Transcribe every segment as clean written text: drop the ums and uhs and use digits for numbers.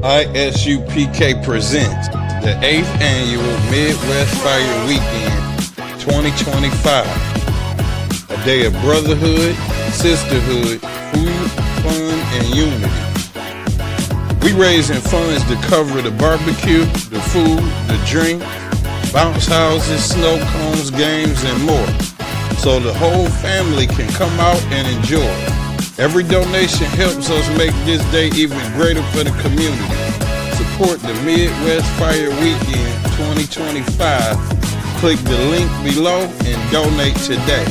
ISUPK presents the 8th Annual Midwest Fire Weekend 2025. A day of brotherhood, sisterhood, food, fun, and unity. We raising funds to cover the barbecue, the food, the drink, bounce houses, snow cones, games, and more, so the whole family can come out and enjoy. Every donation helps us make this day even greater for the community. Support the Midwest Fire Weekend 2025. Click the link below and donate today.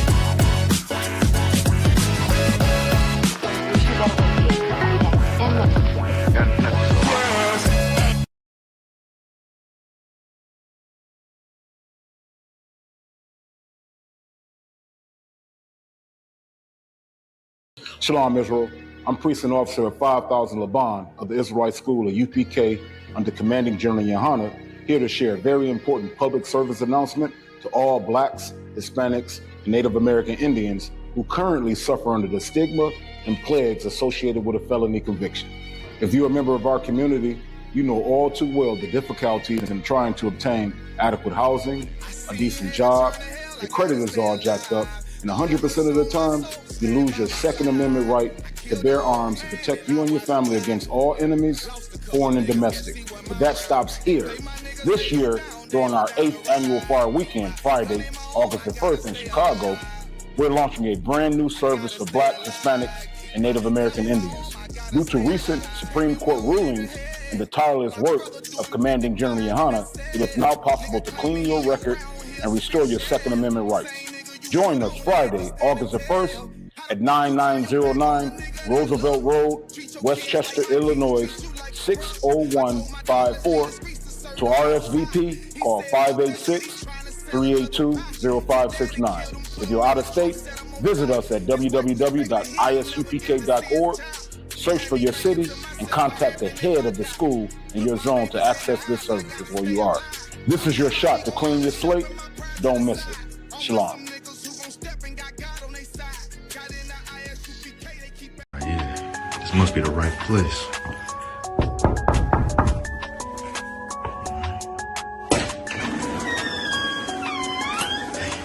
Shalom, Israel. I'm Precinct Officer of 5000 Laban of the Israelite School of UPK under Commanding General Yohana, here to share a very important public service announcement to all Blacks, Hispanics, and Native American Indians who currently suffer under the stigma and plagues associated with a felony conviction. If you're a member of our community, you know all too well the difficulties in trying to obtain adequate housing, a decent job, your credit is all jacked up, and 100% of the time, you lose your Second Amendment right to bear arms to protect you and your family against all enemies, foreign and domestic. But that stops here. This year, during our 8th Annual Fire Weekend, Friday, August the 1st in Chicago, we're launching a brand new service for Black, Hispanics, and Native American Indians. Due to recent Supreme Court rulings and the tireless work of Commanding General Yohana, it is now possible to clean your record and restore your Second Amendment rights. Join us Friday, August the 1st at 9909 Roosevelt Road, Westchester, Illinois, 60154. To RSVP, call 586-382-0569. If you're out of state, visit us at www.isupk.org, search for your city, and contact the head of the school in your zone to access this services where you are. This is your shot to clean your slate. Don't miss it. Shalom. Yeah, this must be the right place.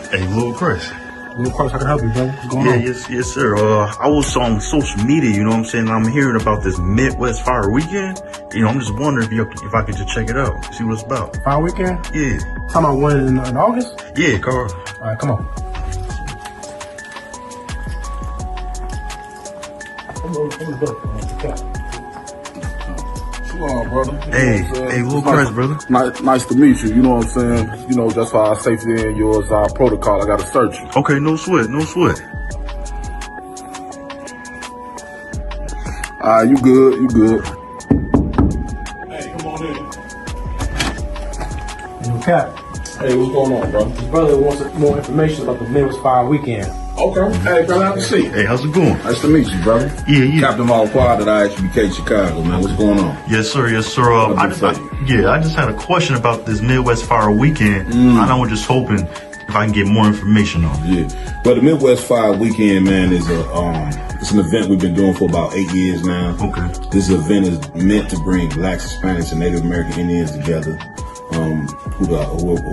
Hey, Lil Chris. Lil Chris, I can help you, bro. What's going on? Yes, sir. I was on social media, you know what I'm saying? I'm hearing about this Midwest Fire Weekend. You know, I'm just wondering if I could just check it out, see what it's about. Fire Weekend? Yeah. Talking about one in August? Yeah, Carl. All right, come on. Shalom, brother. Hey, Lil Chris, brother. Nice to meet you. You know what I'm saying? You know, that's why our safety and yours, our protocol. I got to search you. Okay, no sweat. You good. Hey, come on in. Yo, Cap. Hey, what's going on, bro? His brother wants more information about the Midwest Fire Weekend. Okay. Hey, brother, have a seat. Hey, how's it going? Nice to meet you, brother. Yeah. Captain Malquad at ISUPK Chicago, man. What's going on? Yes, sir. I just had a question about this Midwest Fire Weekend. And I was just hoping if I can get more information on it. Yeah. Well, the Midwest Fire Weekend, man, is it's an event we've been doing for about 8 years now. Okay. This event is meant to bring Blacks, Hispanics, and Native American Indians together, who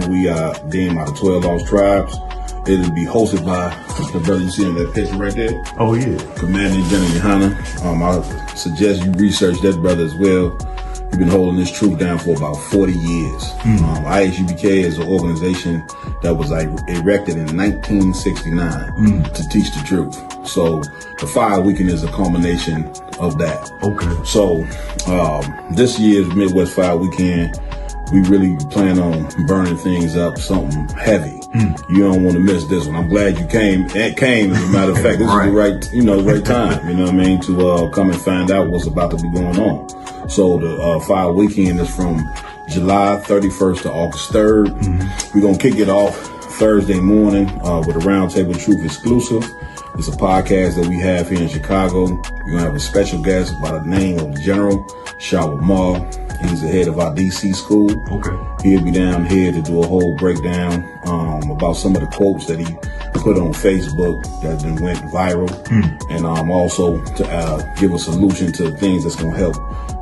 we deem out of 12 lost tribes. It'll be hosted by the brother you see in that picture right there. Oh, yeah. Commanding General Yohana. I suggest you research that brother as well. We've been holding this troop down for about 40 years. ISUPK is an organization that was erected in 1969 to teach the truth. So the Fire Weekend is a culmination of that. Okay. So this year's Midwest Fire Weekend, we really plan on burning things up, something heavy. You don't want to miss this one. I'm glad you came. As a matter of fact, this is the right time. You know what I mean, to come and find out what's about to be going on. So the Fire Weekend is from July 31st to August 3rd. We're gonna kick it off Thursday morning with a Roundtable Truth exclusive. It's a podcast that we have here in Chicago. We're going to have a special guest by the name of General Shawamar. He's the head of our DC school. Okay. He'll be down here to do a whole breakdown about some of the quotes that he put on Facebook that then went viral, and also to give a solution to things that's going to help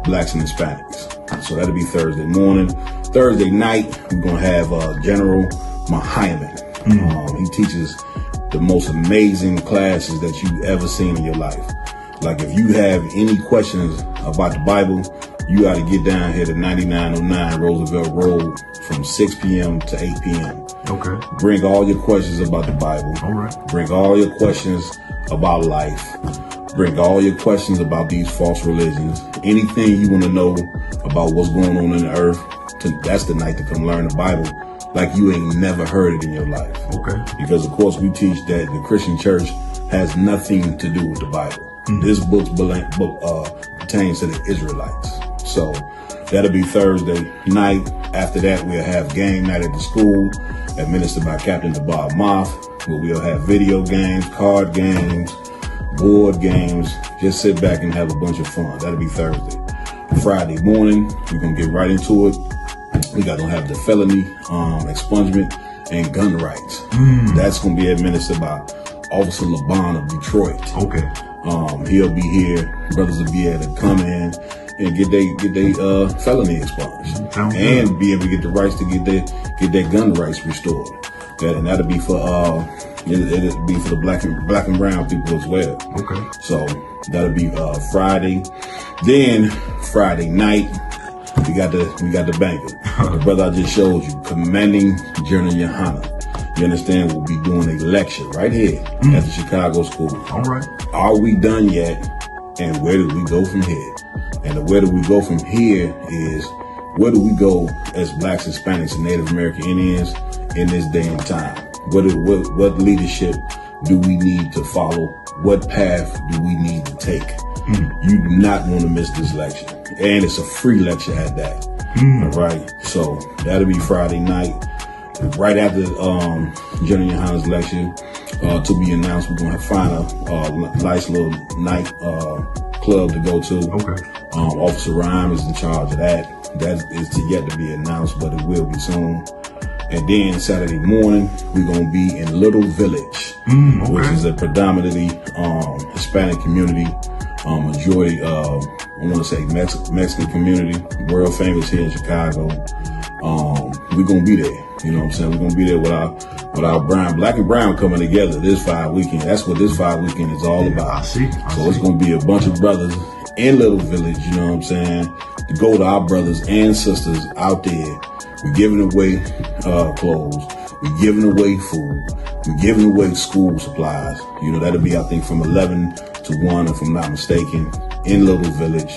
Blacks and Hispanics. So that'll be Thursday morning. Thursday night, we're going to have General Muhammad. He teaches the most amazing classes that you've ever seen in your life. Like if you have any questions about the Bible, you got to get down here to 9909 Roosevelt Road from 6 p.m. to 8 p.m. Okay. Bring all your questions about the Bible. All right. Bring all your questions about life. Bring all your questions about these false religions. Anything you want to know about what's going on in the earth, that's the night to come learn the Bible like you ain't never heard it in your life. Okay. Because, of course, we teach that the Christian church has nothing to do with the Bible. This book pertains to the Israelites. So that'll be Thursday night. After that, we'll have game night at the school, administered by Captain DeBob Moth, where we'll have video games, card games, board games. Just sit back and have a bunch of fun. That'll be Thursday. Friday morning, we're going to get right into it. We got to have the felony expungement and gun rights. That's going to be administered by Officer LeBon of Detroit. Okay. He'll be here. Brothers will be able to come in and get they felony expunged, and be able to get the rights to get their gun rights restored. And that'll be for it'll be for the black and brown people as well. Okay. So that'll be Friday. Then Friday night, we got the banquet. The brother I just showed you, Commanding General Yohana. You understand? We'll be doing a lecture right here at the Chicago school. All right. Are we done yet? And where do we go from here? And the where do we go from here is, where do we go as Blacks, Hispanics, and Native American Indians in this day and time? What leadership do we need to follow? What path do we need to take? You do not want to miss this lecture. And it's a free lecture at that. All right. So that'll be Friday night. Right after General Yohana's lecture, to be announced, we're going to find a nice little night club to go to. Okay. Officer Rhyme is in charge of that. That is yet to be announced, but it will be soon. And then Saturday morning, we're going to be in Little Village, which is a predominantly Hispanic community, majority, I want to say Mexican community, world famous here in Chicago. We're going to be there. You know what I'm saying? We're going to be there with our black and brown coming together this Fire Weekend. That's what this Fire Weekend is all about. I see. It's going to be a bunch of brothers in Little Village, you know what I'm saying, to go to our brothers and sisters out there. We're giving away clothes. We're giving away food. We're giving away school supplies. You know, that'll be, I think, from 11 to 1, if I'm not mistaken, in Little Village.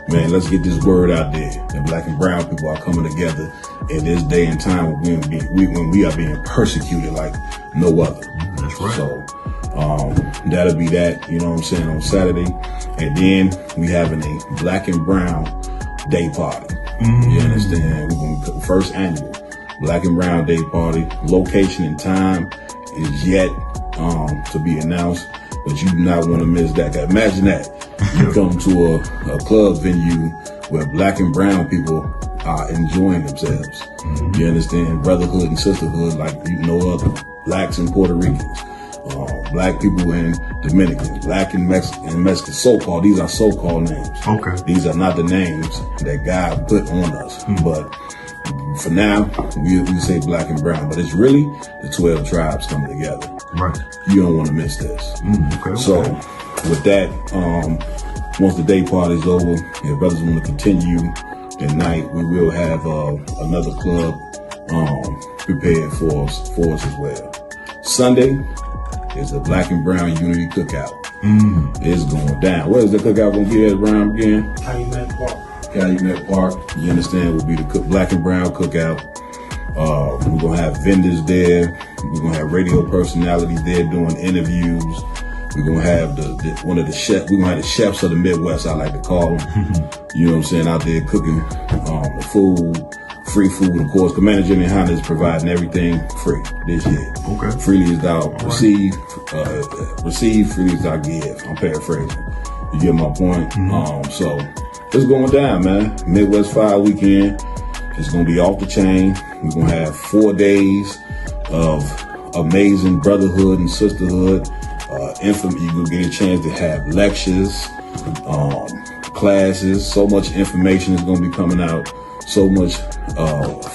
Man, let's get this word out there that black and brown people are coming together in this day and time when we are being persecuted like no other. That's right. So that'll be that, you know what I'm saying, on Saturday. And then we having a black and brown day party. You understand? We're going to first annual black and brown day party. Location and time is yet to be announced, but you do not want to miss that. Imagine that. You come to a club venue where black and brown people are enjoying themselves. You understand? Brotherhood and sisterhood like you know other. Blacks and Puerto Ricans, black people and Dominicans, black and Mexican, so-called. These are so-called names. Okay. These are not the names that God put on us. But for now, we say black and brown. But it's really the 12 tribes coming together. Right. You don't want to miss this. Okay. So with that, once the day party is over, if brothers want to continue at night, we will have another club prepared for us as well. Sunday is the Black and Brown Unity Cookout. It's going down. Where is the cookout going to be at, Brown, again? Calumet Park. Calumet Park. You understand, will be the Black and Brown Cookout. We're going to have vendors there. We're going to have radio personalities there doing interviews. We're going to have one of the chefs. We're going to have the chefs of the Midwest, I like to call them. You know what I'm saying, out there cooking the food free food, of course. Commander General Honda is providing everything free this year. Okay. Freely is thou receive, freely is thou give. I'm paraphrasing. You get my point? So it's going down, man. Midwest Fire Weekend. It's going to be off the chain. We're going to have 4 days of amazing brotherhood and sisterhood. You're going to get a chance to have lectures, classes. So much information is going to be coming out. So much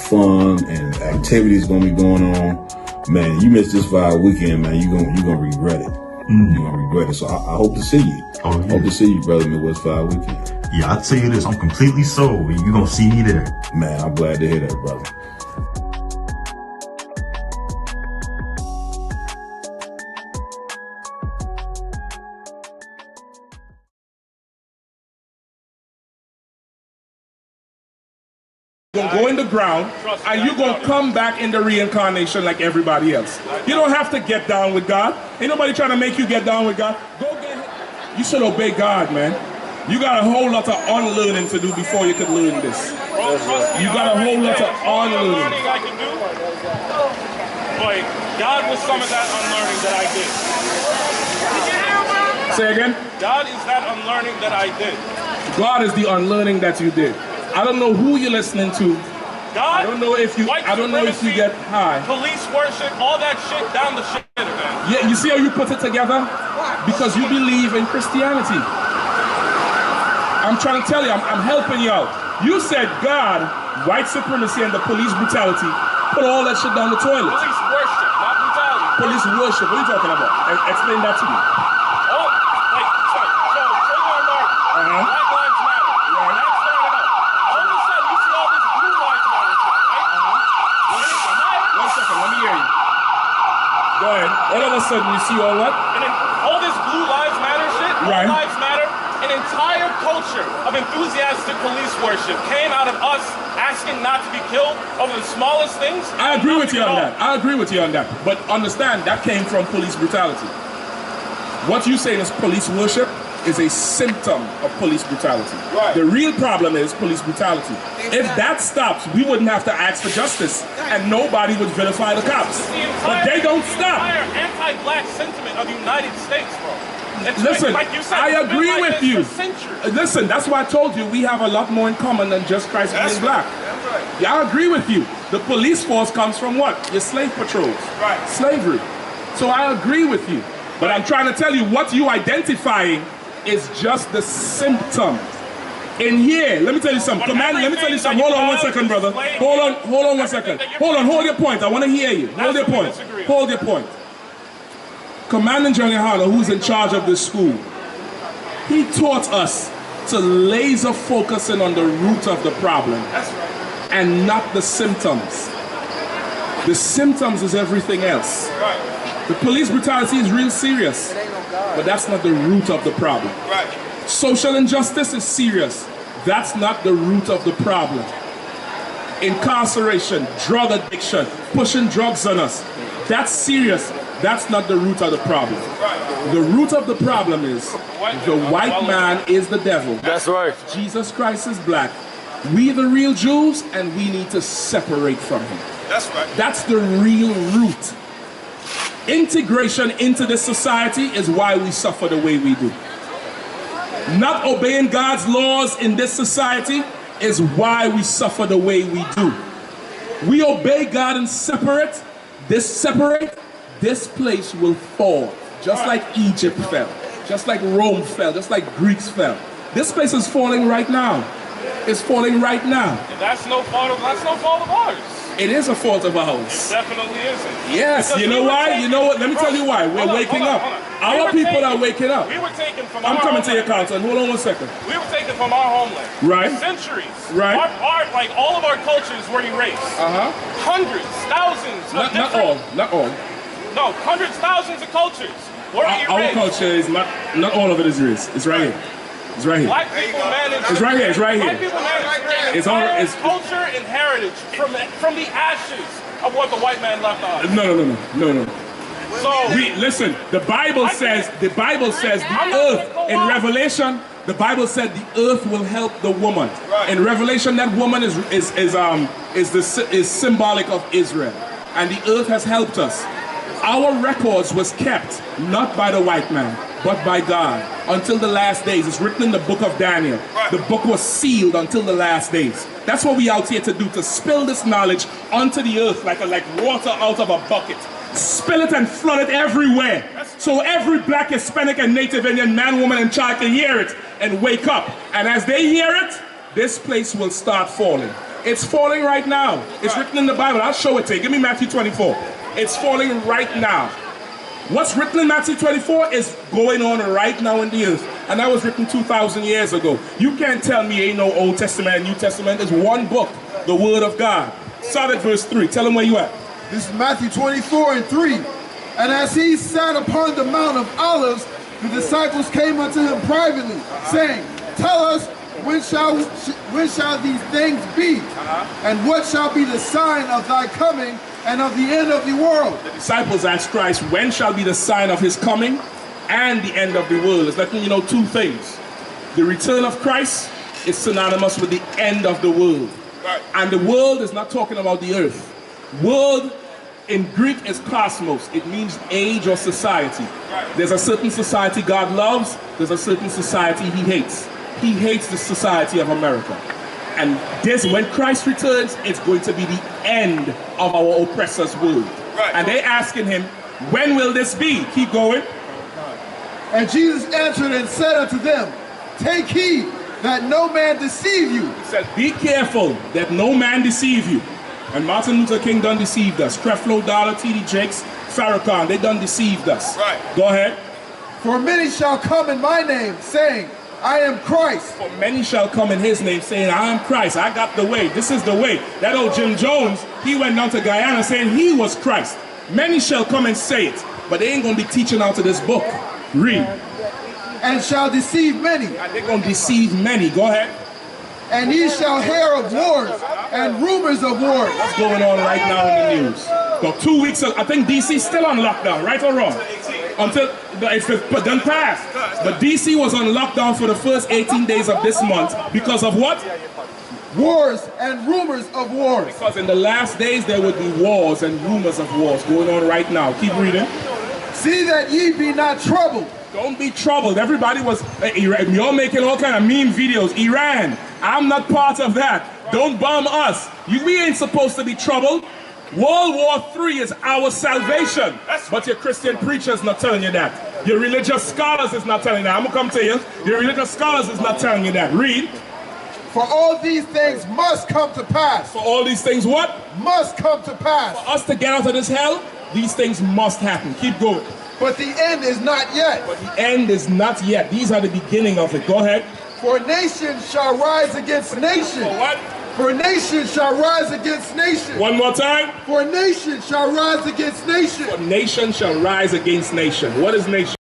fun and activities going to be going on. Man, you miss this Fire Weekend, man. You're gonna regret it. You're gonna regret it. So I hope to see you. Oh, yeah. Hope to see you, brother, Midwest Fire Weekend. Yeah, I'll tell you this. I'm completely sold. You're gonna see me there. Man, I'm glad to hear that, brother. You're going to go in the ground and you're going to come back in the reincarnation like everybody else. You don't have to get down with God. Ain't nobody trying to make you get down with God. Go get it. You should obey God, man. You got a whole lot of unlearning to do before you could learn this. You got a whole lot of unlearning. I can do, but God was some of that unlearning that I did. Say again? God is that unlearning that I did. God is the unlearning that you did. I don't know who you're listening to. God, I don't know if you get high. Police worship, all that shit down the shit, man. Yeah, you see how you put it together? Because you believe in Christianity. I'm trying to tell you, I'm helping you out. You said God, white supremacy, and the police brutality, put all that shit down the toilet. Police worship, not brutality. Police worship, what are you talking about? Explain that to me. Oh, like, so children are martyred. Black lives matter. Right. That started out. All of a sudden, you see all this blue lives matter shit, right? One second, let me hear you. Go ahead. All of a sudden, you see all what? And then all this blue lives matter shit, Right. all lives matter. An entire culture of enthusiastic police worship came out of us asking not to be killed over the smallest things. I agree with you on that. I agree with you on that. But understand, that came from police brutality. What you say is police worship is a symptom of police brutality. Right. The real problem is police brutality. If that stops, we wouldn't have to ask for justice, and nobody would vilify the cops. But they don't stop. The entire anti-black sentiment of the United States, bro. Listen, like you said, I it's been agree like with this you. for centuries. Listen, that's why I told you we have a lot more in common than just Christ being black. That's right. Yeah, I agree with you. The police force comes from what? Your slave patrols. Right. Slavery. So I agree with you. But I'm trying to tell you what you identifying is just the symptom. In here, let me tell you something. Command, let me tell you something. Hold on 1 second, brother. Hold on 1 second. Hold your point. I want to hear you. Hold your point. Hold your point. Commandant General Harder, who's in charge of this school, he taught us to laser focus in on the root of the problem. That's right. And not the symptoms. The symptoms is everything else. Right. The police brutality is real serious, but that's not the root of the problem. Right. Social injustice is serious. That's not the root of the problem. Incarceration, drug addiction, pushing drugs on us, that's serious. That's not the root of the problem. The root of the problem is the white man is the devil. That's right. Jesus Christ is black. We the real Jews, and we need to separate from him. That's right. That's the real root. Integration into this society is why we suffer the way we do. Not obeying God's laws in this society is why we suffer the way we do. We obey God and separate, this place will fall. Just like Egypt fell. Just like Rome fell. Just like Greeks fell. This place is falling right now. It's falling right now. That's no fault of ours. It is a fault of ours. It definitely isn't. Yes, Because you know why? You know what? Let me tell you why. We're waking up. Our people are waking up. We were taken from I'm our coming to your homeland. Carlton. Hold on 1 second. We were taken from our homeland. Right. Centuries. Right. Like all of our cultures were erased. Hundreds, thousands of Not different... all. No, hundreds, thousands of cultures were erased. Our culture is not all of it is erased. It's right here. It's right here. Black people managed... It's right here. It's right Black here. people managed to create It's all- entire it's- culture and heritage from the ashes of what the white man left on. No. So Listen, the Bible says the earth in Revelation, The Bible said the earth will help the woman. Right. In Revelation, that woman is symbolic of Israel, and the earth has helped us. Our records was kept not by the white man, but by God until the last days. It's written in the book of Daniel. Right. The book was sealed until the last days. That's what we out here to do, to spill this knowledge onto the earth like water out of a bucket. Spill it and flood it everywhere. So every black, Hispanic, and Native Indian man, woman, and child can hear it and wake up. And as they hear it, this place will start falling. It's falling right now. It's written in the Bible. I'll show it to you. Give me Matthew 24. It's falling right now. What's written in Matthew 24 is going on right now in the earth. And that was written 2,000 years ago. You can't tell me ain't no Old Testament and New Testament. There's one book, the Word of God. Start at verse 3. Tell them where you at. This is Matthew 24 and 3. And as he sat upon the Mount of Olives, the disciples came unto him privately, saying, Tell us, when shall these things be? And what shall be the sign of thy coming and of the end of the world? The disciples asked Christ, when shall be the sign of his coming and the end of the world? It's letting you know two things. The return of Christ is synonymous with the end of the world. Right. And the world is not talking about the earth. World in Greek is cosmos. It means age or society. Right. There's a certain society God loves. There's a certain society he hates. He hates the society of America. And this, when Christ returns, it's going to be the end of our oppressor's world. Right. And they're asking him, when will this be? Keep going. And Jesus answered and said unto them, Take heed that no man deceive you. He said, be careful that no man deceive you. And Martin Luther King done deceived us. Creflo Dollar, T.D. Jakes, Farrakhan, they done deceived us. Right. Go ahead. For many shall come in my name, saying, I am Christ. For many shall come in his name, saying, I am Christ. I got the way. This is the way. That old Jim Jones, he went down to Guyana saying he was Christ. Many shall come and say it, but they ain't going to be teaching out of this book. Read. And shall deceive many. And they're going to deceive many. Go ahead. And ye shall hear of wars and rumors of wars. What's going on right now in the news? So 2 weeks ago, I think DC's still on lockdown, right or wrong? Until it's done passed. But DC was on lockdown for the first 18 days of this month because of what? Wars and rumors of wars. Because in the last days there would be wars and rumors of wars going on right now. Keep reading. See that ye be not troubled. Don't be troubled. Everybody was, you're making all kind of meme videos. Iran, I'm not part of that. Don't bomb us. We ain't supposed to be troubled. World War III is our salvation. But your Christian preachers not telling you that. Your religious scholars is not telling you that. I'm going to come to you. Your religious scholars is not telling you that. Read. For all these things must come to pass. For all these things what? Must come to pass. For us to get out of this hell, these things must happen. Keep going. But the end is not yet. But the end is not yet. These are the beginning of it. Go ahead. For nation shall rise against nation. For what? For nation shall rise against nation. One more time. For nation shall rise against nation. For nation shall rise against nation. What is nation?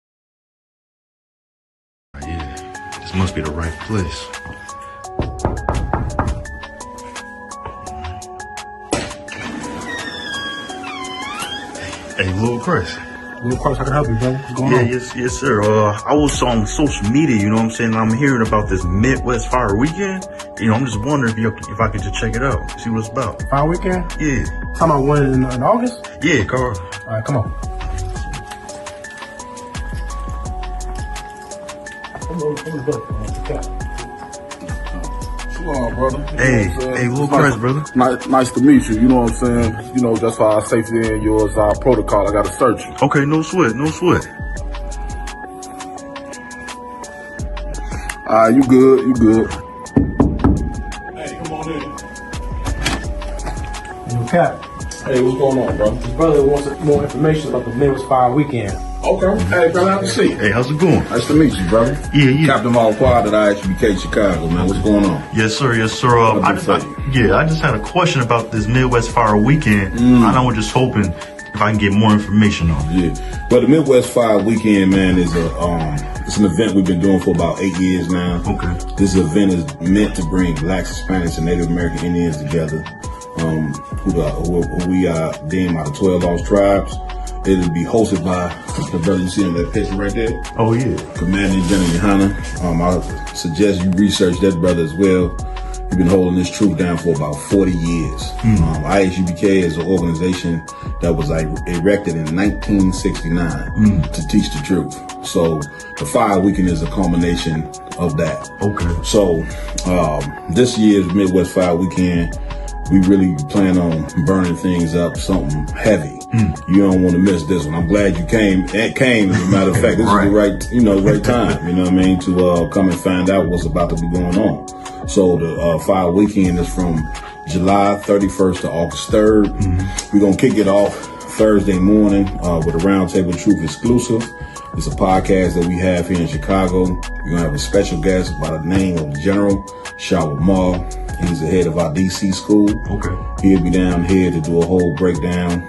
Yeah, this must be the right place. Hey, Lil Chris. Of course, I can help you, brother. What's going on? Yes, sir. I was on social media, you know what I'm saying? I'm hearing about this Midwest Fire Weekend. You know, I'm just wondering if I could just check it out, see what it's about. Fire Weekend? Yeah. Talking about when in August? Yeah, Carl. All right, come on. Shalom, brother. Hey, Lil Chris, brother. Nice to meet you. You know what I'm saying? You know, just for our safety and yours, our protocol, I got to search you. Okay, no sweat. You good. Hey, come on in. Yo, Cap. Hey, what's going on, bro? His brother wants more information about the Midwest Fire Weekend. Okay. Hey, brother, have a seat. Hey, how's it going? Nice to meet you, brother. Yeah. Captain Hall Quad at IHBK Chicago, man. What's going on? Yes, sir. I just had a question about this Midwest Fire Weekend. And I was just hoping if I can get more information on it. Yeah. Well, the Midwest Fire Weekend, man, is it's an event we've been doing for about 8 years now. Okay. This event is meant to bring Blacks, Hispanics, and Native American Indians together, who we deem out of 12 lost tribes. it'll be hosted by the brother you see in that picture right there. Oh yeah. Commanding General Yohana. I suggest you research that brother as well. He's been holding this truth down for about 40 years. IHUBK is an organization that was erected in 1969 to teach the truth. So the Fire Weekend is a culmination of that. Okay. So this year's Midwest Fire Weekend, we really plan on burning things up, something heavy. You don't want to miss this one. I'm glad you came. As a matter of fact, this is the right time. You know what I mean, to come and find out what's about to be going on. So the Fire Weekend is from July 31st to August 3rd. We're gonna kick it off Thursday morning with a Roundtable Truth exclusive. It's a podcast that we have here in Chicago. We're gonna have a special guest by the name of General Shawar Mal. He's the head of our DC school. Okay. He'll be down here to do a whole breakdown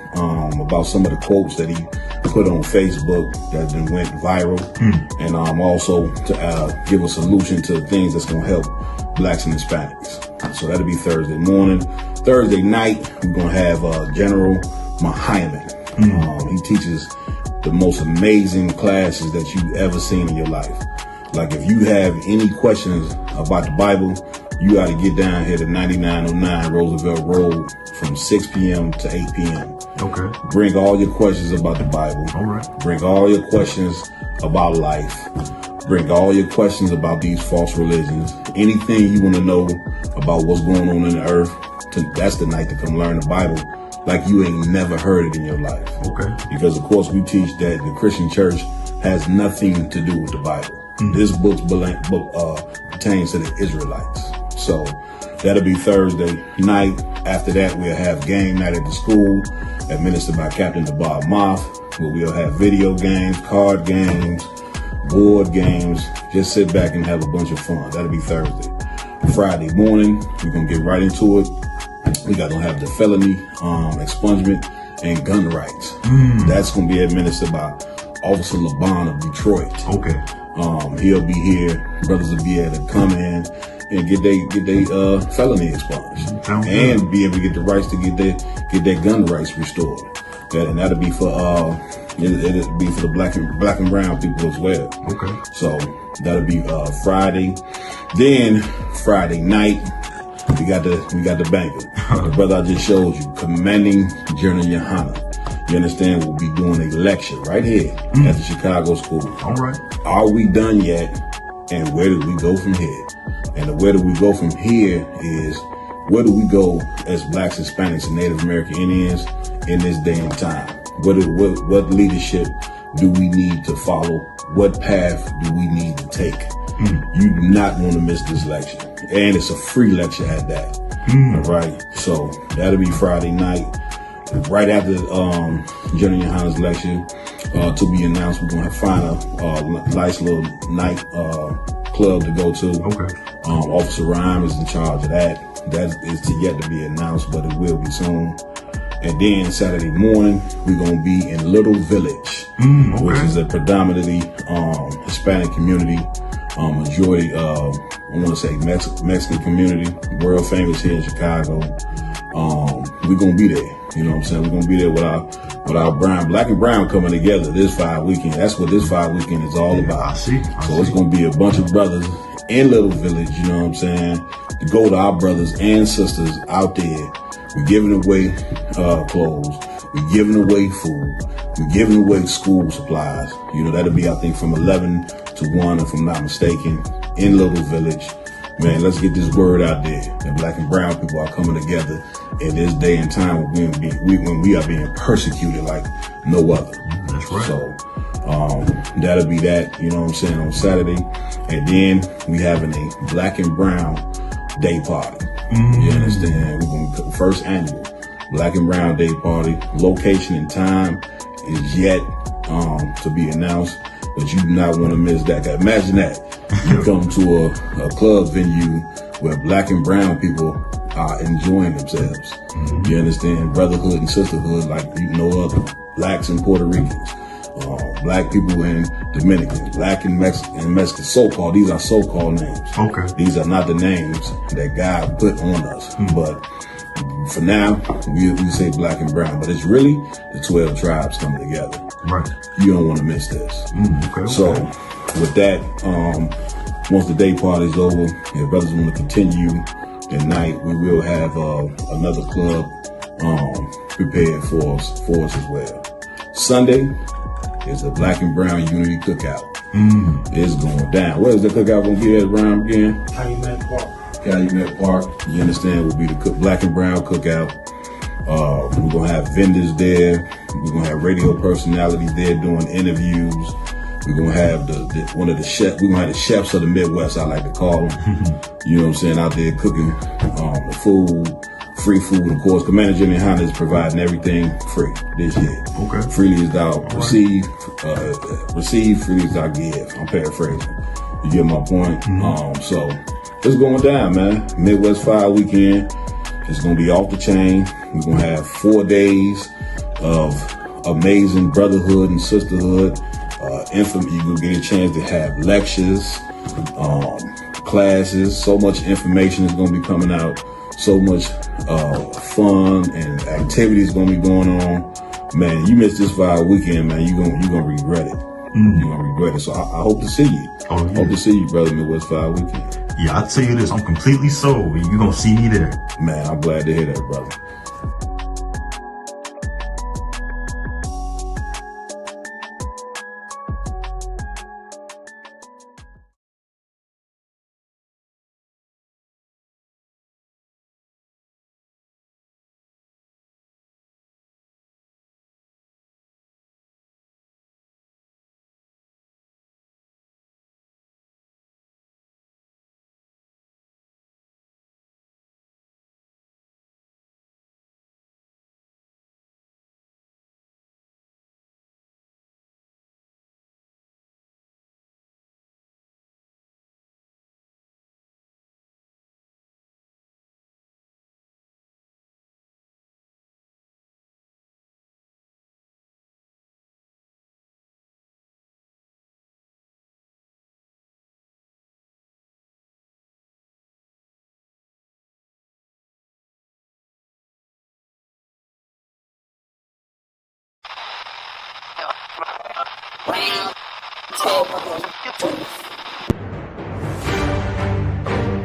about some of the quotes that he put on Facebook that then went viral, and also to give a solution to things that's gonna help Blacks and Hispanics. So that'll be Thursday morning. Thursday night, we're gonna have General Muhammad. He teaches the most amazing classes that you've ever seen in your life. Like if you have any questions about the Bible, you got to get down here to 9909 Roosevelt Road from 6 p.m. to 8 p.m. Okay. Bring all your questions about the Bible. All right. Bring all your questions about life. Bring all your questions about these false religions. Anything you want to know about what's going on in the earth, that's the night to come learn the Bible like you ain't never heard it in your life. Okay. Because of course we teach that the Christian church has nothing to do with the Bible. This book pertains to the Israelites. So that'll be Thursday night. After that, we'll have game night at the school, administered by Captain Debar Moth, where we'll have video games, card games, board games. Just sit back and have a bunch of fun. That'll be Thursday. Friday morning, we're gonna get right into it. We gonna have the felony expungement and gun rights. That's gonna be administered by Officer Laban of Detroit. Okay. He'll be here. Brothers will be able to come in and get their felony expunged, and be able to get the rights to get their gun rights restored. And that'll be for it'll be for the black and brown people as well. Okay. So that'll be Friday. Then Friday night, we got the banquet. The brother I just showed you, Commanding General Yohana. You understand? We'll be doing a lecture right here at the Chicago school. All right. Are we done yet? And where do we go from here? And where do we go from here is, where do we go as Blacks, Hispanics, and Native American Indians in this day and time? What leadership do we need to follow? What path do we need to take? You do not want to miss this lecture. And it's a free lecture at that. All right. So that'll be Friday night. Right after General Yohana's lecture, to be announced, we're going to find a nice little night club to go to. Okay. Officer Rhyme is in charge of that. That is yet to be announced, but it will be soon. And then Saturday morning, we're going to be in Little Village, which is a predominantly Hispanic community, majority, I want to say Mexican community, world famous here in Chicago. We're going to be there. You know what I'm saying? We're going to be there with our black and brown coming together this Fire Weekend. That's what this Fire Weekend is all about. I see. It's going to be a bunch of brothers in Little Village, you know what I'm saying, to go to our brothers and sisters out there. We're giving away clothes. We're giving away food. We're giving away school supplies. You know, that'll be, I think, from 11 to 1, if I'm not mistaken, in Little Village. Man, let's get this word out there that black and brown people are coming together in this day and time when we are being persecuted like no other. That's right. So that'll be that, you know what I'm saying, on Saturday. And then we having a black and brown day party. You understand? We're going to first annual black and brown day party. Location and time is yet to be announced, but you do not want to miss that. Imagine that. You come to a club venue where black and brown people are enjoying themselves. You understand? Brotherhood and sisterhood like you know other. Blacks and Puerto Ricans, black people and Dominicans, black and Mexican, so-called. These are so-called names. Okay. These are not the names that God put on us. But For now, we say black and brown, but it's really the 12 tribes coming together. Right. You don't want to miss this. Okay. So with that, once the day party's over, if brothers want to continue at night, we will have another club prepared for us as well. Sunday is the Black and Brown Unity Cookout. It's going down. Where is the cookout going to be at, Brown, again? Calumet Park. Calumet Park. You understand, will be the Black and Brown Cookout. We're going to have vendors there. We're going to have radio personalities there doing interviews. We're going to have one of the chefs. We're going to have the chefs of the Midwest, I like to call them. You know what I'm saying, out there cooking the food. Free food, of course. Commander Jimmy Honda is providing everything free this year. Okay. Freely is thou receive, freely is thou give. I'm paraphrasing. You get my point? So it's going down, man. Midwest Fire Weekend. It's going to be off the chain. We're going to have 4 days of amazing brotherhood and sisterhood. You're going to get a chance to have lectures, classes. So much information is going to be coming out. So much fun and activities going to be going on. Man, you miss this Fire Weekend, man. You're gonna regret it. You're going to regret it. So I hope to see you. Hope to see you, brother, Midwest Fire Weekend. Yeah, I'll tell you this. I'm completely sold. You're going to see me there. Man, I'm glad to hear that, brother.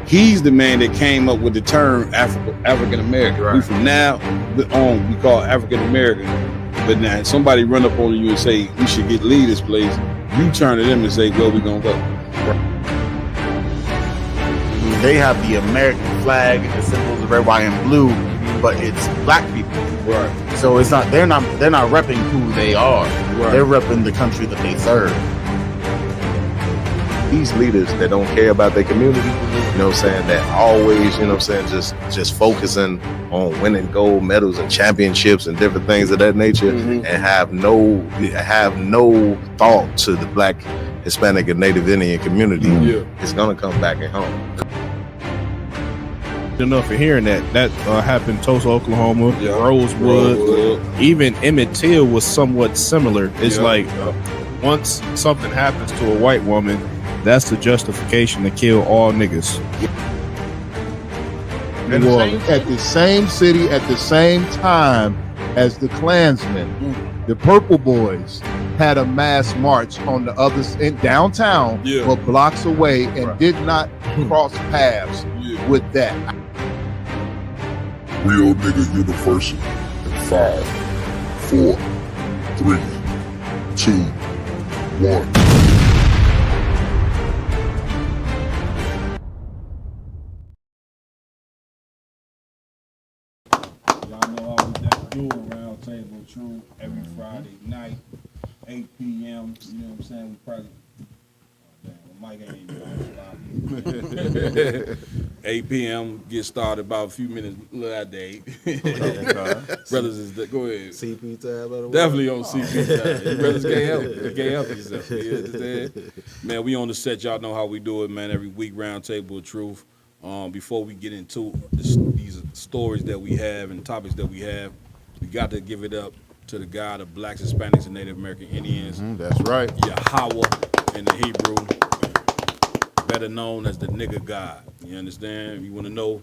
He's the man that came up with the term African American. Right. We from now on, we call African American. But now somebody run up on you and say, we should leave this place. You turn to them and say, where we gonna go? They have the American flag and the symbols of red, white, and blue, but it's black people. Right. So it's not they're not repping who they are. Right. They're repping the country that they serve. These leaders that don't care about their community, you know what I'm saying, that always, you know what I'm saying, just focusing on winning gold medals and championships and different things of that nature, and have no thought to the Black, Hispanic, and Native Indian community, it's gonna come back at home. Enough for hearing that happened in Tulsa, Oklahoma, Rosewood. Even Emmett Till was somewhat similar. It's like once something happens to a white woman, that's the justification to kill all niggas. At the same city, at the same time as the Klansmen, the Purple Boys had a mass march on the other in downtown, but blocks away, and did not cross paths with that. Real Nigga University in 5, 4, 3, 2, 1. Roundtable Truth every Friday night, 8 p.m. You know what I'm saying? We probably. Mike ain't even 8 p.m. Get started about a few minutes after 8. Brothers is go ahead. CP tab. Definitely on CP tab. You brothers can't help it. You can't help yourself. You understand? Man, we on the set. Y'all know how we do it, man. Every week, Roundtable of Truth. Before we get into these stories that we have and topics that we have, we got to give it up to the God of Blacks, Hispanics, and Native American Indians. That's right. Yahweh in the Hebrew, better known as the nigga God. You understand? You want to know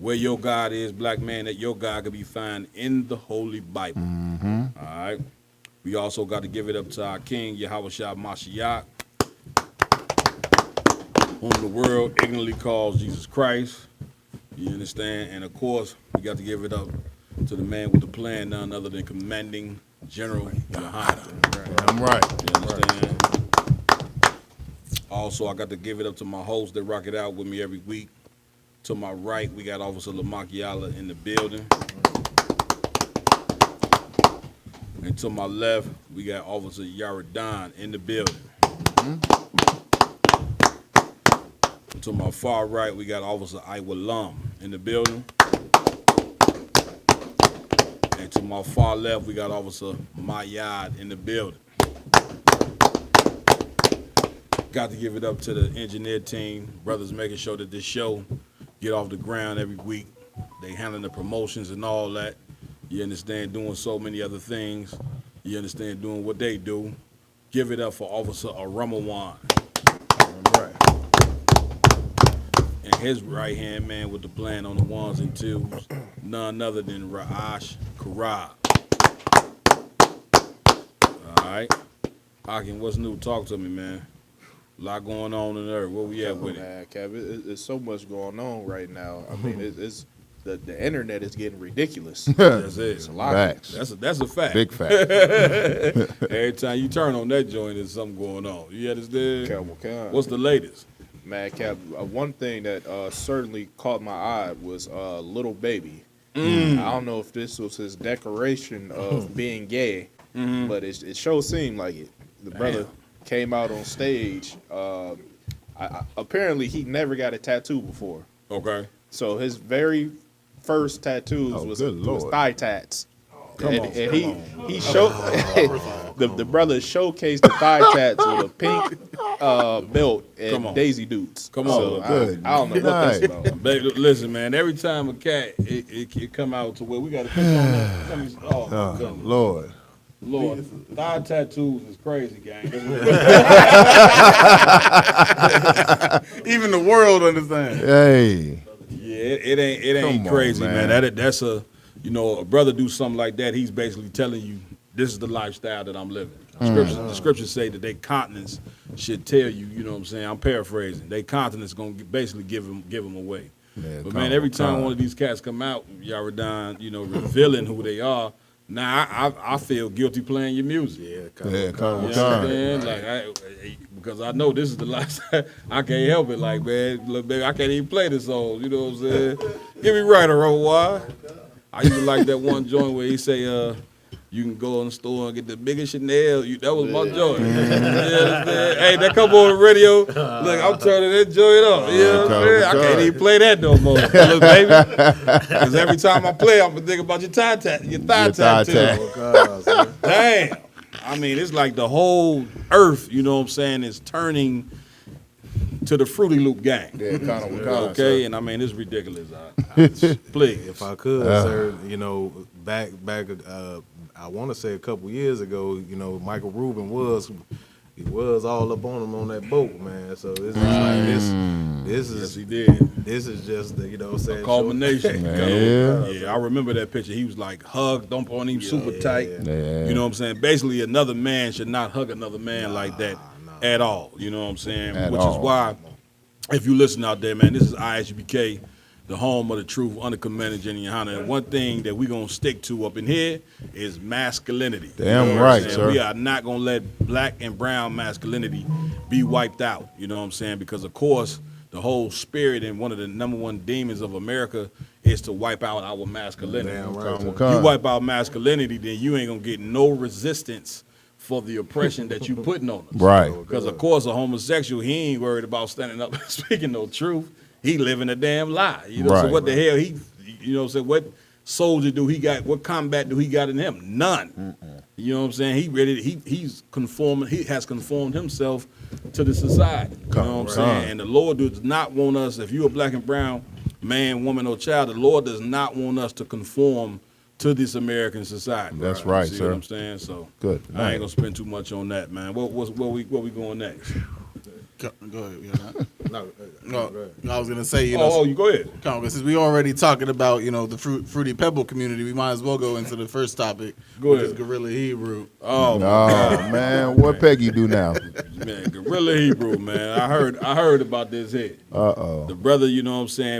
where your God is, black man, that your God can be found in the Holy Bible. Mm-hmm. All right. We also got to give it up to our King, Yahweh Shah Mashiach, whom the world ignorantly calls Jesus Christ. You understand? And of course, we got to give it up to the man with the plan, none other than Commanding General Yohana. I'm right. You understand? Also, I got to give it up to my hosts that rock it out with me every week. To my right, we got Officer Lamakiala in the building. And to my left, we got Officer Yaradan in the building. To my far right, we got Officer Iwalam in the building. And to my far left, we got Officer Mayad in the building. Got to give it up to the engineer team, brothers making sure that this show get off the ground every week. They handling the promotions and all that. You understand, doing so many other things. You understand, doing what they do. Give it up for Officer Aramawan. Right. And his right-hand man with the plan on the ones and twos, none other than Ra'ash Karab. All right. Akin, what's new? Talk to me, man. A lot going on in Earth. Where we at with it? Man, Kev, it's so much going on right now. I mean, it's the internet is getting ridiculous. That's it. It's a lot. Facts. That's a fact. Big fact. Every time you turn on that joint, there's something going on. You understand? What's the latest? Man, Kev, one thing that certainly caught my eye was Little Baby. I don't know if this was his declaration of being gay, but it sure seemed like it. The brother came out on stage. Apparently, he never got a tattoo before. Okay. So his very first tattoos was thigh tats. And he showed the brother showcased the thigh tats with a pink belt and Daisy Dukes. Come on. So I don't know what that's about. Baby, listen, man, every time a cat, it come out to where we got to put on that. Oh, Lord. Lord, thigh tattoos is crazy, gang. Even the world understands. Hey. Yeah, it ain't Come crazy, on, man. That's a brother do something like that. He's basically telling you this is the lifestyle that I'm living. The scriptures say that their continence should tell you. You know what I'm saying? I'm paraphrasing. Their continence gonna basically give them away. Yeah, but man, every time one of these cats come out, Yaradan, revealing who they are. Now I feel guilty playing your music. Because I know this is the lifestyle. I can't help it. Like, man, look, baby, I can't even play the song. You know what I'm saying? Get me right, Why? I used to like that one joint where he say, you can go in the store and get the biggest Chanel. That was my joint. Hey, that come on the radio. Look, I'm turning that joint up. You know what I'm saying? I can't even play that no more. Look, baby. Because every time I play, I'm thinking about your thigh tattoo. Damn. I mean, it's like the whole earth, you know what I'm saying, is turning to the Fruity Loop gang. Yeah, kind of. Okay, and I mean, it's ridiculous. Please. If I could, sir, back I want to say a couple years ago, Michael Rubin was all up on him on that boat, man. So it's just like this is yes, he did. This is just the a culmination. Yeah, I remember that picture. He was like hugged, don't on him super tight. Yeah. You know what I'm saying? Basically, another man should not hug another man like that at all. You know what I'm saying? Which is why, if you listen out there, man, this is ISUBK, the home of the truth under Commander Jenny Yohana. And one thing that we're going to stick to up in here is masculinity. Damn right, sir. We are not going to let black and brown masculinity be wiped out. You know what I'm saying? Because, of course, the whole spirit and one of the number one demons of America is to wipe out our masculinity. Damn right. You wipe out masculinity, then you ain't going to get no resistance for the oppression that you putting on us. Right. Because, of course, a homosexual, he ain't worried about standing up and speaking no truth. He living a damn lie. So what the hell what soldier do he got? What combat do he got in him? None. You know what I'm saying? He's conforming. He has conformed himself to the society. You know what I'm saying? And the Lord does not want us, if you're a black and brown man, woman, or child, the Lord does not want us to conform to this American society. That's right, See sir. what I'm saying? So good. I ain't gonna spend too much on that, man. Where we going next? Go ahead. No, I was gonna say, you go ahead. Since we already talking about, the Fruity Pebble community, we might as well go into the first topic. Go ahead. Which is Gorilla Hebrew. Oh man, what Peggy do now? Man, Gorilla Hebrew, man. I heard about this here. The brother,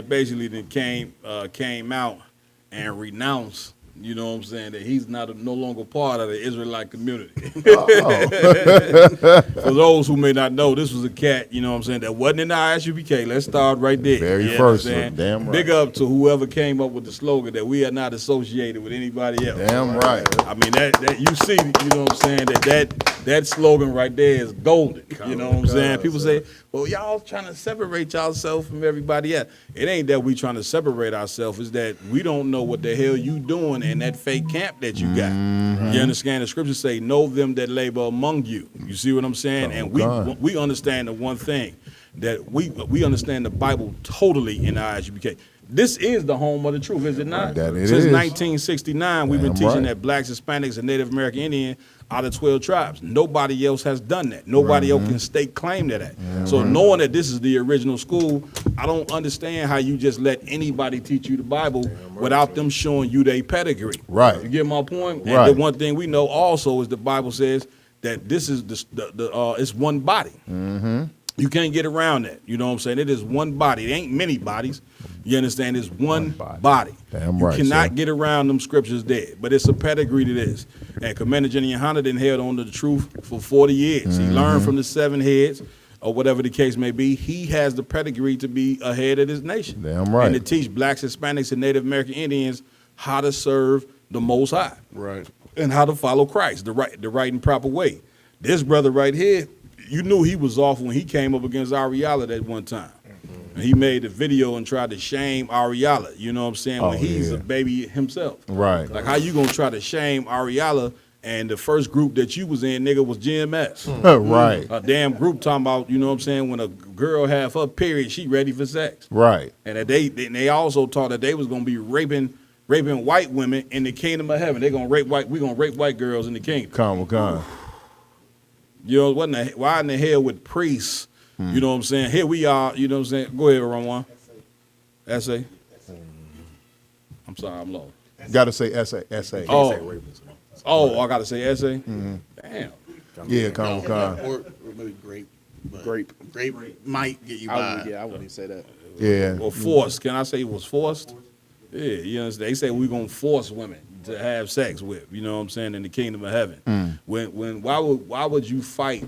basically then came out and renounced. You know what I'm saying? That he's no longer part of the Israelite community. For those who may not know, this was a cat, that wasn't in the ISUPK. Let's start right there. Very first one, damn right. Big up to whoever came up with the slogan that we are not associated with anybody else. Damn right. I mean, that you see, that slogan right there is golden. You know what I'm saying? People say, well, y'all trying to separate yourself from everybody else. It ain't that we trying to separate ourselves. It's that we don't know what the hell you doing in that fake camp that you got. You understand? The scriptures say, know them that labor among you. You see what I'm saying? And we understand the one thing, that we understand the Bible totally in the ISUPK. This is the home of the truth, is it not? That it Since is. 1969, we've been teaching that blacks, Hispanics, and Native American Indian out of 12 tribes. Nobody else has done that. Nobody else can stake claim to that. So knowing that this is the original school, I don't understand how you just let anybody teach you the Bible without them showing you their pedigree. Right. You get my point? Right. And the one thing we know also is the Bible says that this is it's one body. You can't get around that. You know what I'm saying? It is one body. It ain't many bodies. You understand? It's one body. Damn you right, cannot sir. get around them scriptures there. But it's a pedigree to this. And Commander General Yohana done held on to the truth for 40 years. He learned from the 7 heads, or whatever the case may be. He has the pedigree to be a head of this nation. Damn right. And to teach blacks, Hispanics, and Native American Indians how to serve the Most High. Right. And how to follow Christ the right and proper way. This brother right here, you knew he was off when he came up against Ariala that one time. And he made a video and tried to shame Ariala, you know what I'm saying, when he's a baby himself. Right. Like, how you gonna try to shame Ariala, and the first group that you was in, nigga, was GMS. Right. A damn group talking about, you know what I'm saying, when a girl have her period, she ready for sex. Right. And that they also taught that they was gonna be raping white women in the kingdom of heaven. We gonna rape white girls in the kingdom. Come. You know, why in the hell with priests? You know what I'm saying? Here we are, you know what I'm saying? Go ahead, run one. Essay. I'm sorry, I'm low. Gotta say essay. Oh, I gotta say essay? Damn. Yeah, come. Or maybe grape might get you by. I wouldn't even say that. Yeah. Or forced. Can I say it was forced? Yeah, you understand? They say we're gonna force women to have sex with, you know what I'm saying, in the kingdom of heaven. Why would you fight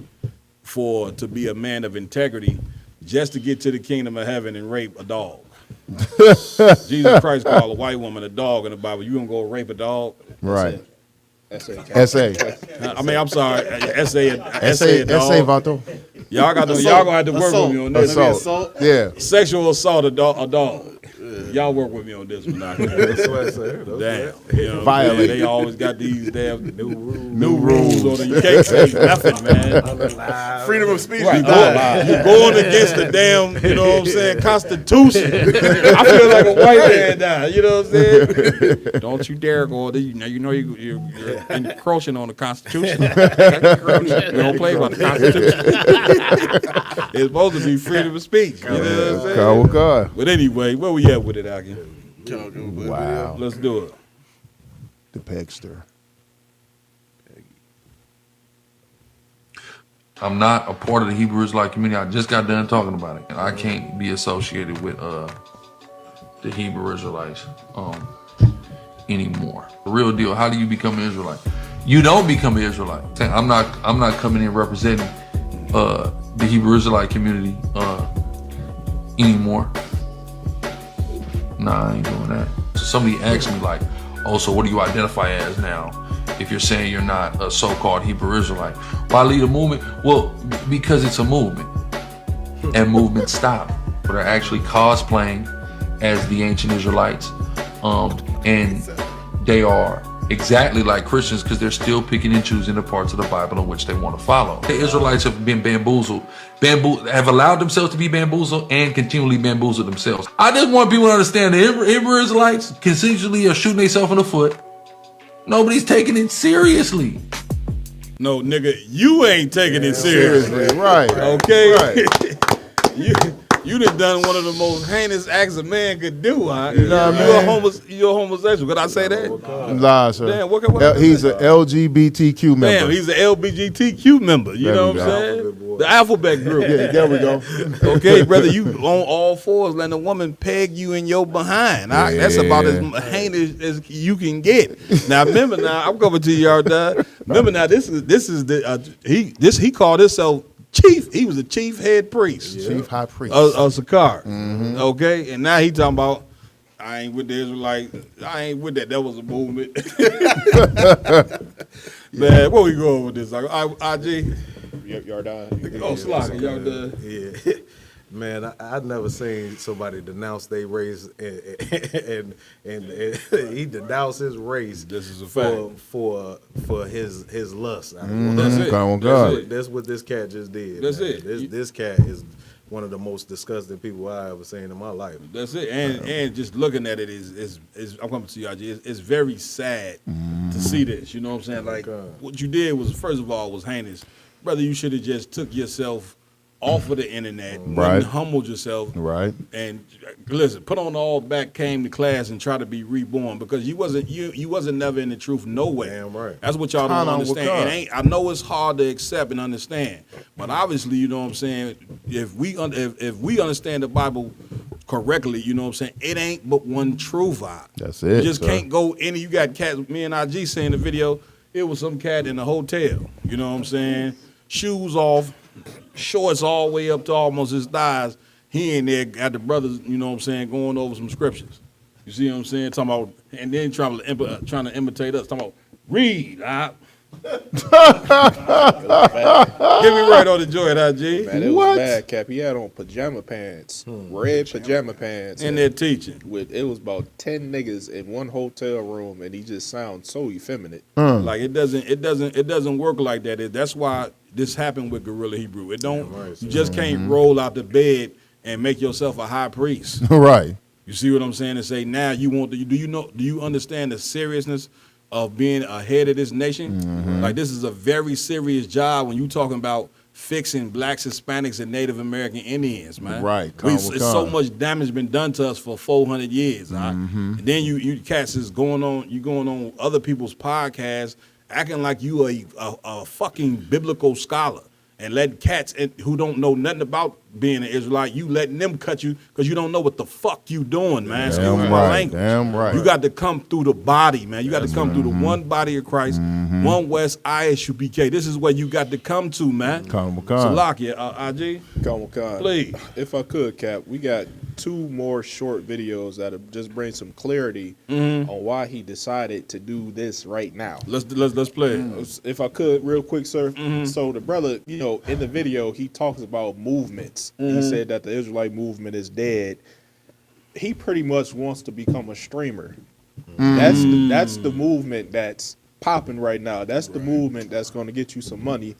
to be a man of integrity just to get to the kingdom of heaven and rape a dog? Jesus Christ called a white woman a dog in the Bible. You gonna go rape a dog? Right. Essay. I mean, I'm sorry. Essay a dog. Vato. Y'all gonna have to work with me on this. Assault. Yeah. Sexual assault a dog. Y'all work with me on this one. Damn. You know, Violate. They always got these damn new rules on it. You can't say nothing, man. Freedom of speech. Right. You're going against the damn, you know what I'm saying, Constitution. I feel like a white man now, you know what I'm saying? Don't you dare go there. You know you're encroaching on the Constitution. We don't play about the Constitution. It's supposed to be freedom of speech. You know what I'm saying? God. But anyway, where we at with it, Aggie? Wow. Let's do it. The Pegster. I'm not a part of the Hebrew Israelite community. I just got done talking about it. And I can't be associated with the Hebrew Israelites anymore. The real deal, how do you become an Israelite? You don't become an Israelite. I'm not coming in representing the Hebrew Israelite community anymore. Nah, I ain't doing that. So somebody asked me like, oh, so what do you identify as now if you're saying you're not a so-called Hebrew Israelite? Why lead a movement? Well, because it's a movement. And movements stop. But are actually cosplaying as the ancient Israelites. And they are exactly like Christians because they're still picking and choosing the parts of the Bible in which they want to follow. The Israelites have been have allowed themselves to be bamboozled and continually bamboozled themselves. I just want people to understand the Hebrew Israelites consensually are shooting themselves in the foot. Nobody's taking it seriously. No, nigga, you ain't taking it seriously. Right. Okay? Right. You done one of the most heinous acts a man could do, huh? You know what I mean? You're a homosexual. Could I say that? Nah, sir. Damn, what he's an LGBTQ member. Damn, he's an LGBTQ member. You know what I'm saying? The alphabet group. Yeah, there we go. Okay, brother, you on all fours letting a woman peg you in your behind. That's about as heinous as you can get. Now remember, I'm coming to y'all, dog. Remember now, this is the he called himself chief. He was a chief head priest, chief high priest of Sakar. Okay, and now he talking about I ain't with the Israelite. I ain't with that. That was a movement. Man, where we going with this? Like, IG. Y'all done. Oh, Slocky, y'all done. Yeah. Man, I've never seen somebody denounce their race and he denounced his race. This is a fact for his lust. That's what this cat just did. That's man. it. This cat is one of the most disgusting people I ever seen in my life. That's it. And just looking at it is I'm coming to you, IG. It's very sad to see this. You know what I'm saying? Like what you did was first of all was heinous. Brother, you should have just took yourself off of the internet, right? And humbled yourself, right? And listen, put on all back, came to class, and try to be reborn because you wasn't never in the truth no way. Damn right. That's what y'all don't understand. I know it's hard to accept and understand, but obviously, you know what I'm saying. If we understand the Bible correctly, you know what I'm saying. It ain't but one truth. That's it. You just can't go any. You got cats. Me and IG saying the video. It was some cat in a hotel. You know what I'm saying. Shoes off, shorts all the way up to almost his thighs. He in there got the brothers, you know what I'm saying, going over some scriptures. You see what I'm saying? Talking about, and then trying to imitate us. Talking about, read. Get me right on the joint, IG. Man, it was bad, Cap. He had on pajama pants, red pajama pants. And they're teaching. It was about 10 niggas in one hotel room, and he just sounds so effeminate. Like it doesn't work like that. That's why this happened with Gorilla Hebrew. It don't. You just can't roll out the bed and make yourself a high priest. Right. You see what I'm saying? And say now you want to. Do you understand the seriousness of being ahead of this nation? Like this is a very serious job when you talking about fixing blacks, Hispanics, and Native American Indians, man. Right. It's so much damage been done to us for 400 years. And then you cats is going on other people's podcasts acting like you a fucking biblical scholar and letting cats who don't know nothing about being an Israelite, you letting them cut you because you don't know what the fuck you doing, man. Damn right. Damn right. You got to come through the body, man. You got to come through the one body of Christ, one West ISUPK. This is where you got to come to, man. Salakia, IG. Please. If I could, Cap, we got 2 more short videos that'll just bring some clarity on why he decided to do this right now. Let's play it. If I could, real quick, sir. So the brother, you know, in the video, he talks about movements. He said that the Israelite movement is dead. He pretty much wants to become a streamer. That's the movement that's popping right now. That's the movement that's going to get you some money.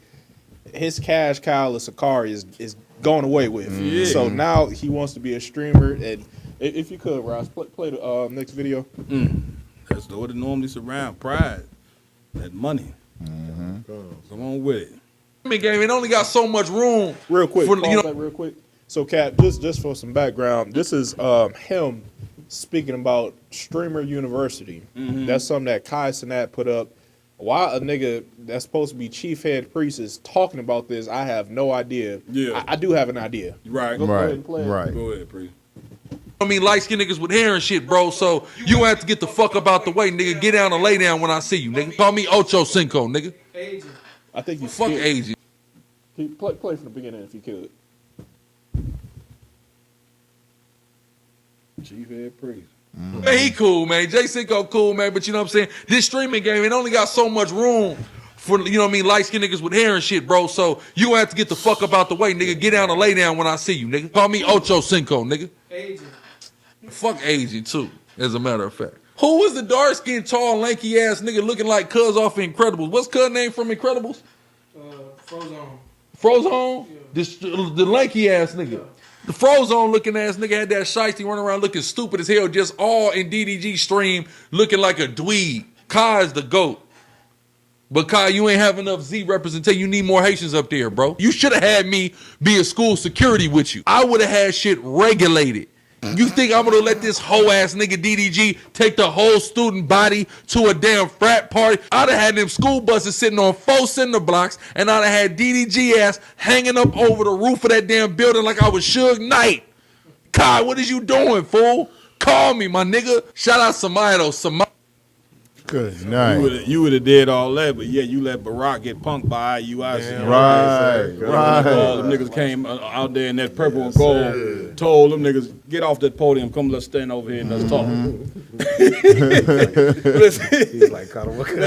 His cash cow of Sakari is going away with. So now he wants to be a streamer. And if you could, Ross, play the next video. That's what it normally surround pride, that money. Come on with it. Game, it only got so much room. Real quick, for, real quick. So, Cap, just for some background, this is him speaking about Streamer University. That's something that Kai Sinat put up. Why a nigga that's supposed to be chief head priest is talking about this, I have no idea. Yeah, I do have an idea. Right, Go ahead and play it. Go ahead, priest. I mean, light-skinned niggas with hair and shit, bro. So you have to get the fuck up out the way, nigga. Get down and lay down when I see you, nigga. Call me Ocho Cinco, nigga. I think you fuck Agent. Play from the beginning if you could. Chief head priest. Man, he cool, man. J Cinco cool, man. But you know what I'm saying? This streaming game, it only got so much room for, you know what I mean, light-skinned niggas with hair and shit, bro. So you have to get the fuck up out the way, nigga. Get down and lay down when I see you, nigga. Call me Ocho Cinco, nigga. Agent. Fuck Agent, too, as a matter of fact. Who was the dark-skinned, tall, lanky-ass nigga looking like Cuz off Incredibles? What's Cuz name from Incredibles? Frozone. Frozone? Yeah. The lanky-ass nigga. Yeah. The Frozone looking ass nigga had that shiesty running around looking stupid as hell, just all in DDG stream looking like a dweeb. Kai is the GOAT. But Kyle, you ain't have enough Z representation. You need more Haitians up there, bro. You should have had me be a school security with you. I would have had shit regulated. You think I'm gonna let this hoe ass nigga DDG take the whole student body to a damn frat party? I'd have had them school buses sitting on 4 cinder blocks, and I'd have had DDG ass hanging up over the roof of that damn building like I was Suge Knight. Kai, what is you doing, fool? Call me, my nigga. Shout out Samaya though. Good night. You would have did all that, but yeah, you let Barack get punked by IUIC. Right. All them niggas came out there in that purple and gold, told them niggas, get off that podium, come let's stand over here and let's talk. He's like, Carter, what can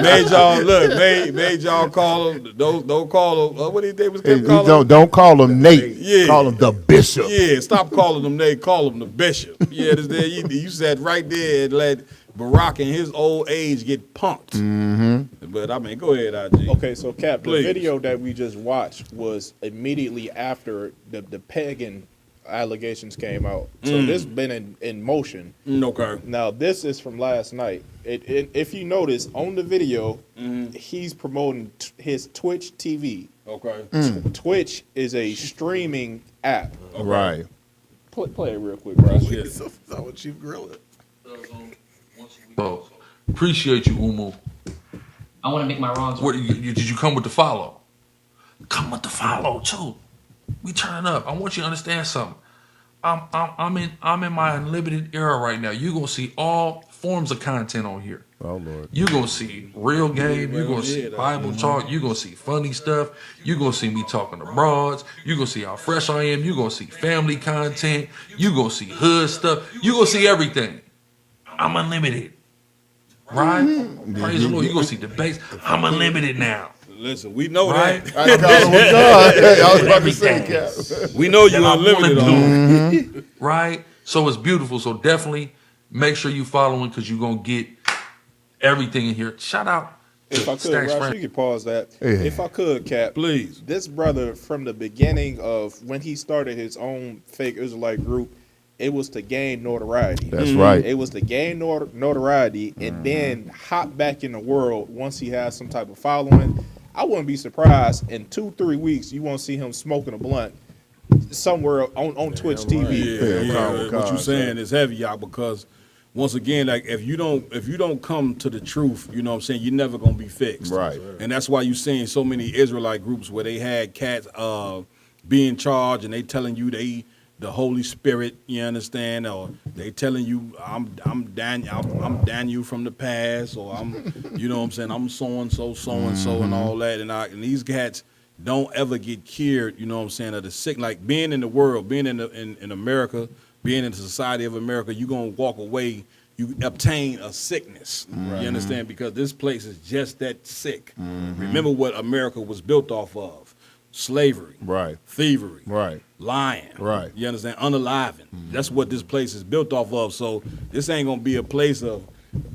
Made y'all look, made y'all call him, don't call him, what they was kept calling him? Don't call him Nate. Yeah. Call him the bishop. Yeah, stop calling him Nate, call him the bishop. Yeah, you sat right there and let Barack in his old age get punked. Mm-hmm. But I mean, go ahead, IG. Okay, so Cap, Please. the video that we just watched was immediately after the pagan allegations came out. So this been in motion. Okay. Now this is from last night. If you notice on the video, he's promoting his Twitch TV. Okay. Twitch is a streaming app. Okay. Right. Play it real quick, bro. So what Chief Gorilla? So, appreciate you, Umu. I want to make my wrongs. What did you come with the follow? Come with the follow too. We turn up. I want you to understand something. I'm in my unlimited era right now. You're gonna see all forms of content on here. Oh Lord. You're gonna see real game, you're gonna see Bible talk, you're gonna see funny stuff, you're gonna see me talking to broads, you're gonna see how fresh I am, you're gonna see family content, you're gonna see hood stuff, you're gonna see everything. I'm unlimited. Right? Praise the Lord. You're gonna see debates. I'm unlimited now. Listen, we know Right? that. I was about to say, Cap. We know you unlimited on. Right? So it's beautiful. So definitely make sure you following because you're gonna get everything in here. Shout out to If I could, Stacks Ross, Friend. you could pause that. Yeah. If I could, Cap, Please. This brother, from the beginning of when he started his own fake Israelite group, it was to gain notoriety. That's right. It was to gain notoriety and then hop back in the world once he has some type of following. I wouldn't be surprised in 2-3 weeks you won't see him smoking a blunt somewhere on Twitch TV. Yeah. What you saying is heavy, y'all, because once again, like if you don't come to the truth, you know what I'm saying, you're never gonna be fixed. Right. And that's why you're seeing so many Israelite groups where they had cats being charged and they telling you they the Holy Spirit, you understand, or they telling you I'm Daniel from the past, or I'm, you know what I'm saying, I'm so and so and all that, and these cats don't ever get cured, you know what I'm saying, of the sick. Like being in the world, being in America, being in the society of America, you're gonna walk away, you obtain a sickness. You understand, because this place is just that sick. Remember what America was built off of. Slavery, Right. thievery, Right. lying, Right. You understand? Unaliving. That's what this place is built off of. So this ain't gonna be a place of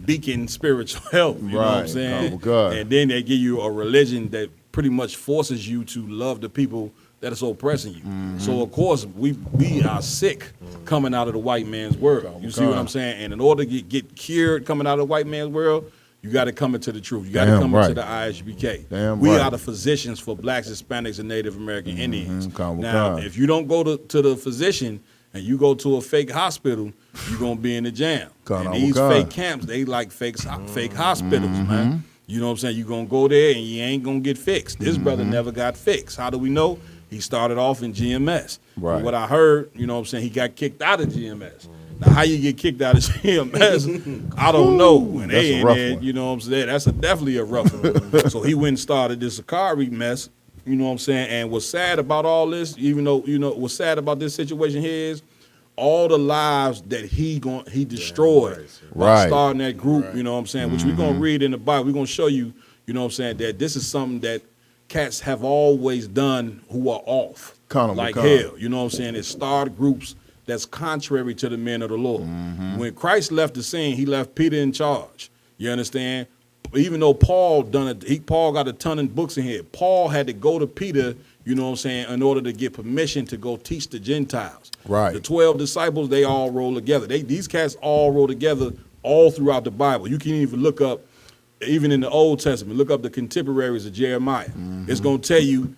beacon spiritual health. You know what I'm Right. saying? Oh, God. And then they give you a religion that pretty much forces you to love the people that is oppressing you. So of course we are sick coming out of the white man's world. You see what I'm saying? And in order to get cured coming out of the white man's world, you got to come into the truth. You got to Damn come right. into the ISBK. Damn we right. are the physicians for blacks, Hispanics, and Native American Indians. Come Now, on. if you don't go to the physician and you go to a fake hospital, you're going to be in the jam. Come And on, these come fake on. camps, they like fake hospitals, man. You know what I'm saying? You're going to go there and you ain't going to get fixed. This brother never got fixed. How do we know? He started off in GMS. Right. From what I heard, you know what I'm saying, he got kicked out of GMS. Now, how you get kicked out of GMS, I don't know. And That's they a in rough there, one. you know what I'm saying? That's definitely a rough one. So he went and started this Sakari mess, you know what I'm saying? And what's sad about all this, even though, you know, what's sad about this situation here is all the lives that he destroyed by Right. starting that group, you know what I'm saying? Which we're going to read in the Bible. We're going to show you, you know what I'm saying, that this is something that cats have always done who are off. Like hell, you know what I'm saying? It started groups that's contrary to the men of the Lord. When Christ left the scene, he left Peter in charge. You understand? Even though Paul Paul got a ton of books in here. Paul had to go to Peter, you know what I'm saying, in order to get permission to go teach the Gentiles. Right. The 12 disciples, they all roll together. These cats all roll together all throughout the Bible. You can even look up even in the Old Testament, look up the contemporaries of Jeremiah. It's going to tell you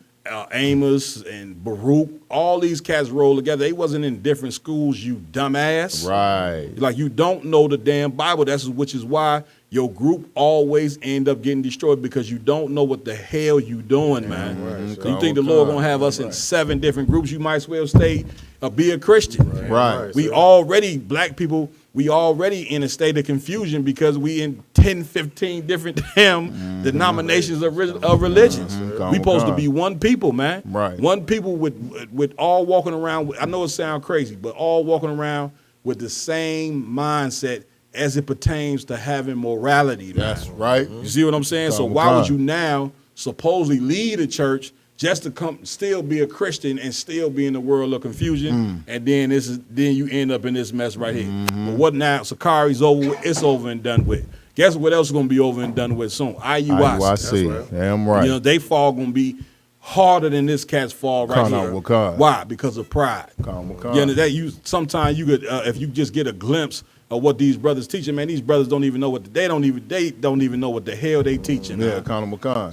Amos and Baruch, all these cats roll together. They wasn't in different schools, you dumbass. Right. Like, you don't know the damn Bible. Which is why your group always end up getting destroyed, because you don't know what the hell you doing, man. Right. You think the Lord gonna have us in 7 different groups? You might as well stay be a Christian. Right. We already, black people, we already in a state of confusion because we in 10, 15 different damn denominations of religions. We supposed to be one people, man. Right. One people with all walking around. I know it sounds crazy, but all walking around with the same mindset as it pertains to having morality, man. That's right. You see what I'm saying? So why would you now supposedly lead a church just to come still be a Christian and still be in the world of confusion? And then then you end up in this mess right here. But what now? Sakari's over with, it's over and done with. Guess what else is gonna be over and done with soon? IUIC. IUIC. Damn right. You know, they fall gonna be harder than this cat's fall right here. Why? Because of pride. You know, sometimes you could if you just get a glimpse of what these brothers teaching, man, these brothers don't even know what they don't even know what the hell they teaching. Yeah,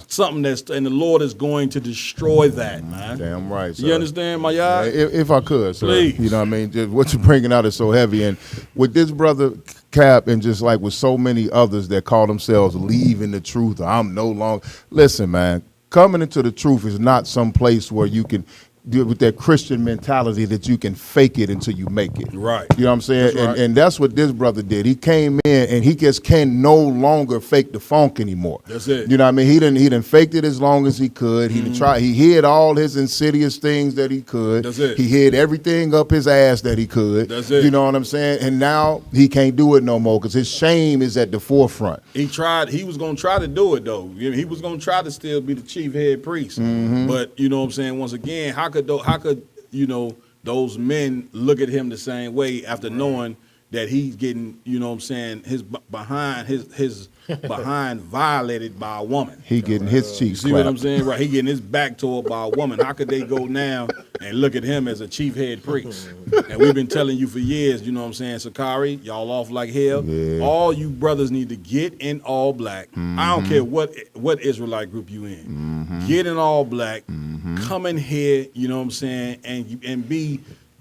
something and the Lord is going to destroy that, man. Damn right, sir. You understand, my y'all? If I could, sir. Please. You know what I mean? Just what you're bringing out is so heavy. And with this brother Cap, and just like with so many others that call themselves leaving the truth, or I'm no longer. Listen, man, coming into the truth is not some place where you can deal with that Christian mentality that you can fake it until you make it. Right. You know what I'm saying? And that's what this brother did. He came in and he just can no longer fake the funk anymore. That's it. You know what I mean? He didn't faked it as long as he could. He didn't try. He hid all his insidious things that he could. That's it. He hid everything up his ass that he could. That's it. You know what I'm saying? And now he can't do it no more because his shame is at the forefront. He was going to try to do it, though. He was going to try to still be the chief head priest. But, you know what I'm saying, once again, how could you know, those men look at him the same way after knowing that he's getting, you know what I'm saying, his behind violated by a woman. He getting his cheeks See what I'm saying? Right. He getting his back toward by a woman. How could they go now and look at him as a chief head priest? And we've been telling you for years, you know what I'm saying, Sakari, y'all off like hell. Yeah. All you brothers need to get in all black. I don't care what Israelite group you in. Get in all black. Come in here, you know what I'm saying, and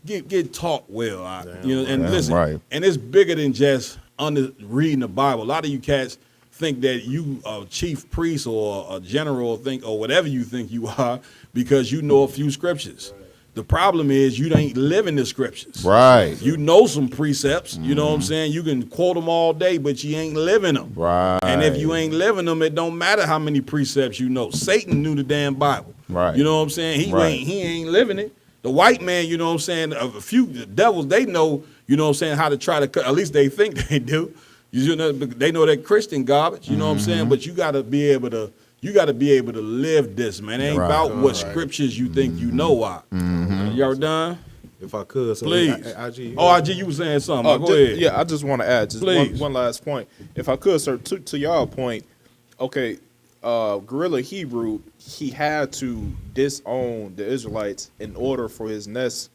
get taught well. You know, and listen, and it's bigger than just reading the Bible. A lot of you cats think that you a chief priest or a general or whatever you think you are because you know a few scriptures. The problem is you ain't living the scriptures. Right. You know some precepts, you know what I'm saying? You can quote them all day, but you ain't living them. Right. And if you ain't living them, it don't matter how many precepts you know. Satan knew the damn Bible. Right. You know what I'm saying? He ain't living it. The white man, you know what I'm saying, a few devils, they know, you know what I'm saying, how to try to cut, at least they think they do. You know, they know that Christian garbage, you know what I'm saying? But you gotta be able to live this, man. It ain't about what scriptures you think you know are. Y'all done? If I could, so please. IG, you was saying something. Go ahead. Yeah, I just want to add just one last point. If I could, sir, to y'all point, okay, Guerrilla Hebrew, he had to disown the Israelites in order for his next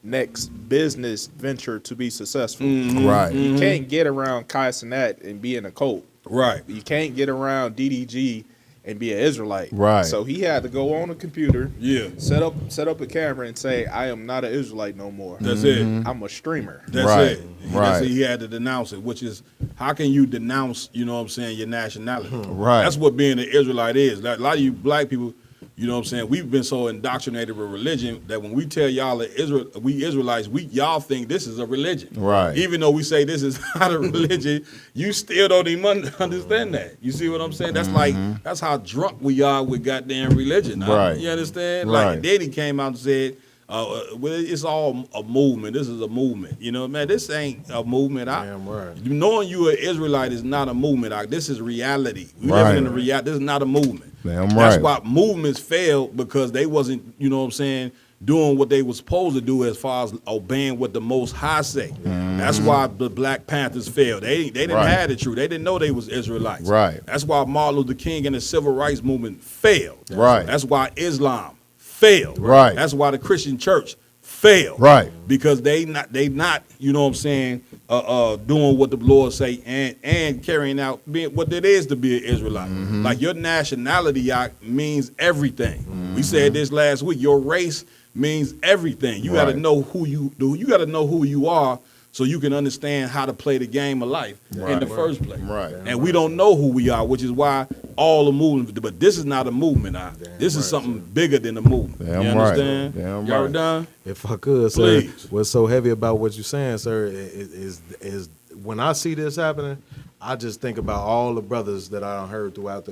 business venture to be successful. Right. You can't get around Kai Cenat and be in a cult. Right. You can't get around DDG and be an Israelite. Right. So he had to go on a computer, set up a camera and say, I am not an Israelite no more. That's it. I'm a streamer. That's it. Right. He had to denounce it, which is, how can you denounce, you know what I'm saying, your nationality? Right. That's what being an Israelite is. Like, a lot of you black people, you know what I'm saying, we've been so indoctrinated with religion that when we tell y'all that we Israelites, y'all think this is a religion. Right. Even though we say this is not a religion, you still don't even understand that. You see what I'm saying? That's like, that's how drunk we are with goddamn religion. Right. You understand? Right. Like, and then he came out and said, well, it's all a movement. This is a movement. You know, man, this ain't a movement. Damn right. Knowing you an Israelite is not a movement. This is reality. We Right. living in a reality. This is not a movement. Damn That's right. why movements fail, because they wasn't, you know what I'm saying, doing what they was supposed to do as far as obeying what the Most High say. That's why the Black Panthers failed. They didn't Right. have the truth. They didn't know they was Israelites. Right. That's why Martin Luther King and the Civil Rights Movement failed. Right. That's why Islam failed. Right. That's why the Christian church fail. Right. Because they not, you know what I'm saying, doing what the Lord say and carrying out being what it is to be an Israelite. Like your nationality means everything. We said this last week. Your race means everything. You got to know who you do. You got to know who you are so you can understand how to play the game of life in the first place. Right. And we don't know who we are, which is why all the movement. But this is not a movement. This is something bigger than a movement. Damn you right. understand? Damn Y'all right. done? If I could, sir, Please. what's so heavy about what you're saying, sir, is when I see this happening, I just think about all the brothers that I heard throughout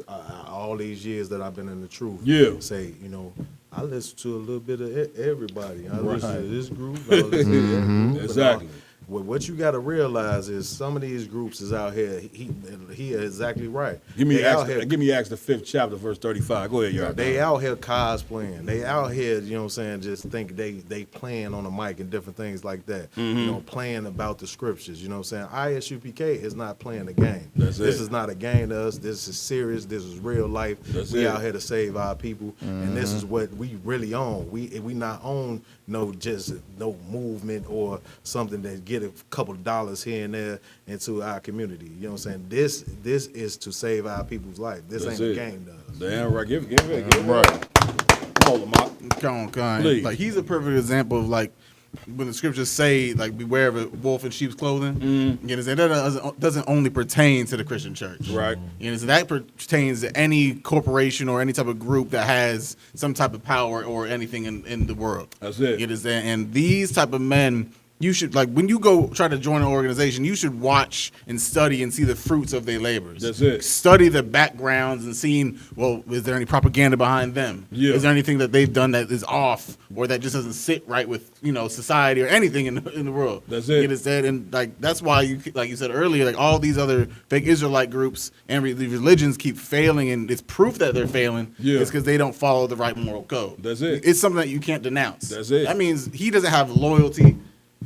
all these years that I've been in the truth. Yeah. Say, I listen to a little bit of everybody. I listen to this group. I listen to that group. Exactly. What you got to realize is some of these groups is out here. He is exactly right. Give me out here. Acts the 5th chapter, verse 35. Go ahead, y'all. They out here cosplaying. They out here, you know what I'm saying, just think they playing on the mic and different things like that. Playing about the scriptures. You know what I'm saying? ISUPK is not playing a game. This is not a game to us. This is serious. This is real life. We out here to save our people, and this is what we really own. We not own no movement or something that get a couple of dollars here and there into our community. You know what I'm saying? This is to save our people's life. This ain't a game to us. Damn right. Give it. Right. Come on, Lamont. Come on. Please. Like he's a perfect example of like when the scriptures say like beware of a wolf in sheep's clothing. You know, that doesn't only pertain to the Christian church. Right. You know, so that pertains to any corporation or any type of group that has some type of power or anything in the world. That's it. You understand? And these type of men, you should, like, when you go try to join an organization, you should watch and study and see the fruits of their labors. That's it. Study the backgrounds and seeing, well, is there any propaganda behind them? Yeah. Is there anything that they've done that is off or that just doesn't sit right with, society or anything in the world? That's it. You understand? And, like, that's why, like you said earlier, like, all these other fake Israelite groups and these religions keep failing, and it's proof that they're failing. Yeah. It's because they don't follow the right moral code. That's it. It's something that you can't denounce. That's it. That means he doesn't have loyalty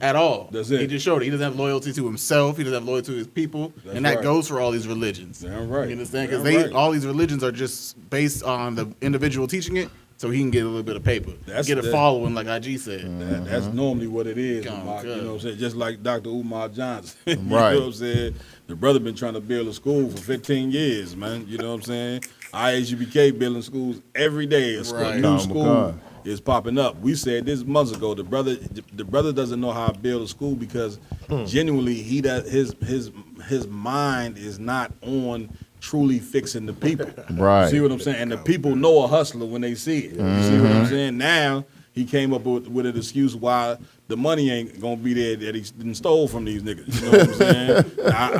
at all. That's it. He just showed it. He doesn't have loyalty to himself. He doesn't have loyalty to his people. That's and that right. goes for all these religions. Damn right. You understand? Damn Because right. all these religions are just based on the individual teaching it, so he can get a little bit of paper. Get a following, like IG said. That's normally what it is. Come Mark, on, you know what I'm saying? Just like Dr. Umar Johnson. You Right. know what I'm saying? The brother been trying to build a school for 15 years, man. You know what I'm saying? ISUBK building schools every day. A school, Right. new Oh, school God. is popping up. We said this months ago. The brother doesn't know how to build a school because genuinely his mind is not on truly fixing the people. Right. See what I'm saying? And the people know a hustler when they see it. You see what I'm saying? Now he came up with an excuse why the money ain't gonna be there that he didn't stole from these niggas. You know what I'm saying?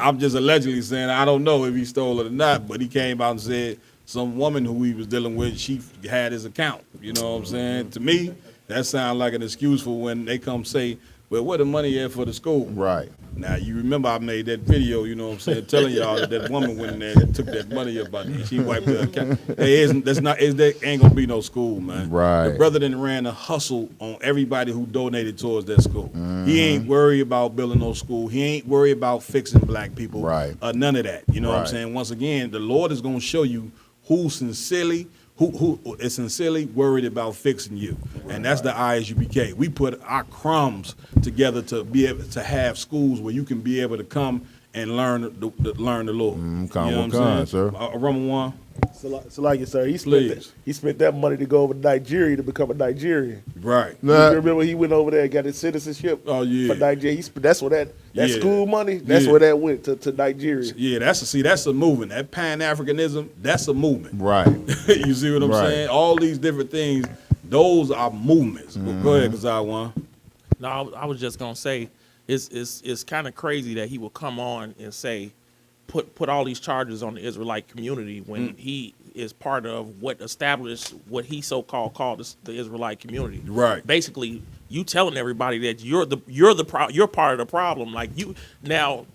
I'm just allegedly saying I don't know if he stole it or not, but he came out and said some woman who he was dealing with, she had his account. You know what I'm saying? To me, that sounds like an excuse for when they come say, well, where the money at for the school? Right. Now, you remember I made that video, you know what I'm saying, telling y'all that woman went in there and took that money up, she wiped her account. There ain't gonna be no school, man. Right. The brother then ran a hustle on everybody who donated towards that school. He ain't worried about building no school. He ain't worried about fixing black people. Right. None of that. You know what I'm Right. saying? Once again, the Lord is gonna show you who is sincerely worried about fixing you. And that's the ISUBK. We put our crumbs together to be able to have schools where you can be able to come and learn the Lord. You know what I'm saying? Sir. Roman 1. So like you said, he spent that money to go over to Nigeria to become a Nigerian. Right. You remember he went over there and got his citizenship for Nigeria. That's where that school money, that's where that went to Nigeria. Yeah, that's a movement. That Pan-Africanism, that's a movement. Right. You see what I'm saying? All these different things, those are movements. Go ahead, Kazai. No, I was just gonna say it's kind of crazy that he will come on and say put all these charges on the Israelite community when he is part of what established what he so-called called the Israelite community. Right. Basically, you telling everybody that you're part of the problem. Like you now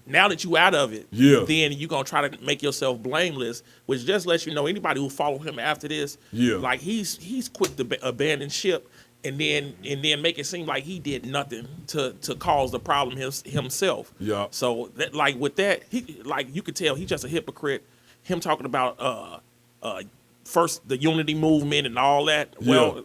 that you out of it, then you're gonna try to make yourself blameless, which just lets you know anybody who follow him after this, like he's quick to abandon ship. And then make it seem like he did nothing to cause the problem himself. Yeah. So that, like with that, he, like you could tell he's just a hypocrite. Him talking about first the unity movement and all that. Well,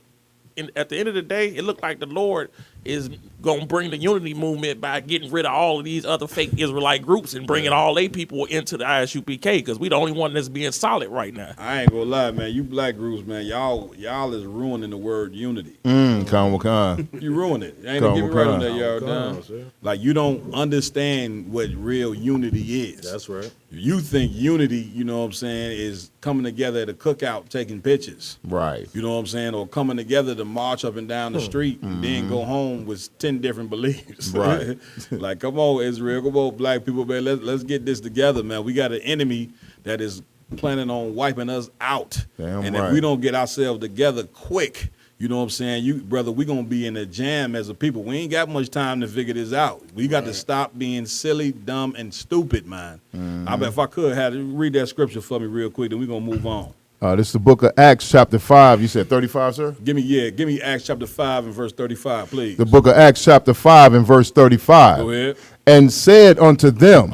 at the end of the day, it looked like the Lord is gonna bring the unity movement by getting rid of all of these other fake Israelite groups and bringing all they people into the ISUPK, because we the only one that's being solid right now. I ain't gonna lie, man. You black groups, man, y'all is ruining the word unity. Con. You ruin it. Ain't gonna get me right on that, y'all. Down. Like, you don't understand what real unity is. That's right. You think unity, you know what I'm saying, is coming together at a cookout taking pictures. Right. You know what I'm saying? Or coming together to march up and down the street and then go home with 10 different beliefs. Right. Like, come on, Israel. Come on, black people, man. Let's get this together, man. We got an enemy that is planning on wiping us out. Damn If we don't get ourselves together quick, you know what I'm saying, brother, we're going to be in a jam as a people. We ain't got much time to figure this out. We got to stop being silly, dumb, and stupid, man. I bet if I could, read that scripture for me real quick, then we're going to move on. This is the book of Acts, chapter 5. You said 35, sir? Give me Acts chapter 5 and verse 35, please. The book of Acts, chapter 5 and verse 35. Go ahead. And said unto them,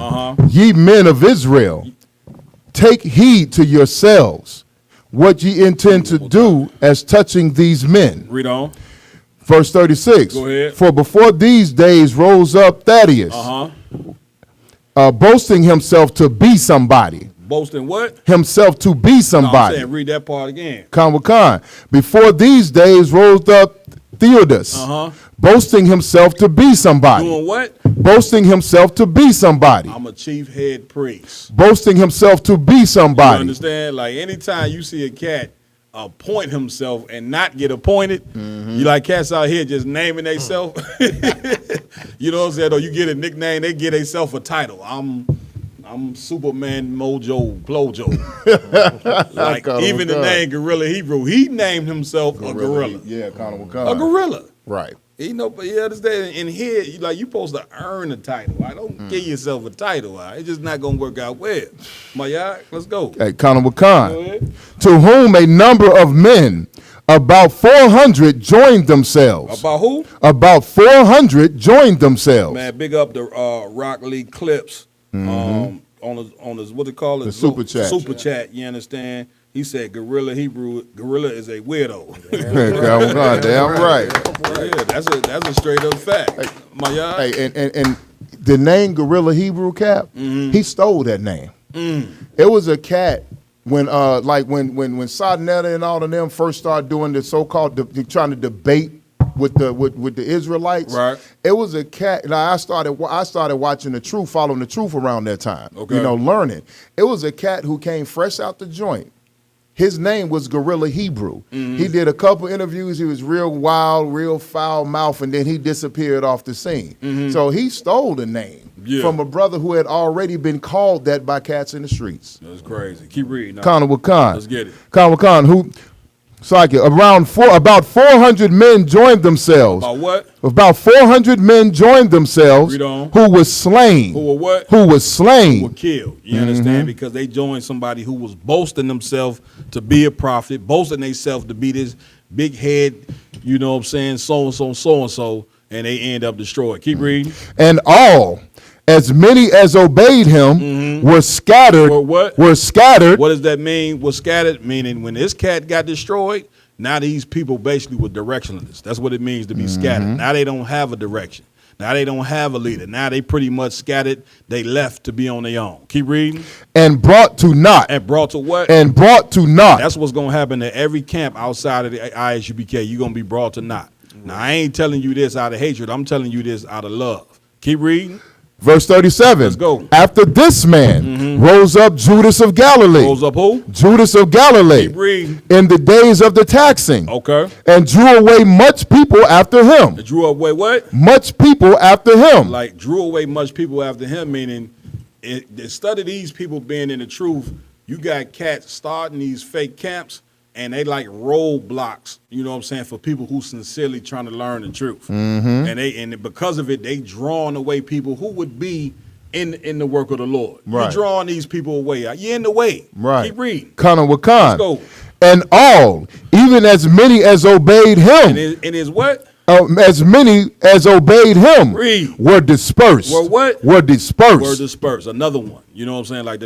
Ye men of Israel, take heed to yourselves what ye intend to do as touching these men. Read on. Verse 36. Go ahead. For before these days rose up Thaddeus, boasting himself to be somebody. Boasting what? Himself to be somebody. No, I'm saying, read that part again. Con. Before these days rose up Theodas, boasting himself to be somebody. Doing what? Boasting himself to be somebody. I'm a chief head priest. Boasting himself to be somebody. You understand? Like, anytime you see a cat appoint himself and not get appointed, you like cats out here just naming themselves. You know what I'm saying? Or you get a nickname, they get themselves a title. I'm Superman Mojo Plojo. Like, even the name Gorilla Hebrew, he named himself a gorilla. Yeah, kind of a gorilla. Right. You know, but you understand, in here, you supposed to earn a title. I don't give yourself a title. It's just not going to work out well. My yard, let's go. Hey, Khan, to whom a number of men, about 400, joined themselves. About who? About 400 joined themselves. Man, big up the Rock Lee Clips on his, what they call it? The super chat. Super chat, you understand? He said Gorilla Hebrew, gorilla is a weirdo. Damn right. Yeah, that's a straight up fact. Hey, my yard. Hey, and the name Gorilla Hebrew Cap, he stole that name. It was a cat when when Sadnetta and all of them first started doing the so-called trying to debate with the Israelites. Right. It was a cat. Now I started watching the truth, following the truth around that time. Okay. You know, learning. It was a cat who came fresh out the joint. His name was Gorilla Hebrew. He did a couple interviews. He was real wild, real foul mouth, and then he disappeared off the scene. So he stole the name from a brother who had already been called that by cats in the streets. That's crazy. Keep reading. Khan with Khan. Let's get it. Khan with Khan, who, about 400 men joined themselves. About what? About 400 men joined themselves. Read on. Who was slain. Who were what? Who was slain. Who were killed. You understand? Because they joined somebody who was boasting themselves to be a prophet, boasting themselves to be this big head, you know what I'm saying, so-and-so, and they end up destroyed. Keep reading. And all, as many as obeyed him, were scattered. What? Were scattered. What does that mean? Was scattered? Meaning when this cat got destroyed, now these people basically were directionless. That's what it means to be scattered. Now they don't have a direction. Now they don't have a leader. Now they pretty much scattered. They left to be on their own. Keep reading. And brought to naught. And brought to what? And brought to naught. That's what's going to happen at every camp outside of the ISUPK. You're going to be brought to naught. Now, I ain't telling you this out of hatred. I'm telling you this out of love. Keep reading. Verse 37. Let's go. After this man rose up Judas of Galilee. Rose up who? Judas of Galilee. Keep reading. In the days of the taxing. Okay. And drew away much people after him. It drew away what? Much people after him. Like drew away much people after him, meaning instead of these people being in the truth, you got cats starting these fake camps, and they like roadblocks, you know what I'm saying, for people who sincerely trying to learn the truth. And because of it, they drawing away people who would be in the work of the Lord. Right. You're drawing these people away. You're in the way. Right. Keep reading. Khan with Khan. Let's go. And all, even as many as obeyed him. And is what? As many as obeyed him. Read. Were dispersed. Were what? Were dispersed. Were dispersed. Another one. You know what I'm saying? Like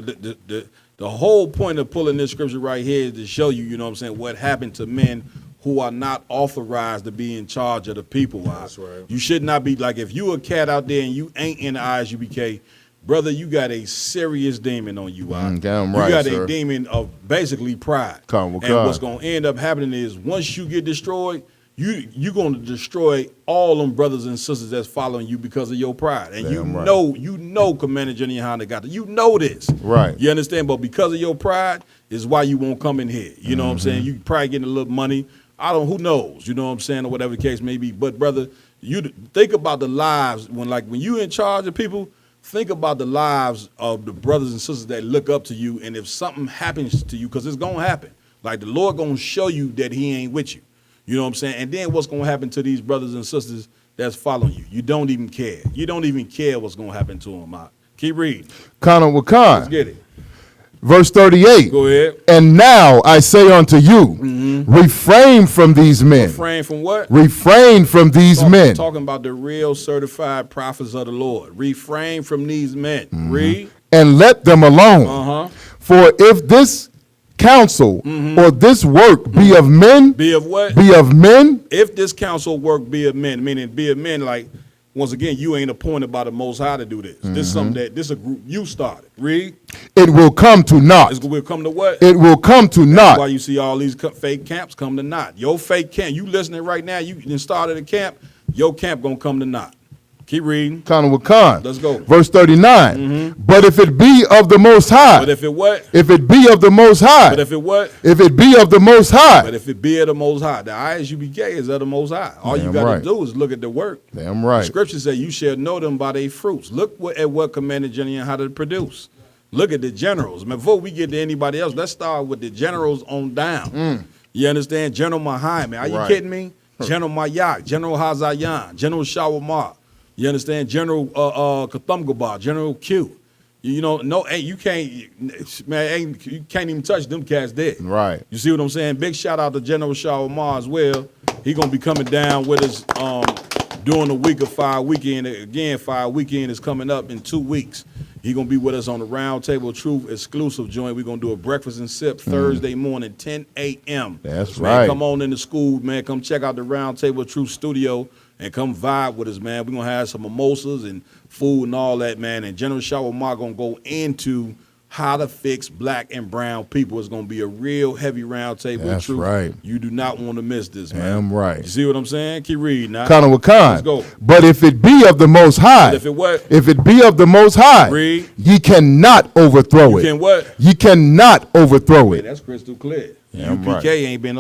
the whole point of pulling this scripture right here is to show you, you know what I'm saying, what happened to men who are not authorized to be in charge of the people. That's right. You should not be like, if you a cat out there and you ain't in the ISUBK, brother, you got a serious demon on you. Damn You right, got sir. a demon of basically pride. Come, and what's going to end up happening is once you get destroyed, you're going to destroy all them brothers and sisters that's following you because of your pride. And Damn right. you know Commander General Honda got it. You know this. Right. You understand? But because of your pride is why you won't come in here. You know what I'm saying? You probably getting a little money. Who knows? You know what I'm saying? Or whatever the case may be. But brother, you think about the lives when you in charge of people, think about the lives of the brothers and sisters that look up to you. And if something happens to you, because it's going to happen, like the Lord going to show you that he ain't with you. You know what I'm saying? And then what's going to happen to these brothers and sisters that's following you? You don't even care. You don't even care what's going to happen to them. Keep reading. Kana Wakan. Let's get it. Verse 38. Go ahead. And now I say unto you, refrain from these men. Refrain from what? Refrain from these men. Talking about the real certified prophets of the Lord. Refrain from these men. Read. And let them alone. For if this counsel or this work be of men. Be of what? Be of men. If this counsel work be of men, meaning be of men, like, once again, you ain't appointed by the Most High to do this. This is something this is a group you started. Read. It will come to naught. It will come to what? It will come to naught. That's why you see all these fake camps come to naught. Your fake camp, you listening right now, you done started a camp, your camp gonna come to naught. Keep reading. Kana Wakan. Let's go. Verse 39. But if it be of the Most High. But if it what? If it be of the Most High. But if it what? If it be of the Most High. But if it be of the Most High. The ISUBK is of the Most High. All you got to do is look at the work. Damn right. The scripture says you shall know them by their fruits. Look at what Commander General how to produce. Look at the generals. Before we get to anybody else, let's start with the generals on down. You understand? General Muhammad. Are you kidding me? General Mayak, General Hazayan, General Shawamar. You understand? General Kathumgaba, General Q. You know, you can't, man, you can't even touch them cats dead. Right. You see what I'm saying? Big shout out to General Shawamar as well. He gonna be coming down with us during the week of Fire Weekend. Again, Fire Weekend is coming up in 2 weeks. He gonna be with us on the Round Table Truth exclusive joint. We're gonna do a breakfast and sip Thursday morning, 10 a.m. That's man, right. Come on in the school, man. Come check out the Round Table Truth studio and come vibe with us, man. We're gonna have some mimosas and food and all that, man. And General Shawamar gonna go into how to fix black and brown people. It's gonna be a real heavy round table. That's truth. right. You do not want to miss this, man. Damn right. You see what I'm saying? Keep reading now. Kana Wakan. Let's go. But if it be of the Most High. But if it what? If it be of the Most High. Read. Ye cannot overthrow You it. can what? Ye cannot overthrow it. That's crystal clear. Damn UPK right. ain't been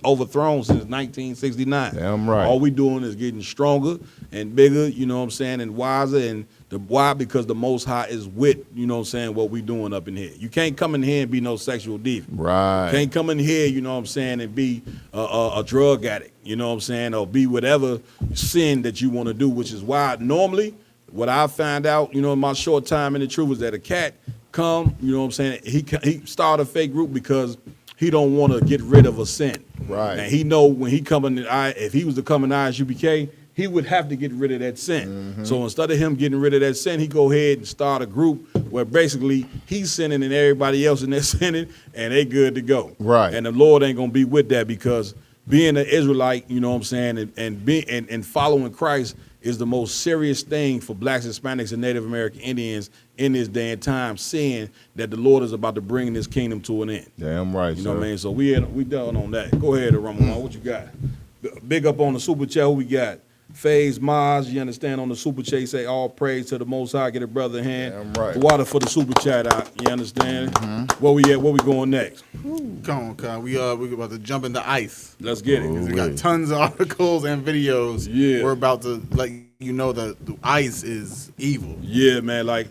overthrown since 1969. Damn right. All we doing is getting stronger and bigger, you know what I'm saying, and wiser. And why? Because the Most High is with, you know what I'm saying, what we doing up in here. You can't come in here and be no sexual deviant. Right. You can't come in here, you know what I'm saying, and be a drug addict, you know what I'm saying, or be whatever sin that you want to do, which is why normally what I found out, you know, in my short time in the truth is that a cat come, you know what I'm saying, he start a fake group because he don't want to get rid of a sin. Right. And he know when he come in, if he was to come in ISUBK, he would have to get rid of that sin. So instead of him getting rid of that sin, he go ahead and start a group where basically he's sinning and everybody else in there sinning, and they good to go. Right. And the Lord ain't gonna be with that, because being an Israelite, you know what I'm saying, and following Christ is the most serious thing for blacks, Hispanics, and Native American Indians in this day and time, seeing that the Lord is about to bring this kingdom to an end. Damn right, You know what I mean? So we done on that. Go ahead, Ramon. What you got? Big up on the super chat. Who we got? FaZe Maz, you understand, on the super chat, say all praise to the Most High. Get a brother a hand. Damn right. Water for the super chat out. You understand? Where we at? Where we going next? Come on. We about to jump into ice. Let's get it. We got tons of articles and videos. Yeah. We're about to let you know that the ice is evil. Yeah, man. Like,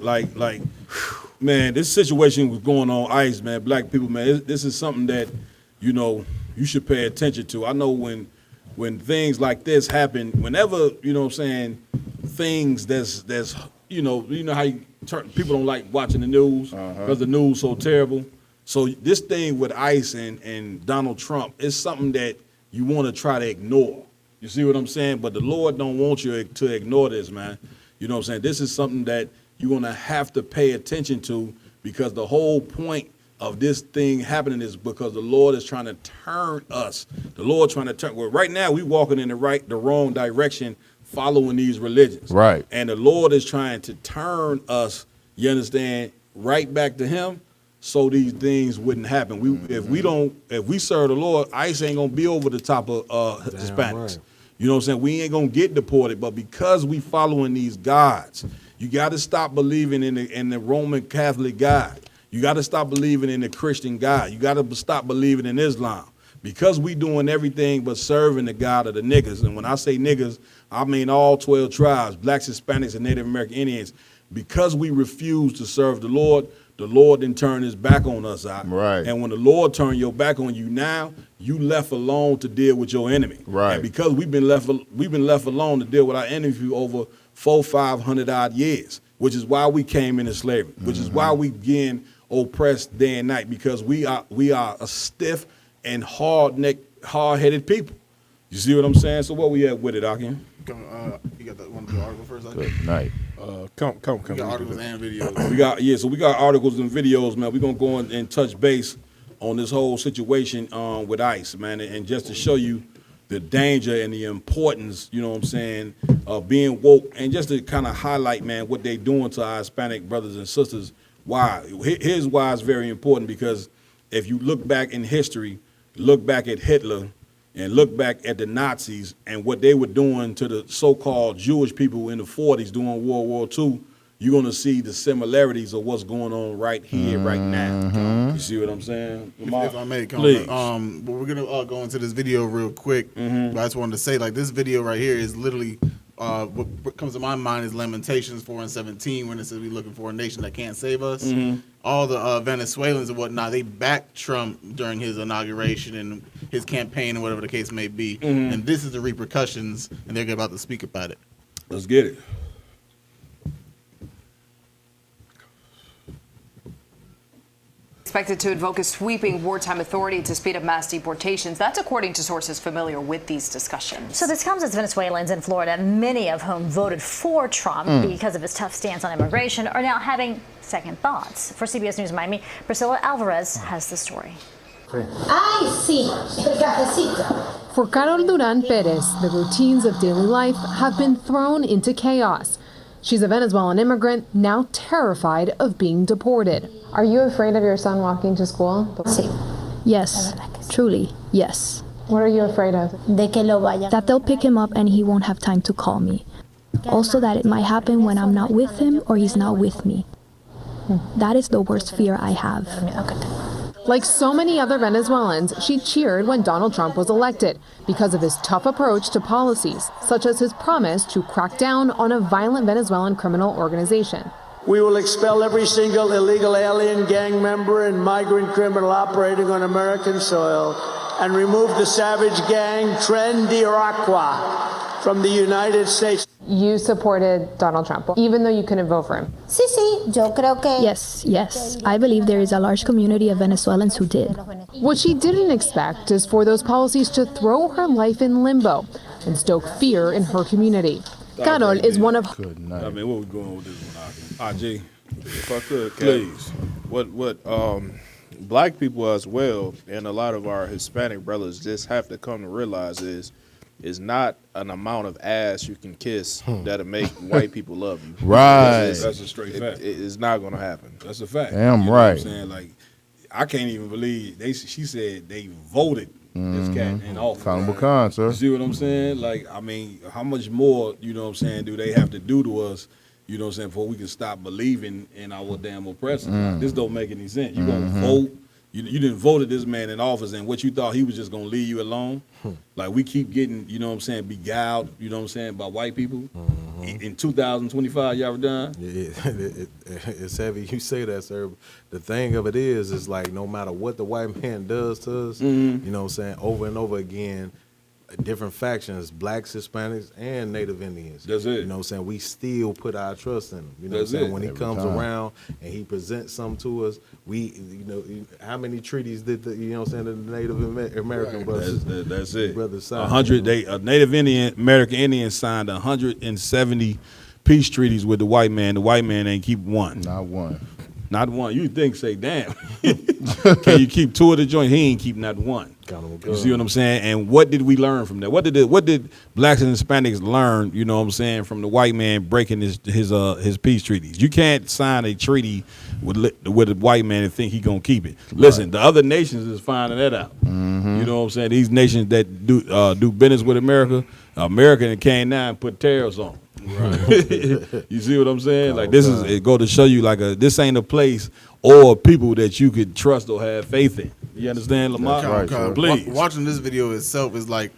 man, this situation was going on ice, man. Black people, man. This is something that, you know, you should pay attention to. I know when things like this happen, whenever, you know what I'm saying, things that's you know how people don't like watching the news because the news so terrible. So this thing with ICE and Donald Trump is something that you want to try to ignore. You see what I'm saying? But the Lord don't want you to ignore this, man. You know what I'm saying? This is something that you're going to have to pay attention to, because the whole point of this thing happening is because the Lord is trying to turn us. The Lord trying to turn. Well, right now we walking in the wrong direction, following these religions. Right. And the Lord is trying to turn us, you understand, right back to Him, so these things wouldn't happen. If we serve the Lord, ICE ain't gonna be over the top of Hispanics. Right. You know what I'm saying? We ain't gonna get deported, but because we following these gods, you got to stop believing in the Roman Catholic God. You got to stop believing in the Christian God. You got to stop believing in Islam. Because we doing everything but serving the God of the niggas. And when I say niggas, I mean all 12 tribes, blacks, Hispanics, and Native American Indians. Because we refuse to serve the Lord then turn his back on us out. Right. And when the Lord turn your back on you now, you left alone to deal with your enemy. Right. And because we've been left alone to deal with our enemy for over 400-500 odd years, which is why we came into slavery, which is why we getting oppressed day and night, because we are a stiff and hard-headed people. You see what I'm saying? So what we at with it, Akin? You got that one to the article first? Good night. Come. We got articles and videos. We got articles and videos, man. We're gonna go and touch base on this whole situation with ICE, man, and just to show you the danger and the importance, you know what I'm saying, of being woke, and just to kind of highlight, man, what they doing to our Hispanic brothers and sisters. Why? Here's why it's very important, because if you look back in history, look back at Hitler, and look back at the Nazis and what they were doing to the so-called Jewish people in the 40s during World War II, you're going to see the similarities of what's going on right here, right now. You see what I'm saying? If I may, please. But we're going to go into this video real quick. But I just wanted to say, like, this video right here is literally, what comes to my mind is Lamentations 4:17, when it says we're looking for a nation that can't save us. All the Venezuelans and whatnot, they backed Trump during his inauguration and his campaign and whatever the case may be. And this is the repercussions, and they're about to speak about it. Let's get it. Expected to invoke a sweeping wartime authority to speed up mass deportations. That's according to sources familiar with these discussions. So this comes as Venezuelans in Florida, many of whom voted for Trump because of his tough stance on immigration, are now having second thoughts. For CBS News Miami, Priscilla Alvarez has the story. Ay, sí, el cafecito. For Carol Duran Perez, the routines of daily life have been thrown into chaos. She's a Venezuelan immigrant, now terrified of being deported. Are you afraid of your son walking to school? Sí. Yes, truly, yes. What are you afraid of? That they'll pick him up and he won't have time to call me. Also that it might happen when I'm not with him or he's not with me. That is the worst fear I have. Like so many other Venezuelans, she cheered when Donald Trump was elected because of his tough approach to policies, such as his promise to crack down on a violent Venezuelan criminal organization. We will expel every single illegal alien, gang member, and migrant criminal operating on American soil and remove the savage gang Tren de Aragua from the United States. You supported Donald Trump, even though you couldn't vote for him. Sí, sí, yo creo que... Yes. I believe there is a large community of Venezuelans who did. What she didn't expect is for those policies to throw her life in limbo and stoke fear in her community. Carol is one of... Good night. I mean, what we going with this one, RJ? If I could, please. What black people as well, and a lot of our Hispanic brothers just have to come to realize is not an amount of ass you can kiss that'll make white people love you. Right. That's a straight fact. It's not going to happen. That's a fact. Damn you know right. What I'm saying? Like, I can't even believe she said they voted this cat in office. Accountable con, sir. You see what I'm saying? Like, I mean, how much more, you know what I'm saying, do they have to do to us, you know what I'm saying, before we can stop believing in our damn oppressors? This don't make any sense. You gonna vote. You didn't vote this man in office, and what you thought he was just going to leave you alone? Like, we keep getting, you know what I'm saying, beguiled, you know what I'm saying, by white people. In 2025, y'all done? Yeah, it's heavy you say that, sir. The thing of it is like, no matter what the white man does to us, you know what I'm saying, over and over again, different factions, blacks, Hispanics, and Native Indians. That's it. You know what I'm saying? We still put our trust in him. You know That's what I'm saying? it. When he Every comes time. around and he presents something to us, we, you know, how many treaties did the, you know what I'm saying, the Native American brothers? That's it. Brothers signed. 100. Native American Indians signed 170 peace treaties with the white man. The white man ain't keep one. Not one. Not one. You think, say, damn. Can you keep 2 of the joint? He ain't keep not one. You see what I'm saying? And what did we learn from that? What did blacks and Hispanics learn, you know what I'm saying, from the white man breaking his peace treaties? You can't sign a treaty with a white man and think he gonna keep it. Listen, the other nations is finding that out. You know what I'm saying? These nations that do business with America that came now and put tariffs on. Right. You see what I'm saying? Like this is it go to show you like this ain't a place or people that you could trust or have faith in. You understand, Lamar? Please. Watching this video itself is like,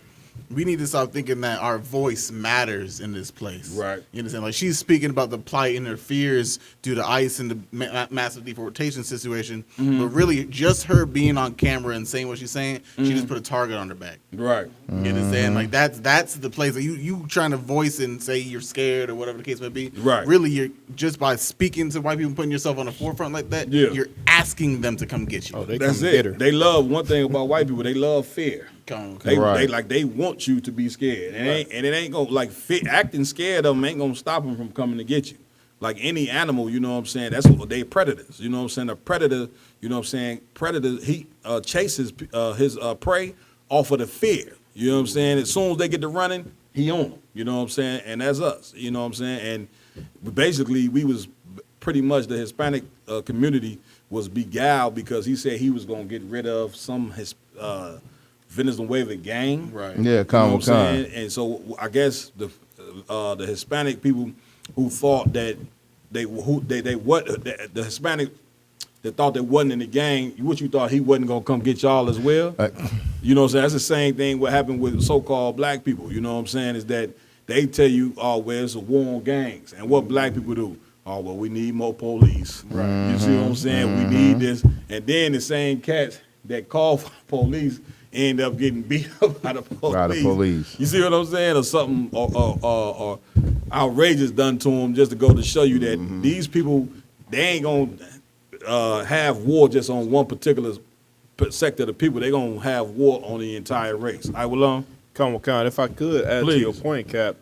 we need to stop thinking that our voice matters in this place. Right. You understand? Like, she's speaking about the plight and her fears due to ICE and the massive deportation situation. But really, just her being on camera and saying what she's saying, she just put a target on her back. Right. You understand? Like, that's the place that you trying to voice and say you're scared or whatever the case may be. Right. Really, you're just by speaking to white people, putting yourself on the forefront like that, you're asking them to come get you. That's it. They love one thing about white people. They love fear. They want you to be scared, and it ain't gonna like acting scared of them ain't gonna stop them from coming to get you. Like any animal, you know what I'm saying. That's what they predators. You know what I'm saying. A predator, you know what I'm saying. Predator, he chases his prey off of the fear. You know what I'm saying. As soon as they get to running, he on them. You know what I'm saying. And that's us. You know what I'm saying. And basically, we was pretty much the Hispanic community was beguiled because he said he was gonna get rid of some Venezuela gang, right? You Yeah, know what I'm saying? And so I guess the Hispanic people who thought that the Hispanic that thought they wasn't in the gang, what you thought he wasn't gonna come get y'all as well? You know what I'm saying? That's the same thing what happened with so-called black people. You know what I'm saying? Is that they tell you, oh, well, it's a war on gangs, and what black people do? Oh, well, we need more police. Right. You see what I'm saying? We need this, and then the same cats that call for police end up getting beat up by the police. You see what I'm saying? Or something or outrageous done to them just to go to show you that these people, they ain't gonna have war just on one particular sector of the people. They're gonna have war on the entire race. I will on. Come on, if I could add to your point, Cap.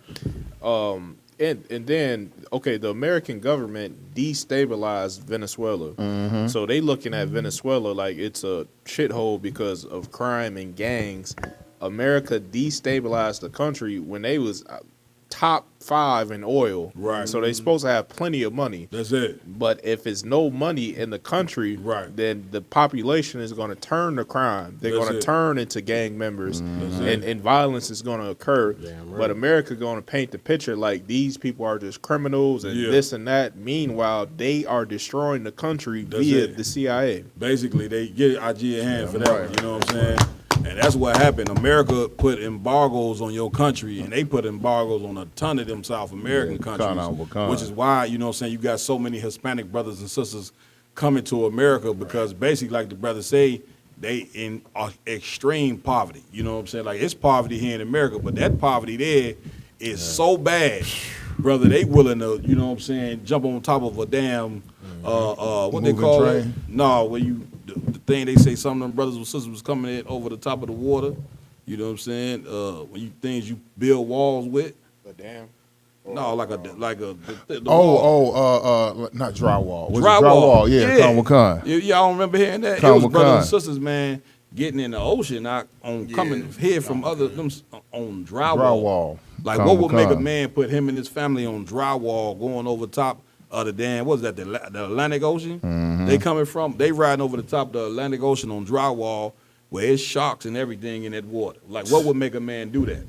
And then, okay, the American government destabilized Venezuela. So they looking at Venezuela like it's a shithole because of crime and gangs. America destabilized the country when they was top 5 in oil. Right. So they supposed to have plenty of money. That's it. But if it's no money in the country, then the population is going to turn to crime. They're going to turn into gang members, and violence is going to occur. But America going to paint the picture like these people are just criminals and this and that. Meanwhile, they are destroying the country via the CIA. Basically, they get IG a hand for that. You know what I'm saying? And that's what happened. America put embargoes on your country, and they put embargoes on a ton of them South American countries, which is why, you know what I'm saying, you got so many Hispanic brothers and sisters coming to America because basically, like the brothers say, they in extreme poverty. You know what I'm saying? Like, it's poverty here in America, but that poverty there is so bad, brother, they willing to, you know what I'm saying, jump on top of a damn, what they call it? No, where you... The thing they say, some of them brothers and sisters was coming in over the top of the water. You know what I'm saying? When you things you build walls with. A dam. No, like a the wall. Not drywall. Was drywall. It drywall? Yeah. Y'all remember hearing that? It was brothers and sisters, man, getting in the ocean, coming here from other them on drywall. Like what would make a man put him and his family on drywall going over top of the dam? What was that? The Atlantic Ocean? They riding over the top of the Atlantic Ocean on drywall where it's sharks and everything in that water. Like, what would make a man do that?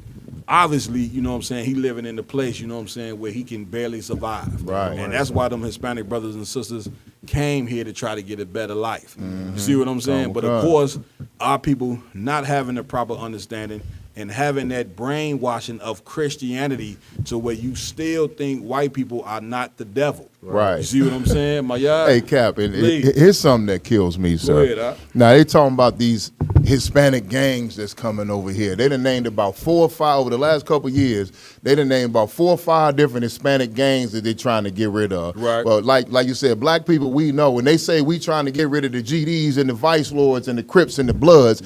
Obviously, you know what I'm saying, he living in the place, you know what I'm saying, where he can barely survive. Right. And that's why them Hispanic brothers and sisters came here to try to get a better life. You see what I'm saying? But of course, our people not having the proper understanding and having that brainwashing of Christianity to where you still think white people are not the devil. Right. You see what I'm saying, my y'all? Hey, Cap, and here's something that kills me, sir. Go ahead, now, they talking about these Hispanic gangs that's coming over here. They done named about 4 or 5, over the last couple of years, they done named about 4 or 5 different Hispanic gangs that they're trying to get rid of. Right. But like you said, black people, we know, when they say we trying to get rid of the GDs and the Vice Lords and the Crips and the Bloods,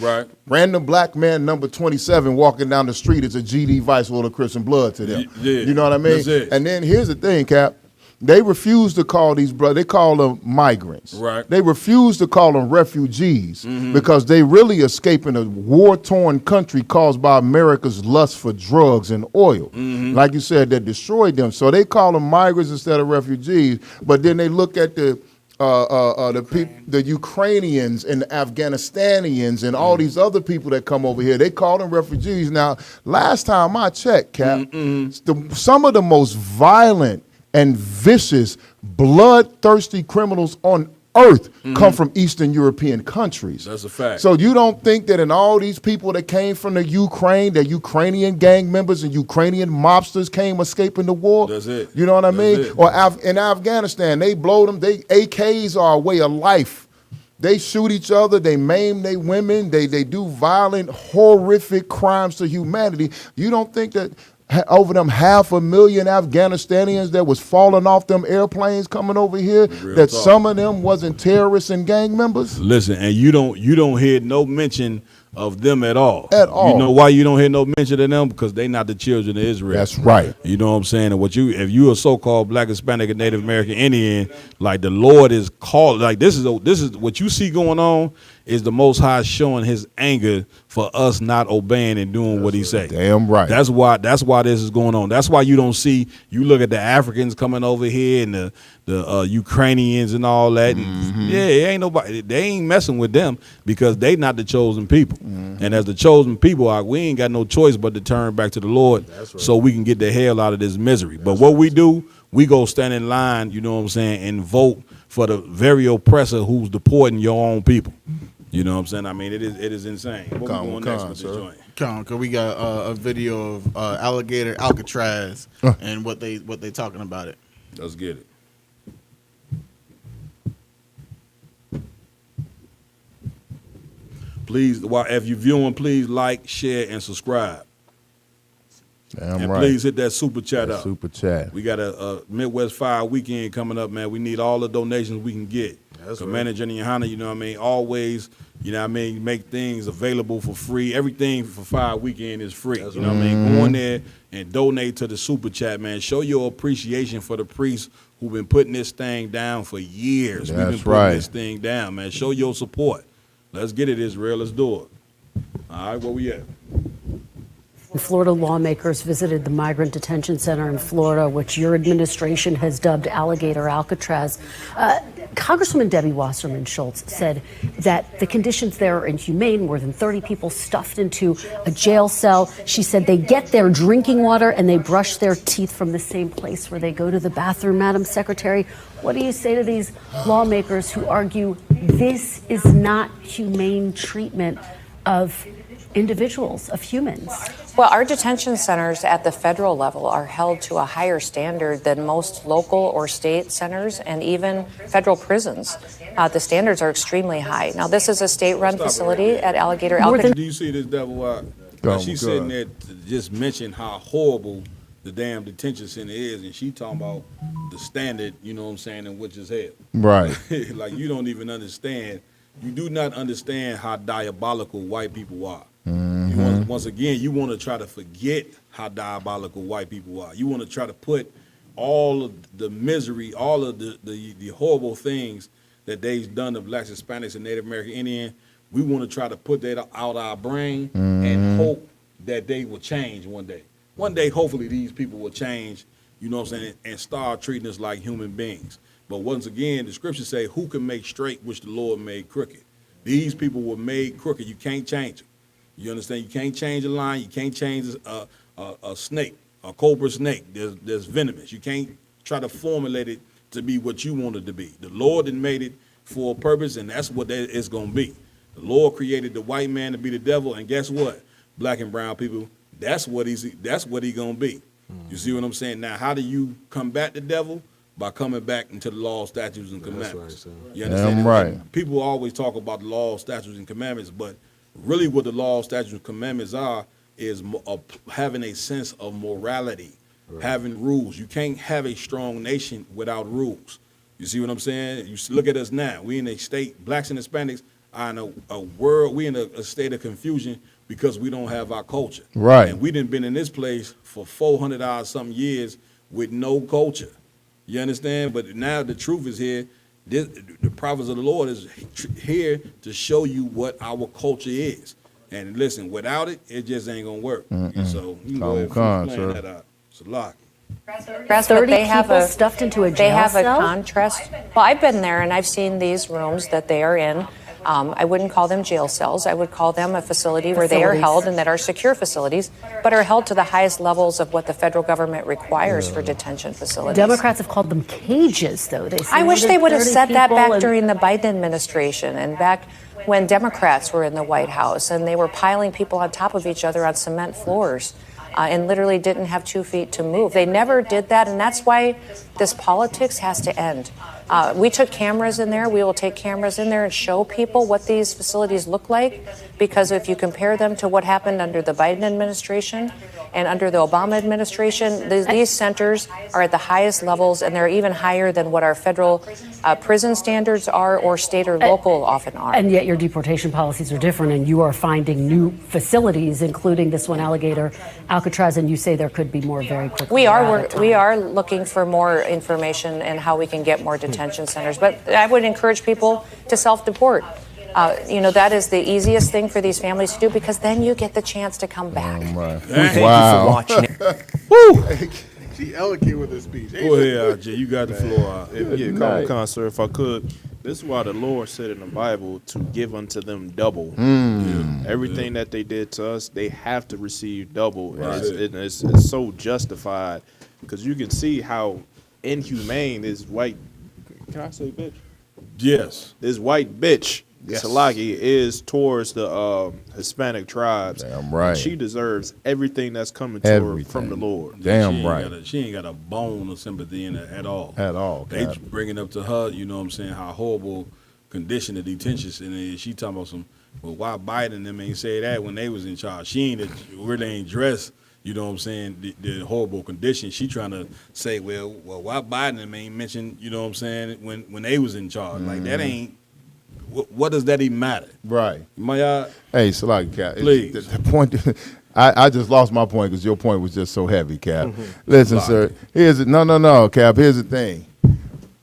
random black man number 27 walking down the street is a GD, Vice Lord, Crips and Blood to them. You know what I mean? And then here's the thing, Cap. They refuse to call these brothers, they call them migrants. Right. They refuse to call them refugees because they really escaping a war-torn country caused by America's lust for drugs and oil. Like you said, that destroyed them. So they call them migrants instead of refugees, but then they look at the Ukrainians and the Afghanistanians and all these other people that come over here, they call them refugees. Now, last time I checked, Cap, some of the most violent and vicious, bloodthirsty criminals on earth come from Eastern European countries. That's a fact. So you don't think that in all these people that came from the Ukraine, that Ukrainian gang members and Ukrainian mobsters came escaping the war? That's it. You know what I mean? it. Or in Afghanistan, they blow them. AKs are a way of life. They shoot each other. They maim their women. They do violent, horrific crimes to humanity. You don't think that over them 500,000 Afghanistanians that was falling off them airplanes coming over here, that talk. some of them wasn't terrorists and gang members? Listen, and you don't hear no mention of them at all. At all. You know why you don't hear no mention of them? Because they not the children of Israel. That's right. You know what I'm saying? And if you a so-called Black, Hispanic, and Native American Indian, like the Lord is called, like this is what you see going on is the Most High showing His anger for us not obeying and doing what He say. Damn right. That's why this is going on. That's why you don't see. You look at the Africans coming over here and the Ukrainians and all that. And yeah, ain't nobody. They ain't messing with them because they not the chosen people. And as the chosen people, we ain't got no choice but to turn back to the Lord, so we can get the hell out of this misery. But what we do, we go stand in line. You know what I'm saying, and vote for the very oppressor who's deporting your own people. You know what I'm saying? I mean, it is insane. What we going next with this joint? Cause we got a video of alligator Alcatraz and what they talking about it. Let's get it. Please, if you're viewing, please like, share, and subscribe. Damn and right. please hit that super chat up. Super chat. We got a Midwest Fire weekend coming up, man. We need all the donations we can get. Commander Jenny Yohana, you know what I mean? Always, you know what I mean, make things available for free. Everything for Fire Weekend is free. You know what I mean? Go in there and donate to the super chat, man. Show your appreciation for the priests who've been putting this thing down for years. We've been putting this thing down, man. Show your support. Let's get it, Israel. Let's do it. All right, where we at? Florida lawmakers visited the migrant detention center in Florida, which your administration has dubbed Alligator Alcatraz. Congresswoman Debbie Wasserman Schultz said that the conditions there are inhumane, more than 30 people stuffed into a jail cell. She said they get their drinking water and they brush their teeth from the same place where they go to the bathroom, Madam Secretary. What do you say to these lawmakers who argue this is not humane treatment of individuals, of humans? Well, our detention centers at the federal level are held to a higher standard than most local or state centers and even federal prisons. The standards are extremely high. Now, this is a state-run facility at Alligator Alcatraz. Do you see this devil? She's sitting there to just mention how horrible the damn detention center is, and she talking about the standard, you know what I'm saying, in which is hell. Right. Like, you don't even understand. You do not understand how diabolical white people are. Once again, you want to try to forget how diabolical white people are. You want to try to put all of the misery, all of the horrible things that they've done to Blacks, Hispanics, and Native American Indian. We want to try to put that out our brain and hope that they will change one day. One day, hopefully, these people will change, you know what I'm saying, and start treating us like human beings. But once again, the scriptures say, who can make straight which the Lord made crooked? These people were made crooked. You can't change them. You understand? You can't change a lion. You can't change a snake, a cobra snake. There's venomous. You can't try to formulate it to be what you want it to be. The Lord had made it for a purpose, and that's what that is going to be. The Lord created the white man to be the devil, and guess what? Black and brown people, that's what he's going to be. You see what I'm saying? Now, how do you combat the devil? By coming back into the law, statutes, and commandments. You understand? Damn right. People always talk about the law, statutes, and commandments, but really what the law, statutes, and commandments are is having a sense of morality, having rules. You can't have a strong nation without rules. You see what I'm saying? You look at us now. We in a state, Blacks and Hispanics are in a world, we in a state of confusion because we don't have our culture. Right. And we done been in this place for 400 odd something years with no culture. You understand? But now the truth is here. The prophets of the Lord is here to show you what our culture is. And listen, without it, it just ain't gonna work. So you can go ahead and explain that out. It's a lot. But they have a stuffed into a they jail have a cell? contrast. Well, I've been there and I've seen these rooms that they are in. I wouldn't call them jail cells. I would call them a facility where they are held and that are secure facilities, but are held to the highest levels of what the federal government requires for detention facilities. Democrats have called them cages, though. They say I wish they would have 30 said that people back and- during the Biden administration and back when Democrats were in the White House and they were piling people on top of each other on cement floors. And literally didn't have 2 feet to move. They never did that, and that's why this politics has to end. We took cameras in there. We will take cameras in there and show people what these facilities look like, because if you compare them to what happened under the Biden administration and under the Obama administration, these centers are at the highest levels, and they're even higher than what our federal prison standards are or state or local often are. And yet your deportation policies are different, and you are finding new facilities, including this one, Alligator, Alcatraz, and you say there could be more very quickly. We are looking for more information and how we can get more detention centers. But I would encourage people to self-deport. That is the easiest thing for these families to do, because then you get the chance to come back. Thank you for watching Woo! She elegant with her speech. Go ahead, RJ. You got the floor. Come on, sir, if I could. This is why the Lord said in the Bible to give unto them double. Everything that they did to us, they have to receive double. Right. And it's so justified, because you can see how inhumane this white, can I say bitch? Yes. This white bitch, Yes. Salagi, is towards the Hispanic tribes. Damn right. She deserves everything that's coming to her from the Lord. Damn right. She ain't got a bone of sympathy in it at all. At all. They God. bringing up to her, you know what I'm saying, how horrible condition the detention center is. She talking about well, why Biden and them ain't say that when they was in charge? She really ain't dressed, you know what I'm saying, the horrible condition. She trying to say, well, why Biden and them ain't mentioned, you know what I'm saying, when they was in charge? Like, that ain't, what does that even matter? Right. Hey, Salagi, Cap. Please. The point, I just lost my point because your point was just so heavy, Cap. Listen, sir, no, Cap, here's the thing.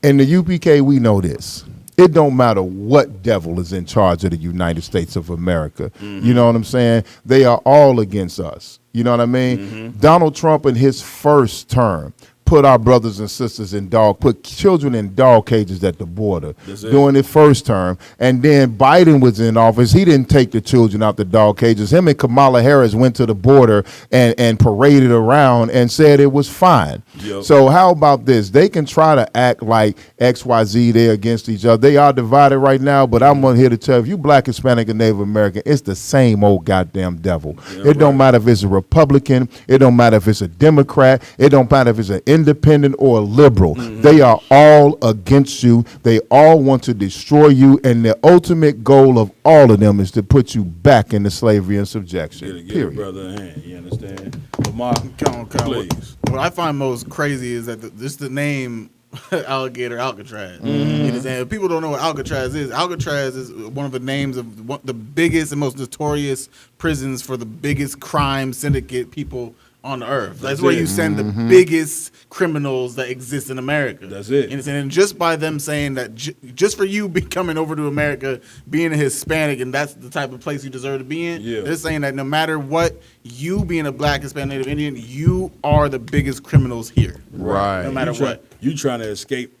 In the UPK, we know this. It don't matter what devil is in charge of the United States of America. You know what I'm saying? They are all against us. You know what I mean? Donald Trump in his first term put our brothers and sisters put children in dog cages at the border during his first term. And then Biden was in office. He didn't take the children out the dog cages. Him and Kamala Harris went to the border and paraded around and said it was fine. Yep. So how about this? They can try to act like XYZ, they're against each other. They are divided right now, but I'm here to tell you, if you Black, Hispanic, and Native American, it's the same old goddamn devil. It don't matter if it's a Republican. It don't matter if it's a Democrat. It don't matter if it's an independent or a liberal. They are all against you. They all want to destroy you, and the ultimate goal of all of them is to put you back into slavery and subjection. Get a brother a hand, you understand? Lamar, please. What I find most crazy is that just the name Alligator Alcatraz. And people don't know what Alcatraz is. Alcatraz is one of the names of the biggest and most notorious prisons for the biggest crime syndicate people on the earth. That's where you send the biggest criminals that exist in America. That's it. And just by them saying that, just for you coming over to America, being a Hispanic, and that's the type of place you deserve to be in, they're saying that no matter what, you being a Black, Hispanic, Native Indian, you are the biggest criminals here. Right. No matter what. You trying to escape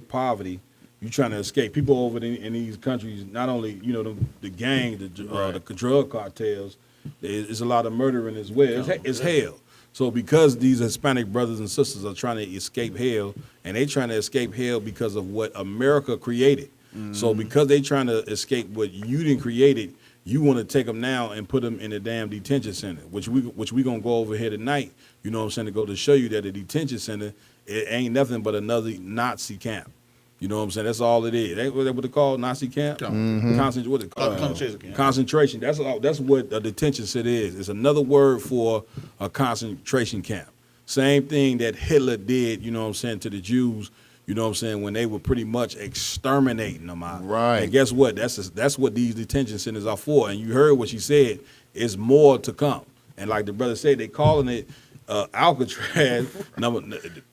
poverty. You trying to escape people over in these countries. Not only the gang, the drug cartels. There's a lot of murdering as well. It's hell. So because these Hispanic brothers and sisters are trying to escape hell, and they trying to escape hell because of what America created. So because they trying to escape what you didn't create, you want to take them now and put them in a damn detention center, which we gonna go over here tonight. You know what I'm saying, to go to show you that a detention center, it ain't nothing but another Nazi camp. You know what I'm saying? That's all it is. That's what they call Nazi camp. Concentration camp. Concentration. That's what a detention center is. It's another word for a concentration camp. Same thing that Hitler did, you know what I'm saying, to the Jews, you know what I'm saying, when they were pretty much exterminating them out. Right. And guess what? That's what these detention centers are for. And you heard what she said. It's more to come. And like the brother said, they calling it Alcatraz,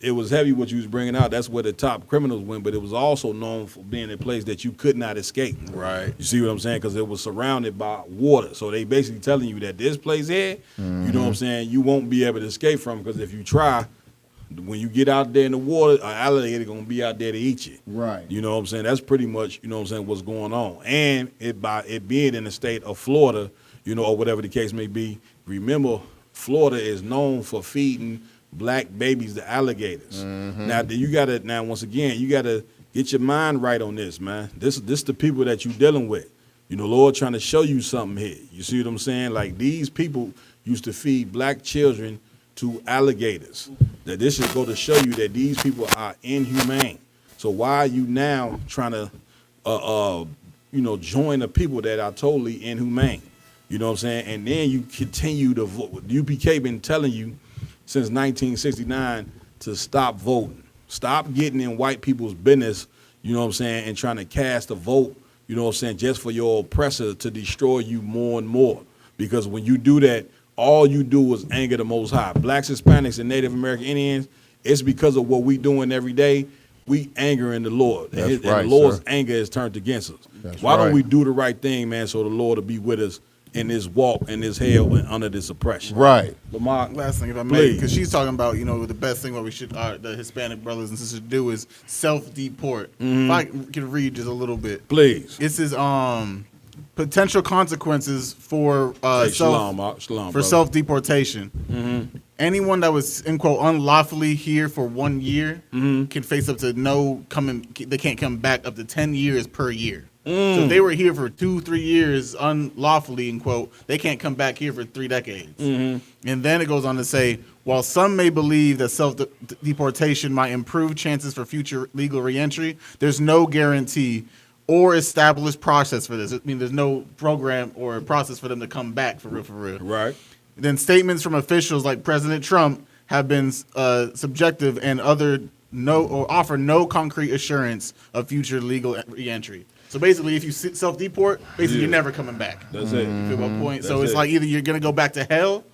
it was heavy what you was bringing out. That's where the top criminals went, but it was also known for being a place that you could not escape. Right. You see what I'm saying? Because it was surrounded by water. So they basically telling you that this place here, you know what I'm saying, you won't be able to escape from, because if you try, when you get out there in the water, an alligator going to be out there to eat you. Right. You know what I'm saying? That's pretty much, you know what I'm saying, what's going on. And by it being in the state of Florida, you know, or whatever the case may be, remember, Florida is known for feeding black babies to alligators. Now once again, you gotta get your mind right on this, man. This the people that you dealing with. You know, Lord trying to show you something here. You see what I'm saying? Like, these people used to feed black children to alligators. That this should go to show you that these people are inhumane. So why are you now trying to join the people that are totally inhumane? You know what I'm saying? And then you continue to vote. UPK been telling you since 1969 to stop voting. Stop getting in white people's business, you know what I'm saying, and trying to cast a vote, you know what I'm saying, just for your oppressor to destroy you more and more. Because when you do that, all you do is anger the Most High. Blacks, Hispanics, and Native American Indians, it's because of what we doing every day. We angering the Lord. That's and right, the Lord's sir. anger is turned against us. That's Why don't right. we do the right thing, man, so the Lord will be with us in this walk, in this hell, and under this oppression. Right. Lamar, Last thing, if I may, please. because she's talking about, you know, the best thing what we should, the Hispanic brothers and sisters do is self-deport. If I can read just a little bit. Please. This is potential consequences for Shalom, brother. self-deportation. Anyone that was, in quote, unlawfully here for 1 year can face up to they can't come back up to 10 years per year. So if they were here for 2-3 years unlawfully, in quote, they can't come back here for 3 decades. And then it goes on to say, while some may believe that self-deportation might improve chances for future legal reentry, there's no guarantee or established process for this. I mean, there's no program or process for them to come back for real. Right. Then statements from officials like President Trump have been subjective and offer no concrete assurance of future legal reentry. So basically, if you self-deport, you're never coming back. That's it. You feel my point? That's So it's it. like either you're going to go back to hell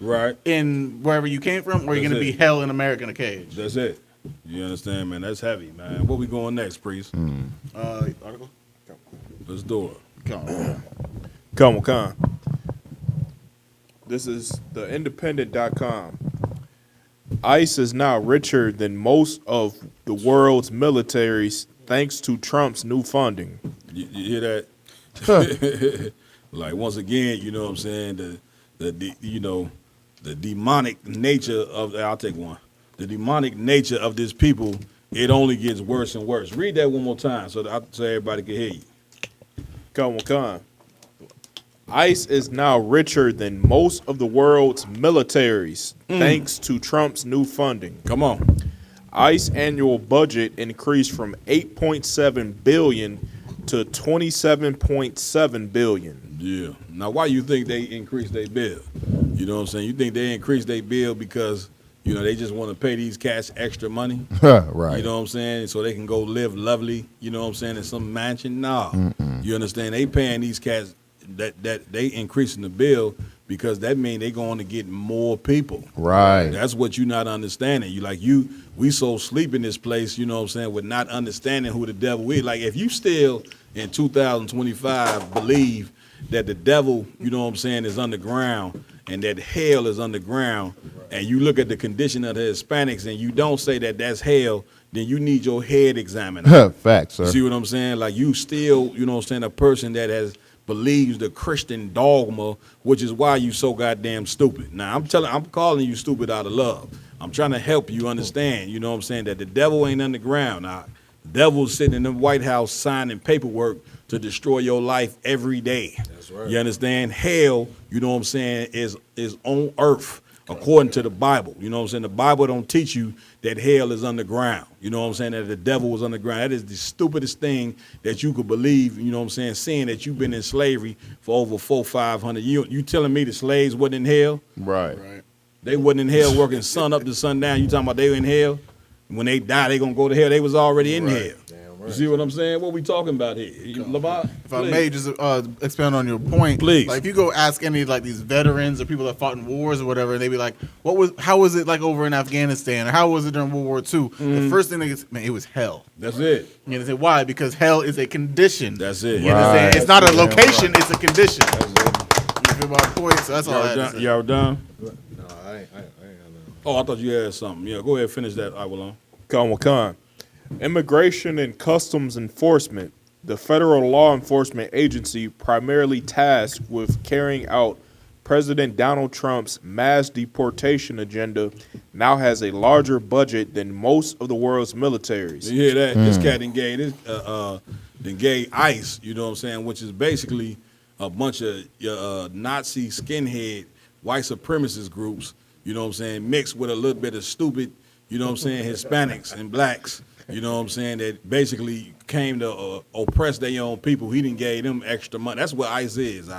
in wherever you came from, or you're going to be hell in America in a cage. That's it. You understand, man? That's heavy, man. Where we going next, Priest? Article? Let's do it. Come on. This is the independent.com. ICE is now richer than most of the world's militaries thanks to Trump's new funding. You hear that? Like, once again, you know what I'm saying, the demonic nature of, I'll take one. The demonic nature of this people, it only gets worse and worse. Read that one more time so everybody can hear you. Come on. ICE is now richer than most of the world's militaries thanks to Trump's new funding. Come on. ICE annual budget increased from $8.7 billion to $27.7 billion. Yeah. Now, why you think they increased their bill? You know what I'm saying? You think they increased their bill because, you know, they just want to pay these cats extra money? Right. You know what I'm saying? So they can go live lovely, you know what I'm saying, in some mansion? Nah. You understand? They paying these cats that they increasing the bill because that means they going to get more people. Right. That's what you're not understanding. We so sleep in this place, you know what I'm saying, with not understanding who the devil is. Like, if you still in 2025 believe that the devil, you know what I'm saying, is underground and that hell is underground, and you look at the condition of the Hispanics and you don't say that that's hell, then you need your head examined. Facts, sir. You see what I'm saying? Like, you still, you know what I'm saying, a person that believes the Christian dogma, which is why you so goddamn stupid. Now, I'm calling you stupid out of love. I'm trying to help you understand, you know what I'm saying, that the devil ain't underground. Now, the devil's sitting in the White House signing paperwork to destroy your life every day. That's right. You understand? Hell, you know what I'm saying, is on earth according to the Bible. You know what I'm saying? The Bible don't teach you that hell is underground. You know what I'm saying? That the devil was underground. That is the stupidest thing that you could believe, you know what I'm saying, seeing that you've been in slavery for over 400-500 years. You telling me the slaves wasn't in hell? Right. They wasn't in hell working sun up to sundown. You talking about they were in hell? When they die, they going to go to hell. They was already in hell. You see what I'm saying? What we talking about here? Lamar, if I may just expand on your point, please. Like if you go ask any like these veterans or people that fought in wars or whatever, and they be like, how was it like over in Afghanistan, or how was it during World War II? The first thing they get, man, it was hell. That's it. You know, say why? Because hell is a condition. That's it. You understand? It's not a location; it's a condition. You feel my point? So that's all I had to say. Y'all done? No, I ain't Oh, I thought you had something. Yeah, go ahead and finish that, Aguilon. Con. Immigration and Customs Enforcement, the federal law enforcement agency primarily tasked with carrying out President Donald Trump's mass deportation agenda, now has a larger budget than most of the world's militaries. You hear that? This cat engaged ICE, you know what I'm saying, which is basically a bunch of Nazi skinhead white supremacist groups, you know what I'm saying, mixed with a little bit of stupid, you know what I'm saying, Hispanics and blacks, you know what I'm saying, that basically came to oppress their own people. He didn't give them extra money. That's what ICE is.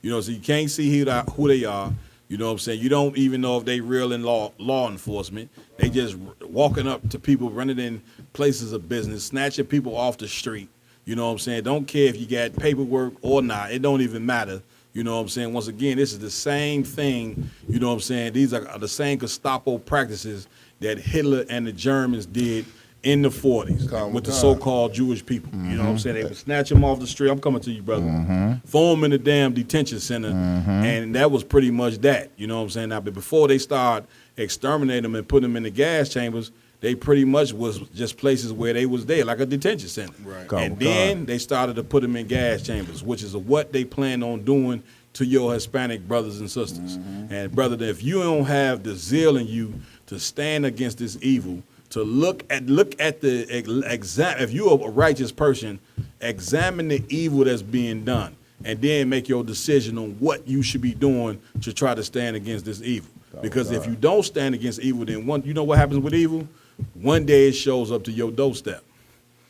You know, so you can't see who they are. You know what I'm saying? You don't even know if they real in law enforcement. They just walking up to people, running in places of business, snatching people off the street. You know what I'm saying? Don't care if you got paperwork or not. It don't even matter. You know what I'm saying? Once again, this is the same thing. You know what I'm saying? These are the same Gestapo practices that Hitler and the Germans did in the 40s with the so-called Jewish people. You know what I'm saying? They would snatch them off the street. I'm coming to you, brother. Throw them in the damn detention center. And that was pretty much that. You know what I'm saying? Now, but before they start exterminating them and putting them in the gas chambers, they pretty much was just places where they was there, like a detention center. Right. And then they started to put them in gas chambers, which is what they plan on doing to your Hispanic brothers and sisters. And brother, if you don't have the zeal in you to stand against this evil, to look at the exam, if you're a righteous person, examine the evil that's being done, and then make your decision on what you should be doing to try to stand against this evil. Because if you don't stand against evil, then you know what happens with evil? One day it shows up to your doorstep.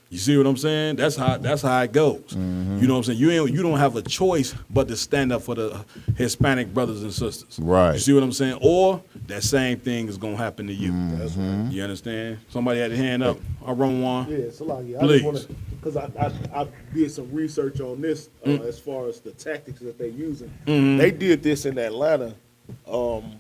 You see what I'm saying? That's how it goes. You know what I'm saying? You don't have a choice but to stand up for the Hispanic brothers and sisters. Right. You see what I'm saying? Or that same thing is gonna happen to you. That's right. You understand? Somebody had their hand up. I run one. Yeah, Salaki. Please. I just want to, because I did some research on this as far as the tactics that they're using. They did this in Atlanta. And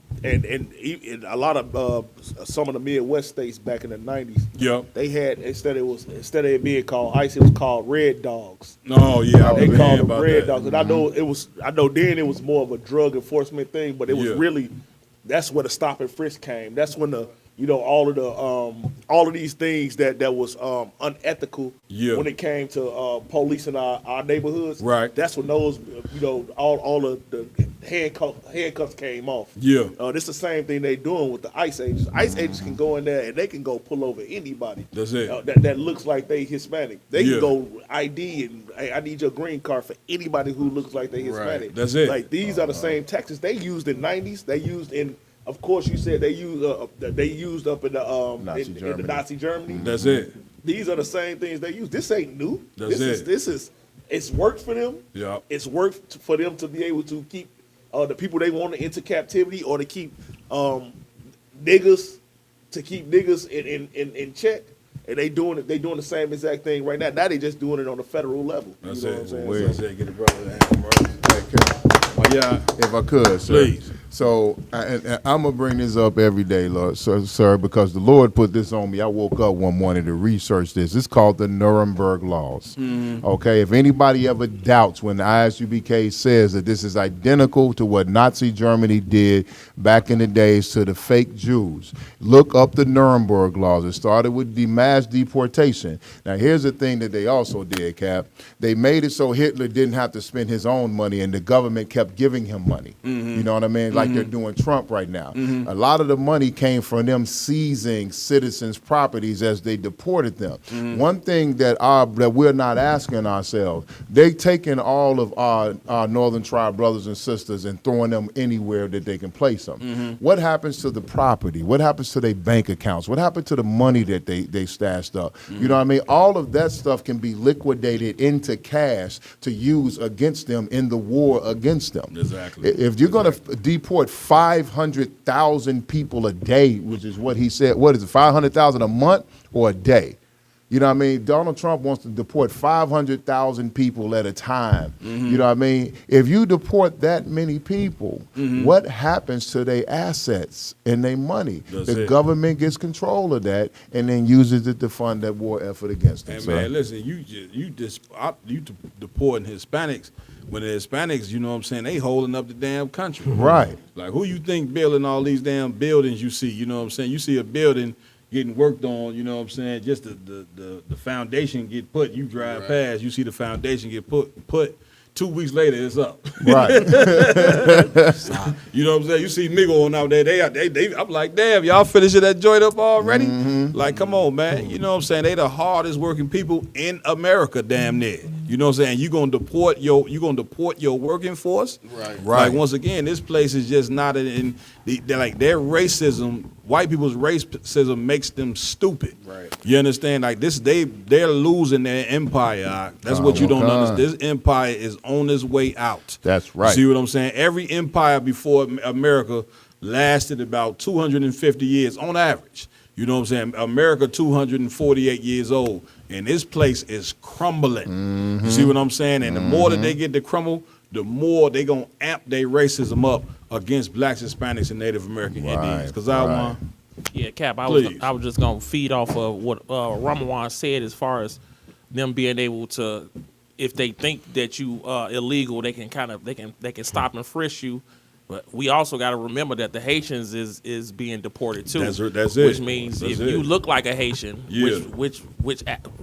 a lot of some of the Midwest states back in the 90s. Yeah. They had instead of it being called ICE, it was called Red Dogs. Oh yeah, they called them Red that. Dogs. And I know then it was more of a drug enforcement thing, but it was really that's where the stop and frisk came. That's when all of these things that was unethical when it came to policing our neighborhoods. Right. That's when those all of the handcuffs came off. Yeah. This the same thing they doing with the ICE agents. ICE agents can go in there and they can go pull over anybody. That's it. That looks like they Hispanic. They can go ID and hey, I need your green card for anybody who looks like they Hispanic. Right. That's it. Like these are the same tactics they used in '90s. They used in. Of course, you said they used up in the Nazi Germany. That's it. These are the same things they use. This ain't new. That's This is it's worked for them. Yeah. It's worked for them to be able to keep the people they want into captivity or to keep niggas in check. And they doing the same exact thing right now. Now they just doing it on the federal level. That's you know it. What I'm saying? Get it, brother. Yeah. If I could, sir. Please. So I'm gonna bring this up every day, Lord, sir, because the Lord put this on me. I woke up one morning to research this. It's called the Nuremberg Laws. Okay, if anybody ever doubts when the ISUBK says that this is identical to what Nazi Germany did back in the days to the fake Jews, look up the Nuremberg Laws. It started with the mass deportation. Now, here's the thing that they also did, Cap. They made it so Hitler didn't have to spend his own money, and the government kept giving him money. You know what I mean? Like they're doing Trump right now. A lot of the money came from them seizing citizens' properties as they deported them. One thing that we're not asking ourselves, they taking all of our Northern Tribe brothers and sisters and throwing them anywhere that they can place them. What happens to the property? What happens to their bank accounts? What happened to the money that they stashed up? You know what I mean? All of that stuff can be liquidated into cash to use against them in the war against them. Exactly. If you're going to deport 500,000 people a day, which is what he said, what is it, 500,000 a month or a day? You know what I mean? Donald Trump wants to deport 500,000 people at a time. You know what I mean? If you deport that many people, what happens to their assets and their money? The government gets control of that and then uses it to fund that war effort against them. And man, listen, you deporting Hispanics. When the Hispanics, you know what I'm saying, they holding up the damn country. Right. Like, who you think building all these damn buildings you see? You know what I'm saying? You see a building getting worked on, you know what I'm saying, just the foundation get put, you drive past, you see the foundation get put 2 weeks later it's up. Right. You know what I'm saying? You see Migo on out there, they I'm like, damn, y'all finishing that joint up already? Like, come on, man. You know what I'm saying? They the hardest working people in America, damn near. You know what I'm saying? You gonna deport your working force? Right. Like, once again, this place is just not like their racism, white people's racism makes them stupid. Right. You understand? Like this, they're losing their empire. That's what you don't understand. This empire is on its way out. That's right. See what I'm saying? Every empire before America lasted about 250 years on average. You know what I'm saying? America 248 years old, and this place is crumbling. You see what I'm saying? And the more that they get to crumble, the more they gonna amp their racism up against blacks, Hispanics, and Native American Indians. Because I want. Yeah, Cap. I was just gonna feed off of what Ramawan said as far as them being able to, if they think that you illegal, they can stop and frisk you. But we also got to remember that the Haitians is being deported too. That's it. Which means if you look like a Haitian, which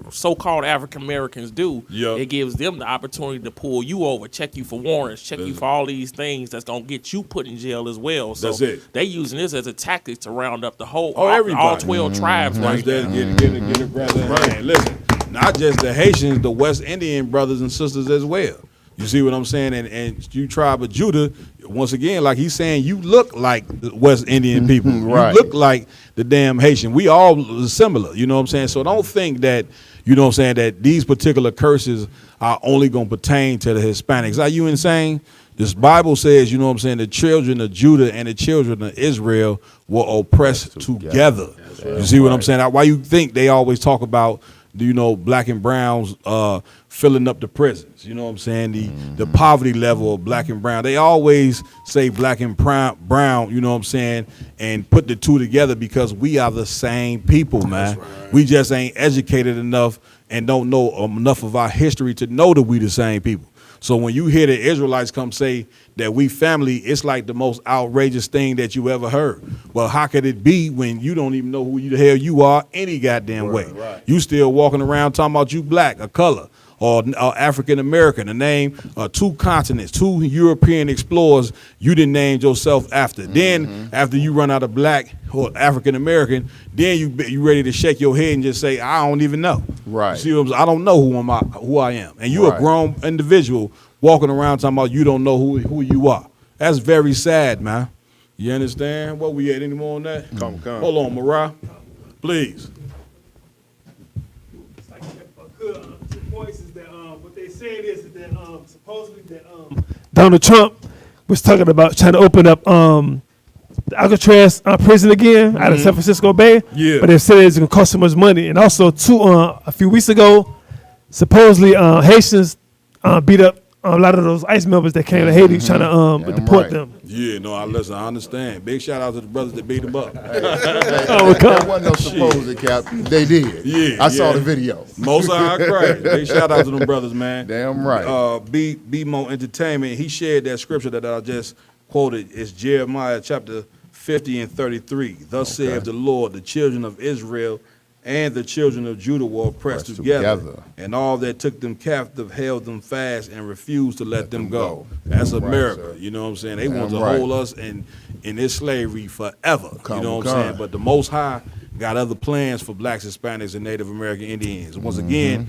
so-called African Americans do, it gives them the opportunity to pull you over, check you for warrants, check you for all these things that's gonna get you put in jail as well. So they using this as a tactic to round up the whole all 12 tribes right there. Get it, brother. Right. Listen, not just the Haitians, the West Indian brothers and sisters as well. You see what I'm saying? And you tribe of Judah, once again, like he's saying, you look like the West Indian people. Right. You look like the damn Haitian. We all similar, you know what I'm saying? So don't think that, you know what I'm saying, that these particular curses are only going to pertain to the Hispanics. Are you insane? This Bible says, you know what I'm saying, the children of Judah and the children of Israel were oppressed together. You see what I'm saying? Why you think they always talk about, you know, black and browns filling up the prisons? You know what I'm saying? The poverty level of black and brown. They always say black and brown, you know what I'm saying, and put the two together because we are the same people, man. Right. We just ain't educated enough and don't know enough of our history to know that we the same people. So when you hear the Israelites come say that we family, it's like the most outrageous thing that you ever heard. Well, how could it be when you don't even know who the hell you are any goddamn way? Right. You still walking around talking about you black, a color, or African American, a name, 2 continents, 2 European explorers you didn't name yourself after. Then after you run out of black or African American, then you ready to shake your head and just say, I don't even know. Right. See what I'm saying? I don't know who I am. And you a grown individual walking around talking about you don't know who you are. That's very sad, man. You understand? What we at? Any more on that? Come. Hold on, Mariah. Please. What they said is that supposedly that Donald Trump was talking about trying to open up the Alcatraz prison again out of San Francisco Bay. Yeah. But they said it's going to cost so much money. And also, a few weeks ago, supposedly Haitians beat up a lot of those ICE members that came to Haiti trying to deport them. Yeah, no, I understand. Big shout out to the brothers that beat them up. There wasn't no supposed cap. They did. Yeah, I saw the video. Most of our credit. Big shout out to them brothers, man. Damn right. B-Mo Entertainment, he shared that scripture that I just quoted. It's Jeremiah chapter 50 and 33. Thus saith the Lord, the children of Israel and the children of Judah were oppressed together, and all that took them captive held them fast and refused to let them go. That's America. Right, you know what I'm saying? They want to hold us in this slavery forever. You know what I'm saying? But the Most High got other plans for blacks, Hispanics, and Native American Indians. Once again,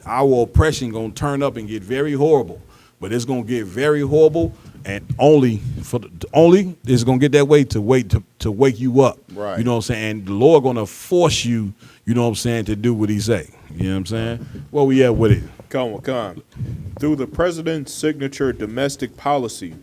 our oppression going to turn up and get very horrible. But it's going to get very horrible, and only it's going to get that way to wake you up. Right. You know what I'm saying? And the Lord going to force you, you know what I'm saying, to do what he say. You know what I'm saying? Where we at with it? Come. Through the president's signature domestic policy,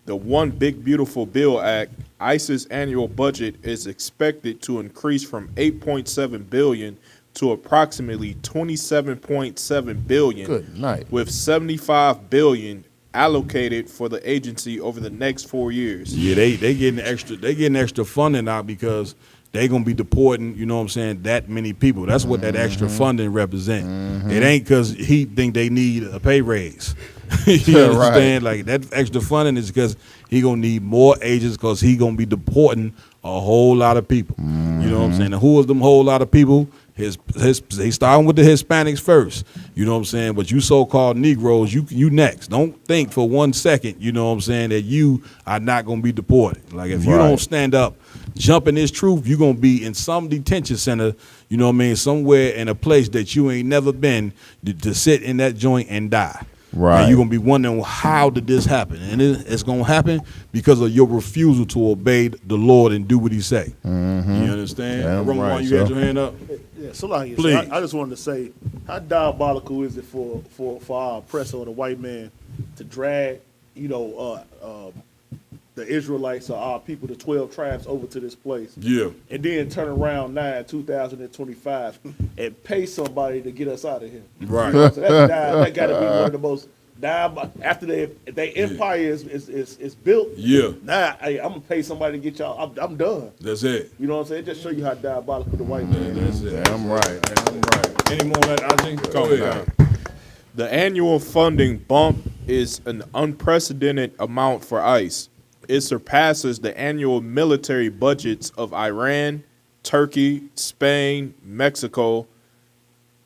the One Big Beautiful Bill Act, ICE's annual budget is expected to increase from $8.7 billion to approximately 27.7 billion. Good night. With 75 billion allocated for the agency over the next 4 years. Yeah, they getting extra funding out because they gonna be deporting, you know what I'm saying, that many people. That's what that extra funding represent. It ain't because he think they need a pay raise. You understand? Like that extra funding is because he gonna need more agents because he gonna be deporting a whole lot of people. You know what I'm saying? And who is them whole lot of people? They starting with the Hispanics first. You know what I'm saying? But you so-called Negroes, you next. Don't think for 1 second, you know what I'm saying, that you are not gonna be deported. Like if you don't stand up, jump in this truth, you're gonna be in some detention center, you know what I mean, somewhere in a place that you ain't never been to sit in that joint and die. Right. And you're going to be wondering, how did this happen? And it's going to happen because of your refusal to obey the Lord and do what he say. You understand? Ramon, you had your hand up? Yeah, so like, please. I just wanted to say, how diabolical is it for our oppressor or the white man to drag, the Israelites or our people, the 12 tribes, over to this place. Yeah. And then turn around 2025 and pay somebody to get us out of here. Right. So that got to be one of the most after their empire is built. Yeah. Now I'm gonna pay somebody to get y'all. I'm done. That's it. You know what I'm saying? Just show you how diabolical the white man is. That's it. Damn right. Any more of that, Ajay? Go ahead. The annual funding bump is an unprecedented amount for ICE. It surpasses the annual military budgets of Iran, Turkey, Spain, Mexico,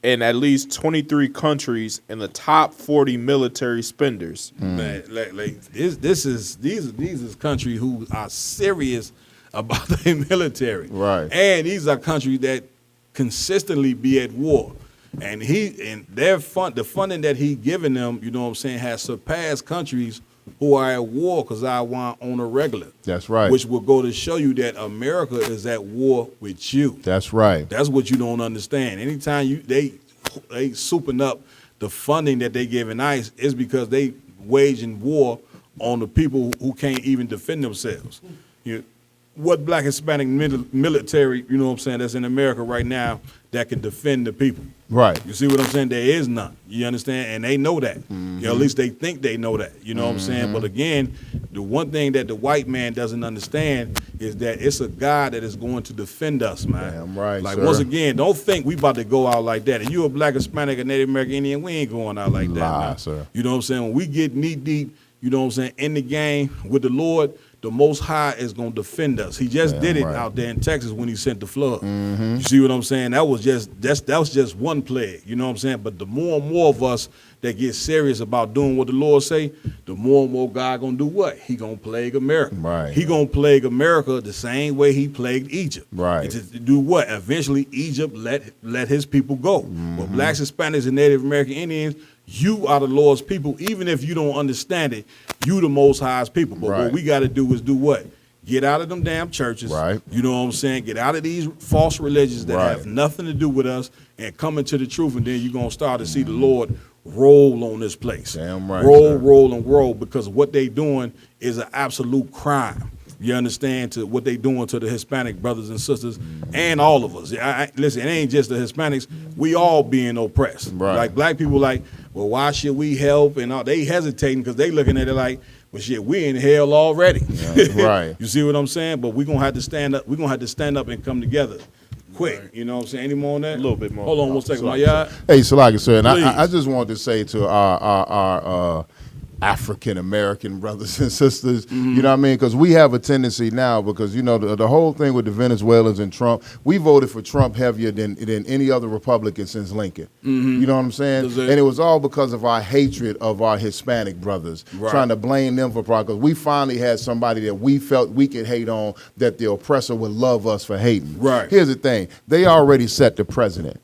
and at least 23 countries in the top 40 military spenders. Man, these is countries who are serious about their military. Right. And these are countries that consistently be at war. And the funding that he giving them, you know what I'm saying, has surpassed countries who are at war because I want on a regular. That's right. Which will go to show you that America is at war with you. That's right. That's what you don't understand. Anytime they souping up the funding that they give in ICE is because they waging war on the people who can't even defend themselves. What black Hispanic military, you know what I'm saying, that's in America right now that can defend the people? Right. You see what I'm saying? There is none. You understand? And they know that. At least they think they know that. You know what I'm saying? But again, the one thing that the white man doesn't understand is that it's a God that is going to defend us, man. Damn right, Like, sir. once again, don't think we about to go out like that. If you a black Hispanic or Native American Indian, we ain't going out like that, man. Sir. You know what I'm saying? When we get knee deep, you know what I'm saying, in the game with the Lord, the Most High is going to defend us. He just did it out there in Texas when he sent the flood. You see what I'm saying? That was just one plague. You know what I'm saying? But the more and more of us that get serious about doing what the Lord say, the more and more God going to do what? He going to plague America. Right. He going to plague America the same way he plagued Egypt. Right. To do what? Eventually, Egypt let his people go. But blacks, Hispanics, and Native American Indians, you are the Lord's people. Even if you don't understand it, you the Most High's people. But what we got to do is do what? Get out of them damn churches. Right. You know what I'm saying? Get out of these false religions that have nothing to do with us and come into the truth. And then you're going to start to see the Lord roll on this place. Damn right. Roll, and roll, because what they doing is an absolute crime. You understand, to what they doing to the Hispanic brothers and sisters and all of us. Listen, it ain't just the Hispanics. We all being oppressed. Right. Like black people like, well, why should we help? And all, they hesitating because they looking at it like, well, shit, we in hell already. Right. You see what I'm saying? But we're going to have to stand up. We're going to have to stand up and come together quick. You know what I'm saying? Any more on that? A little bit more. Hold on one second. My yard. Hey, Salaki, sir, and Please. I just wanted to say to our African American brothers and sisters, you know what I mean? Because we have a tendency now, because, you know, the whole thing with the Venezuelans and Trump, we voted for Trump heavier than any other Republican since Lincoln. You know what I'm saying? And it was all because of our hatred of our Hispanic brothers, trying to blame them for because we finally had somebody that we felt we could hate on, that the oppressor would love us for hating. Right. Here's the thing. They already set the precedent.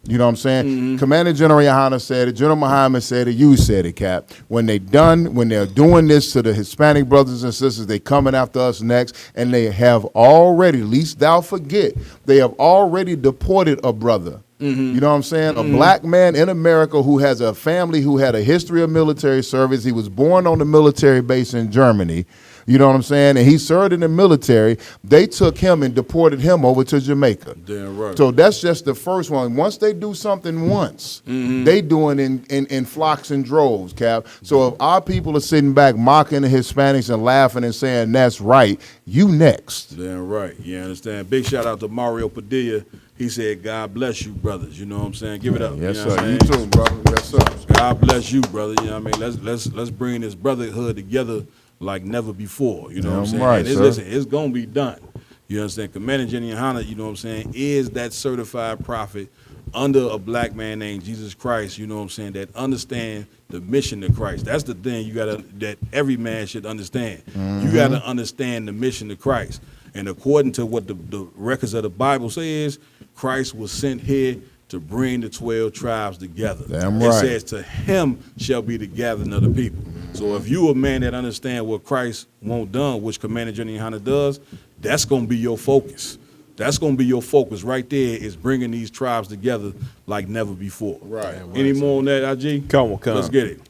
You know what I'm saying? Commander General Yohana said it, General Muhammad said it, you said it, Cap. When they're doing this to the Hispanic brothers and sisters, they coming after us next, and they have already, least thou forget, they have already deported a brother. You know what I'm saying? A black man in America who has a family who had a history of military service. He was born on the military base in Germany. You know what I'm saying? And he served in the military. They took him and deported him over to Jamaica. Damn right. So that's just the first one. Once they do something once, they doing in flocks and droves, Cap. So if our people are sitting back mocking the Hispanics and laughing and saying that's right, you next. Damn right. You understand? Big shout out to Mario Padilla. He said, God bless you, brothers. You know what I'm saying? Give it up. Yes, you know sir. You too, brother. Yes, sir. God bless you, brother. You know what I mean? Let's bring this brotherhood together like never before. You know what I'm saying? Right, and listen, it's gonna be done. You understand? Commander Jenny Hanna, you know what I'm saying, is that certified prophet under a black man named Jesus Christ, you know what I'm saying, that understand the mission of Christ. That's the thing that every man should understand. You gotta understand the mission of Christ. And according to what the records of the Bible says, Christ was sent here to bring the 12 tribes together. Damn It right. says, to him shall be the gathering of the people. So if you a man that understand what Christ won't done, which Commander Jenny Hanna does, that's going to be your focus. That's going to be your focus right there, is bringing these tribes together like never before. Right. Any more on that, IG? Come on. Let's get it.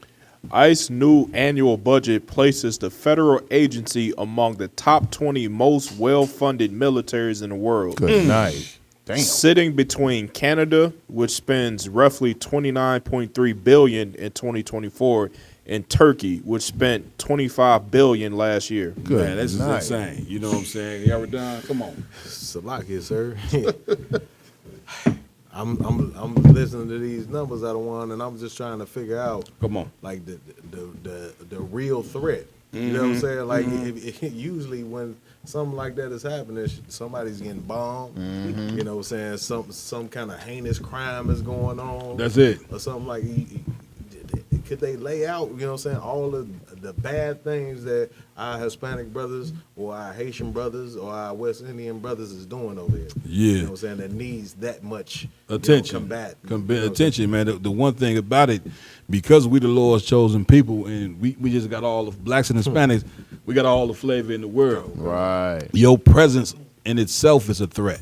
ICE new annual budget places the federal agency among the top 20 most well-funded militaries in the world. Good night. Damn. Sitting between Canada, which spends roughly $29.3 billion in 2024, and Turkey, which spent $25 billion last year. Good Man, this is night. insane. You know what I'm saying? Y'all done? Come on. Salakia, sir. I'm listening to these numbers out of one, and I'm just trying to figure out, come on, like the real threat. You know what I'm saying? Like usually when something like that is happening, somebody's getting bombed. You know what I'm saying? Some kind of heinous crime is going on. That's it. Or something like. Could they lay out, you know what I'm saying, all of the bad things that our Hispanic brothers or our Haitian brothers or our West Indian brothers is doing over here? Yeah. You know what I'm saying? That needs that much attention. Combat. Attention, man. The one thing about it, because we the Lord's chosen people, and we just got all the blacks and Hispanics, we got all the flavor in the world. Right. Your presence in itself is a threat.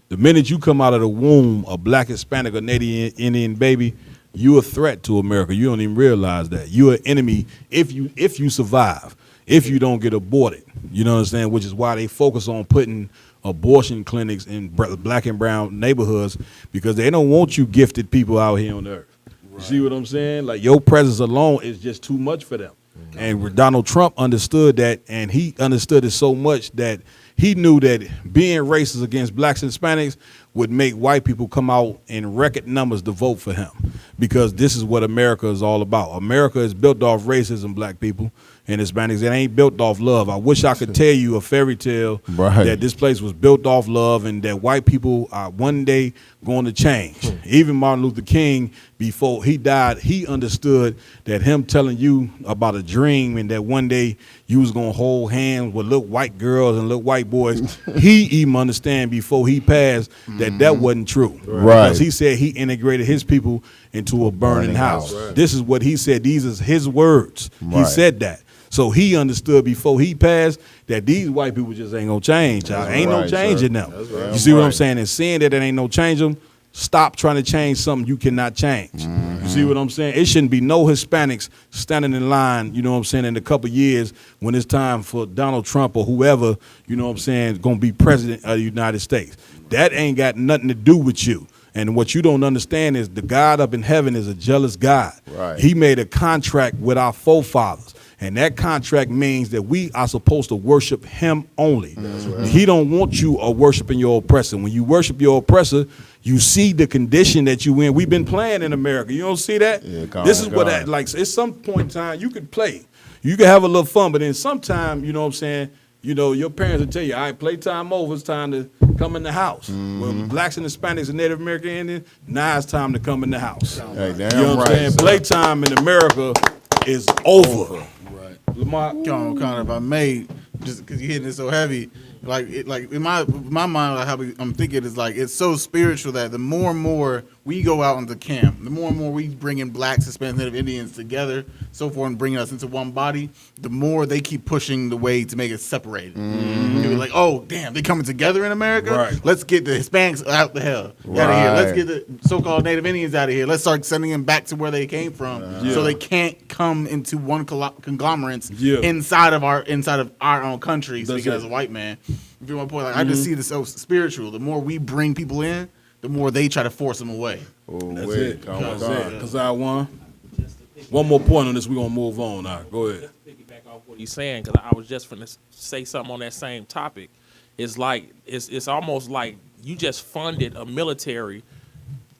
The minute you come out of the womb, a black, Hispanic, or Native Indian baby, you're a threat to America. You don't even realize that. You're an enemy if you survive, if you don't get aborted. You know what I'm saying? Which is why they focus on putting abortion clinics in black and brown neighborhoods, because they don't want you gifted people out here on the earth. Right. You see what I'm saying? Like, your presence alone is just too much for them. And Donald Trump understood that, and he understood it so much that he knew that being racist against blacks and Hispanics would make white people come out in record numbers to vote for him, because this is what America is all about. America is built off racism, black people and Hispanics. It ain't built off love. I wish I could tell you a fairy tale that this place was built off love and that white people are one day going to change. Even Martin Luther King, before he died, he understood that him telling you about a dream and that one day you was going to hold hands with little white girls and little white boys, he even understand before he passed that wasn't true. Right. Because he said he integrated his people into a burning house. Right. This is what he said. These is his words. He Right. said that. So he understood before he passed that these white people just ain't gonna change. Ain't no change in them. You see what I'm saying? And seeing that there ain't no change in them, stop trying to change something you cannot change. You see what I'm saying? It shouldn't be no Hispanics standing in line, you know what I'm saying, in a couple of years when it's time for Donald Trump or whoever, you know what I'm saying, going to be president of the United States. That ain't got nothing to do with you. And what you don't understand is the God up in heaven is a jealous God. Right. He made a contract with our forefathers. And that contract means that we are supposed to worship him only. Right. He don't want you worshiping your oppressor. When you worship your oppressor, you see the condition that you in. We've been playing in America. You don't see that? Yeah, this is what that, like, at some point in time, you could play. You can have a little fun, but then sometime, you know what I'm saying, you know, your parents will tell you, all right, playtime over, it's time to come in the house. When blacks and Hispanics and Native American Indians, now it's time to come in the house. Hey, damn you know what I'm saying? Playtime in America is over. Lamar, Connor, if I may, just because you're hitting it so heavy, Like in my mind, like I'm thinking is like it's so spiritual that the more and more we go out into camp, the more and more we bring in blacks, Hispanics, Native Indians together, so forth, and bringing us into one body, the more they keep pushing the way to make it separated. You're like, oh damn, they coming together in America. Right. Let's get the Hispanics out the hell out of here. Let's get the so-called Native Indians out of here. Let's start sending them back to where they came from, so they can't come into one conglomerates inside of our own country. Speaking as a white man, if you want to point, like I just see this so spiritual. The more we bring people in, the more they try to force them away. That's it. Because I won. One more point on this, we're gonna move on now. Go ahead. Piggyback off what he's saying, because I was just going to say something on that same topic. It's like it's almost like you just funded a military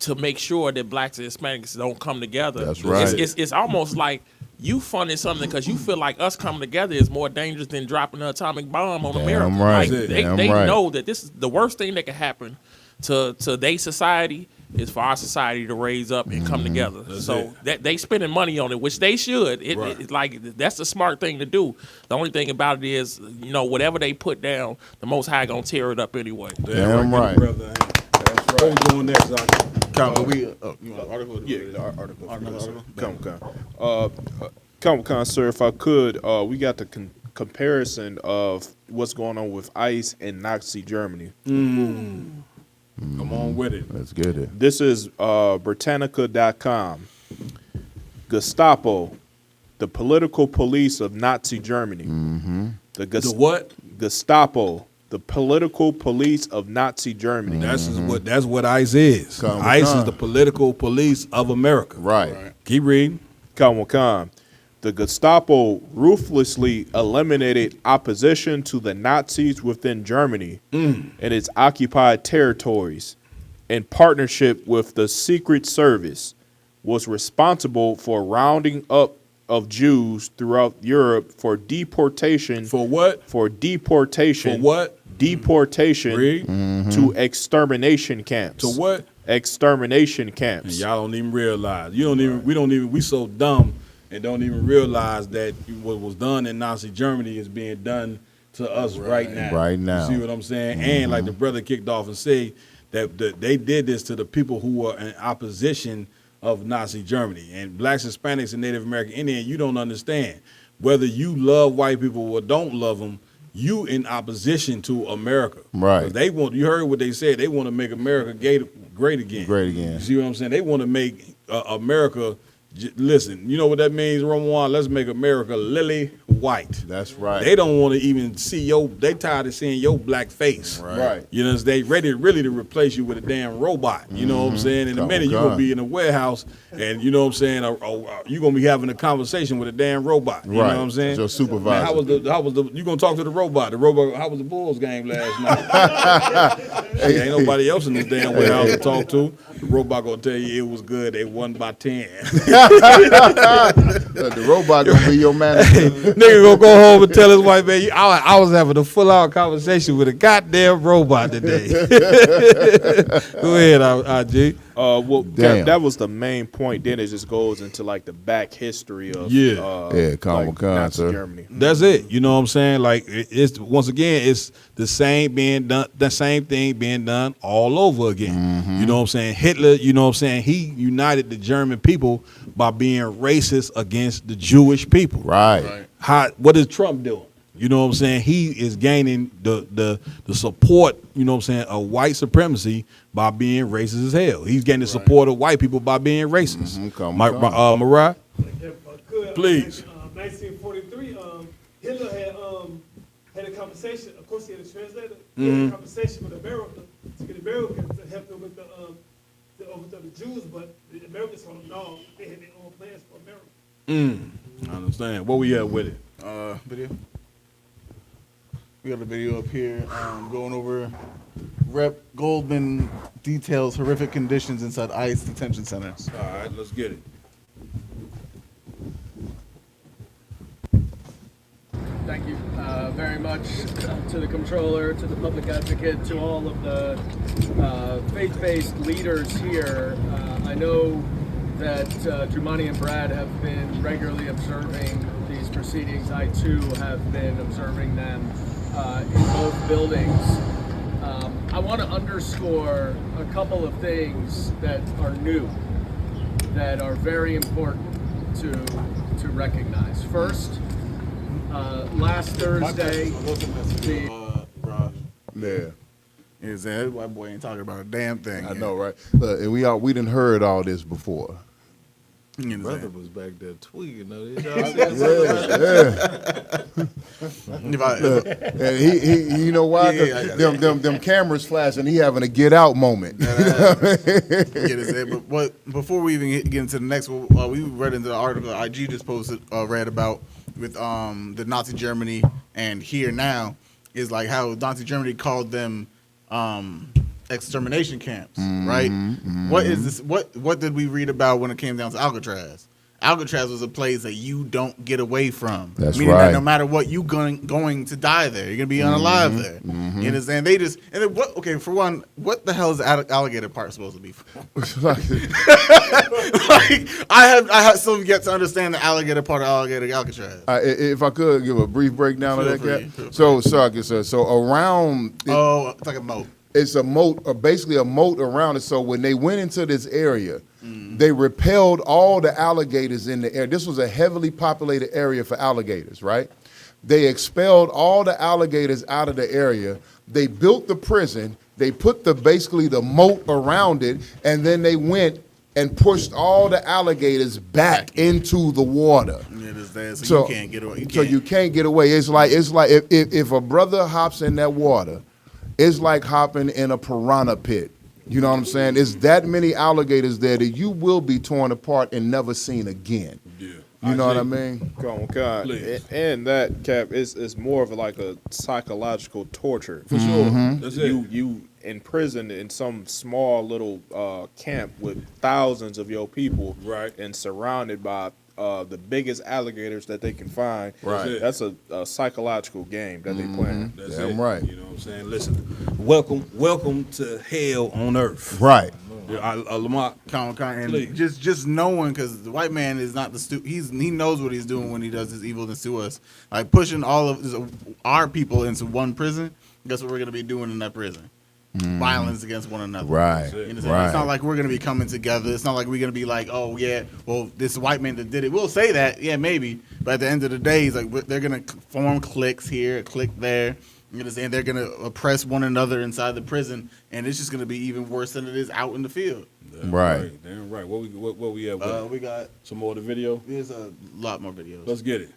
to make sure that blacks and Hispanics don't come together. That's right. It's almost like you funded something because you feel like us coming together is more dangerous than dropping an atomic bomb on America. Right. Like, they know that this is the worst thing that can happen to their society is for our society to raise up and come together. That they spending money on it, which they should. It's like that's the smart thing to do. The only thing about it is, whatever they put down, the Most High gonna tear it up anyway. Damn right. That's right. What we doing next, Zach? You want an article? Yeah, article. Comic-Con, sir, if I could, we got the comparison of what's going on with ICE and Nazi Germany. Come on with it. Let's get it. This is Britannica.com. Gestapo, the political police of Nazi Germany. The what? Gestapo, the political police of Nazi Germany. That's what ICE is. ICE is the political police of America. Right. Keep reading. Come. The Gestapo ruthlessly eliminated opposition to the Nazis within Germany and its occupied territories. In partnership with the Secret Service, was responsible for rounding up of Jews throughout Europe for deportation. For what? For deportation. For what? Deportation to extermination camps. To what? Extermination camps. And y'all don't even realize. We so dumb and don't even realize that what was done in Nazi Germany is being done to us right now. Right now. You see what I'm saying? And like the brother kicked off and said that they did this to the people who were in opposition of Nazi Germany. And blacks, Hispanics, and Native American Indian, you don't understand. Whether you love white people or don't love them, you in opposition to America. Right. You heard what they said. They want to make America great again. Great again. You see what I'm saying? They want to make America. Listen, you know what that means, Roman? Let's make America lily white. That's right. They don't want to even see they tired of seeing your black face. Right. You know, they ready really to replace you with a damn robot. You know what I'm saying? In a minute, you're going to be in a warehouse and, you know what I'm saying, you're going to be having a conveation with a damn robot. You know what I'm saying? Your supervisor. Man, how was the you going to talk to the robot? The robot, how was the Bulls game last night? Hey, ain't nobody else in this damn warehouse to talk to. The robot going to tell you it was good. They won by 10. The robot gonna be your manager. Nigga gonna go home and tell his wife, man, I was having a full-out conversation with a goddamn robot today. Go ahead, IG. That was the main point. Then it just goes into like the back history of Nazi Germany. That's it. You know what I'm saying? Like it's once again, it's the same thing being done all over again. You know what I'm saying? Hitler, you know what I'm saying? He united the German people by being racist against the Jewish people. Right. What is Trump doing? You know what I'm saying? He is gaining the support, you know what I'm saying, of white supremacy by being racist as hell. He's gaining the support of white people by being racist. Mariah? Please. 1943, Hitler had a conversation. Of course, he had a translator. He had a conversation with America to get America to help them with to overthrow the Jews, but the Americans told them no. They had their own plans for America. I understand. What we at with it? Video. We got a video up here going over Rep. Goldman details horrific conditions inside ICE detention centers. All right, let's get it. Thank you very much to the comptroller, to the public advocate, to all of the faith-based leaders here. I know that Jumani and Brad have been regularly observing these proceedings. I too have been observing them. in both buildings. I want to underscore a couple of things that are new, that are very important to recognize. First, last Thursday, Yeah. Is that white boy ain't talking about a damn thing? I know, right? Look, and we done heard all this before. Brother was back there tweaking. Though. And he, you know why? 'Cause them cameras flashing. He having a get out moment. But before we even get into the next one, we read into the article IG just posted, read about with the Nazi Germany and here now is like how Nazi Germany called them extermination camps, right? What is this? What did we read about when it came down to Alcatraz? Alcatraz was a place that you don't get away from. That's Meaning right. that no matter what, you going to die there. You're gonna be unalive there. You understand? They just and then what? Okay, for one, what the hell is the alligator part supposed to be for? Like, I have still yet to understand the alligator part of Alcatraz. If I could give a brief breakdown of that, Cap. So around. It's like a moat. It's a moat, or basically a moat around it. So when they went into this area, they repelled all the alligators in the area. This was a heavily populated area for alligators, right? They expelled all the alligators out of the area. They built the prison. They put basically the moat around it, and then they went and pushed all the alligators back into the water. So you can't get away. So you can't get away. It's like if a brother hops in that water, it's like hopping in a piranha pit. You know what I'm saying? It's that many alligators there that you will be torn apart and never seen again. Yeah. You know what I mean? Come on. And that, Cap, is more of like a psychological torture. For sure. That's it. You imprisoned in some small little camp with thousands of your people, right, and surrounded by the biggest alligators that they can find. Right. That's a psychological game that they play. That's Damn it. right. You know what I'm saying? Listen, welcome to hell on earth. Right. Lamar, and just knowing, because the white man is not the he knows what he's doing when he does his evilness to us. Like pushing all of our people into one prison. Guess what we're gonna be doing in that prison? Violence against one another. Right. You know, right. It's not like we're going to be coming together. It's not like we're going to be like, oh, yeah, well, this white man that did it. We'll say that, yeah, maybe. But at the end of the day, it's like they're going to form cliques here, a clique there. You understand? They're going to oppress one another inside the prison, and it's just going to be even worse than it is out in the field. Right. Damn right. What we have? We got some more of the video. There's a lot more videos. Let's get it.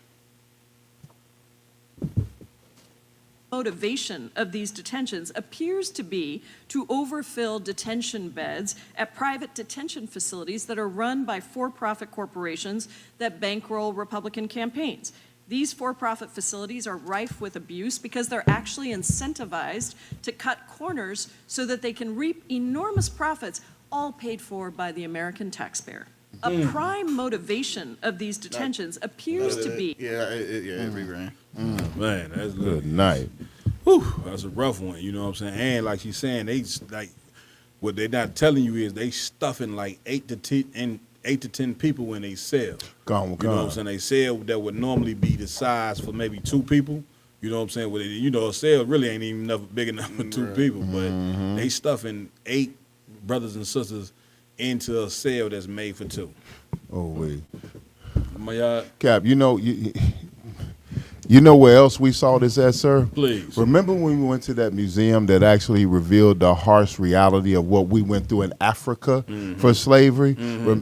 Motivation of these detentions appears to be to overfill detention beds at private detention facilities that are run by for-profit corporations that bankroll Republican campaigns. These for-profit facilities are rife with abuse because they're actually incentivized to cut corners so that they can reap enormous profits, all paid for by the American taxpayer. A prime motivation of these detentions appears to be... it ran. Man, that's good. Good night. Whew, that's a rough one, you know what I'm saying? And like she's saying, they like what they're not telling you is they stuffing like 8 to 10 people in a cell. You know what I'm saying? A cell that would normally be the size for maybe 2 people. You know what I'm saying? Well, you know, a cell really ain't even big enough for 2 people, but they stuffing 8 brothers and sisters into a cell that's made for 2. Oh wait. My Cap, you know where else we saw this at, sir? Please. Remember when we went to that museum that actually revealed the harsh reality of what we went through in Africa for slavery?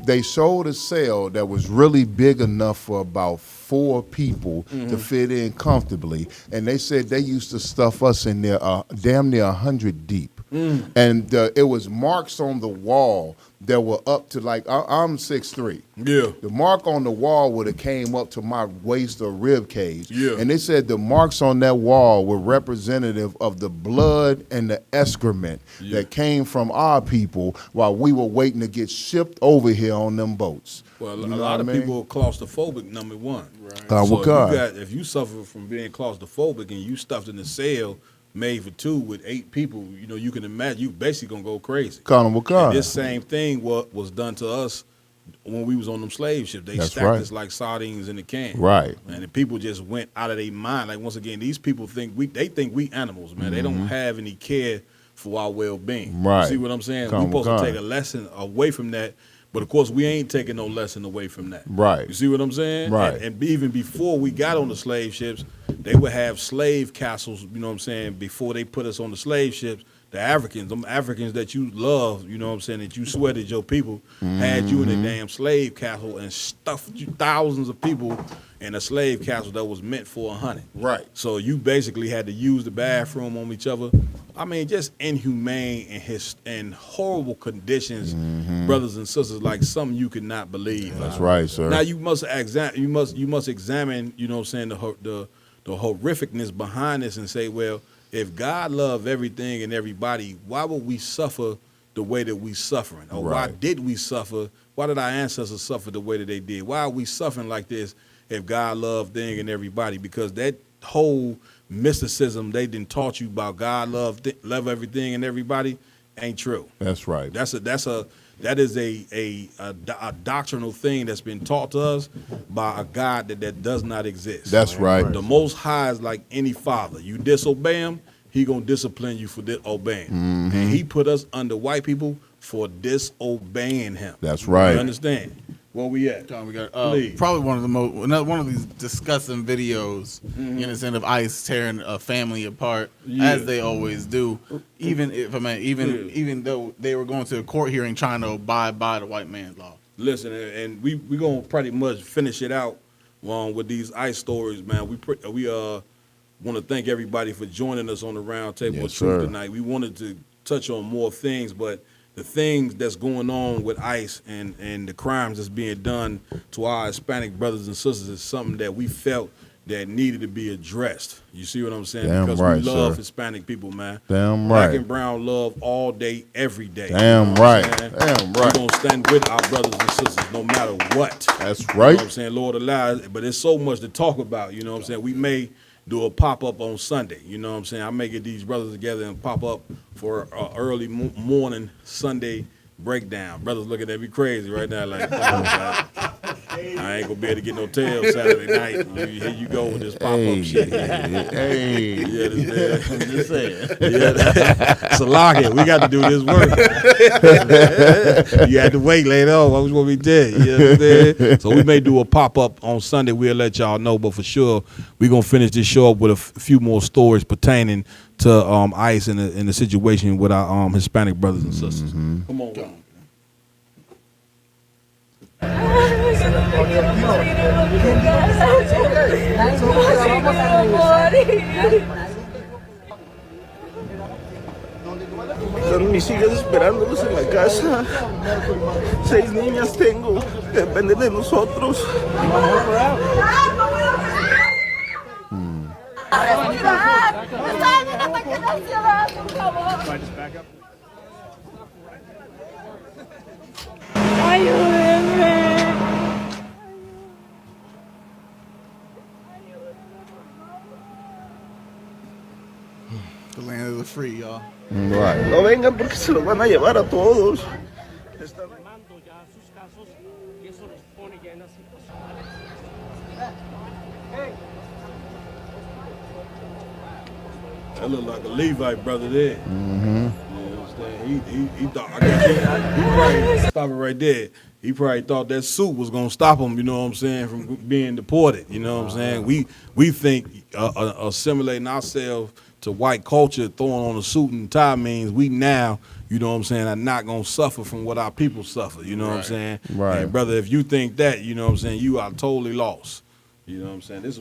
They showed a cell that was really big enough for about 4 people to fit in comfortably. And they said they used to stuff us in there damn near 100 deep. And it was marks on the wall that were up to like, I'm 6'3". Yeah. The mark on the wall would have came up to my waist or rib cage. Yeah. And they said the marks on that wall were representative of the blood and the excrement that came from our people while we were waiting to get shipped over here on them boats. Well, You a know lot of what I mean? people are claustrophobic, number one. Right. So if you suffer from being claustrophobic and you stuffed in a cell made for 2 with 8 people, you know, you can imagine you basically gonna go crazy. And this same thing was done to us when we was on them slave ships. They That's stacked right. us like sardines in a can. Right. And the people just went out of their mind. Like, once again, these people think we animals, man. They don't have any care for our well-being. Right. You see what I'm saying? Come We're supposed on. to take a lesson away from that. But, of course, we ain't taking no lesson away from that. Right. You see what I'm saying? Right. And even before we got on the slave ships, they would have slave castles, you know what I'm saying, before they put us on the slave ships. The Africans, them Africans that you love, you know what I'm saying, that you sweated your people, had you in a damn slave castle and stuffed you thousands of people in a slave castle that was meant for 100. Right. So you basically had to use the bathroom on each other. I mean, just inhumane and horrible conditions, brothers and sisters, like something you could not believe. That's right, sir. Now you must examine, you must examine, you know what I'm saying, the horrificness behind this and say, well, if God loved everything and everybody, why would we suffer the way that we suffering? Or why did we suffer? Why did our ancestors suffer the way that they did? Why are we suffering like this if God loved thing and everybody? Because that whole mysticism they didn't taught you about God love everything and everybody ain't true. That's right. That is a doctrinal thing that's been taught to us by a God that does not exist. That's right. The Most High is like any father. You disobey him, he gonna discipline you for obeying. And he put us under white people for disobeying him. That's right. You understand? Where we at? We got Please. probably one of these disgusting videos in the sense of ICE tearing a family apart as they always do. Even though they were going to a court hearing trying to abide by the white man's law. Listen, and we gonna pretty much finish it out with these ICE stories, man. We want to thank everybody for joining us on the Round Table of Truth tonight. We wanted to touch on more things, but the things that's going on with ICE and the crimes that's being done to our Hispanic brothers and sisters is something that we felt that needed to be addressed. You see what I'm saying? Damn because right, we love sir. Hispanic people, man. Damn Black right. and brown love all day, every day. Damn You know right. what I'm saying? Damn right. We're going to stand with our brothers and sisters no matter what. That's You right. know what I'm saying? Lord allows, but there's so much to talk about, you know what I'm saying? We may do a pop-up on Sunday, you know what I'm saying? I may get these brothers together and pop up for early morning Sunday breakdown. Brothers looking at me crazy right now like, I ain't gonna be able to get no tail Saturday night. Here you go with this pop-up shit. Hey. Yeah, this I'm just saying. It's a lock it. We got to do this work. You had to wait later on. What was what we did? You understand? So we may do a pop-up on Sunday. We'll let y'all know. But for sure, we're going to finish this show up with a few more stories pertaining to ICE and the situation with our Hispanic brothers and sisters. Come on, Ron. Son mis hijas esperándolos en la casa. 6 niñas tengo. Depende de nosotros. The land of the free, y'all. Right. No vengan porque se los van a llevar a todos. That look like a Levite brother there. You know what I'm saying? He thought, I guess he probably stop it right there. He probably thought that suit was gonna stop him, you know what I'm saying, from being deported. You know what I'm saying? We think assimilating ourselves to white culture, throwing on a suit and tie means we now, you know what I'm saying, are not gonna suffer from what our people suffer. You know what I'm saying? Right. And brother, if you think that, you know what I'm saying, you are totally lost. You know what I'm saying? This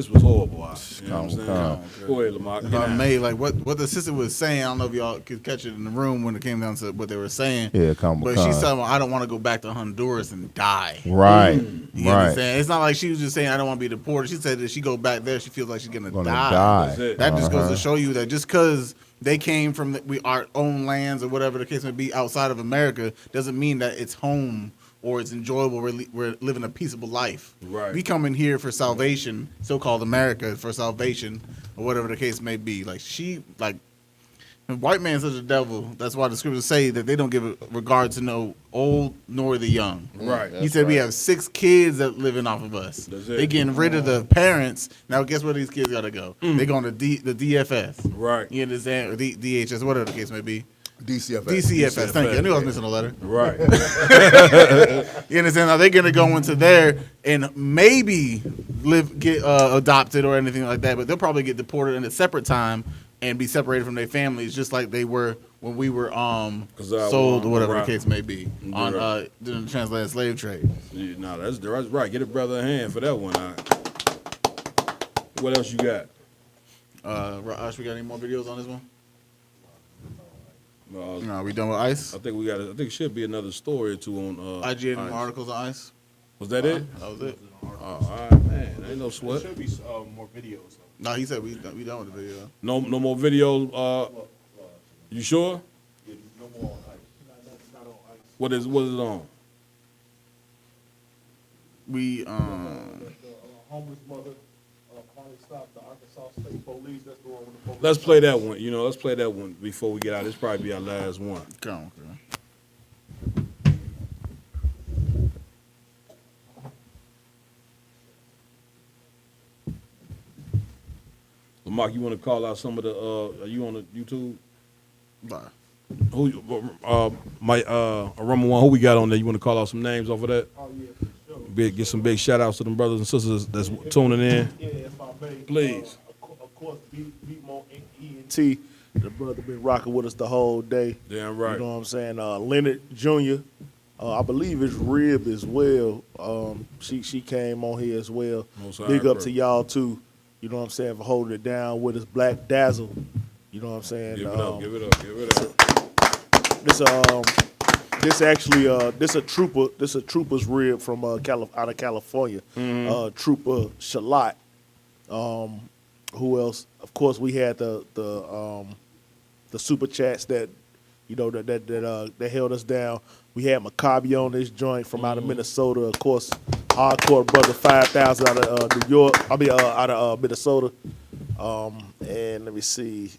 was horrible. You know what I'm saying? Go ahead, Lamar. If I may, like what the sister was saying, I don't know if y'all could catch it in the room when it came down to what they were saying. Yeah, but she's telling me, I don't want to go back to Honduras and die. Right. You understand? It's not like she was just saying I don't want to be deported. She said that she go back there, she feels like she's gonna die. That just goes to show you that just because they came from our own lands or whatever the case may be outside of America doesn't mean that it's home or it's enjoyable. We're living a peaceable life. Right. We come in here for salvation, so-called America for salvation, or whatever the case may be. Like White man's such a devil. That's why the scriptures say that they don't give regard to no old nor the young. Right. He said we have 6 kids that living off of us. They getting rid of the parents. Now guess where these kids gotta go? They going to the DFS. Right. You understand? Or DHS, whatever the case may be. DCFS. DCFS. Thank you. I knew I was missing a letter. Right. You understand? Are they going to go into there and maybe get adopted or anything like that? But they'll probably get deported in a separate time and be separated from their families, just like they were when we were sold or whatever the case may be on during the transatlantic slave trade. Yeah, no, that's right. Get a brother a hand for that one. What else you got? Ash, we got any more videos on this one? No, we done with ICE? I think it should be another story or two on IGN ICE. articles on ICE. Was that it? That was it. Oh, all right, man. Ain't no sweat. There should be more videos. No, he said we done with the video. No more videos. You sure? Yeah, no more on ICE. Not on ICE. What is it on? We The homeless mother finally stopped the Arkansas State Police. That's the one with the police. Let's play that one. Let's play that one before we get out. This probably be our last one. Come on, Mark, you want to call out some of the? Are you on the YouTube? Bye. Who? Aroma One. Who we got on there? You want to call out some names off of that? Oh yeah, for sure. Get some big shout outs to them brothers and sisters that's tuning in. Yeah, if I may. Please. Of course, Beatmo ENT. The brother been rocking with us the whole day. Damn right. You know what I'm saying? Leonard Jr. I believe it's Rib as well. She came on here as well. Big up to y'all too. You know what I'm saying, for holding it down with us. Black Dazzle. You know what I'm saying? Give it up. This a trooper's rib from out of California. Trooper Shalat. Who else? Of course, we had the super chats that that held us down. We had Maccabi on this joint from out of Minnesota. Of course, hardcore brother 5,000 out of New York. Out of Minnesota. And let me see.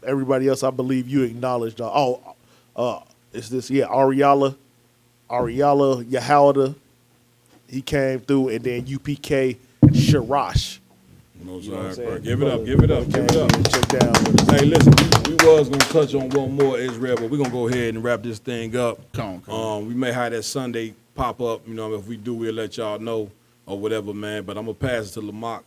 Everybody else, I believe you acknowledged. Is this Ariala Yahawada? He came through, and then UPK Sharash. Give it up. Check down. Hey, listen, we was gonna touch on one more Israel, but we're gonna go ahead and wrap this thing up. Come on. We may have that Sunday pop up. If we do, we'll let y'all know or whatever, man. But I'm gonna pass it to Lamont,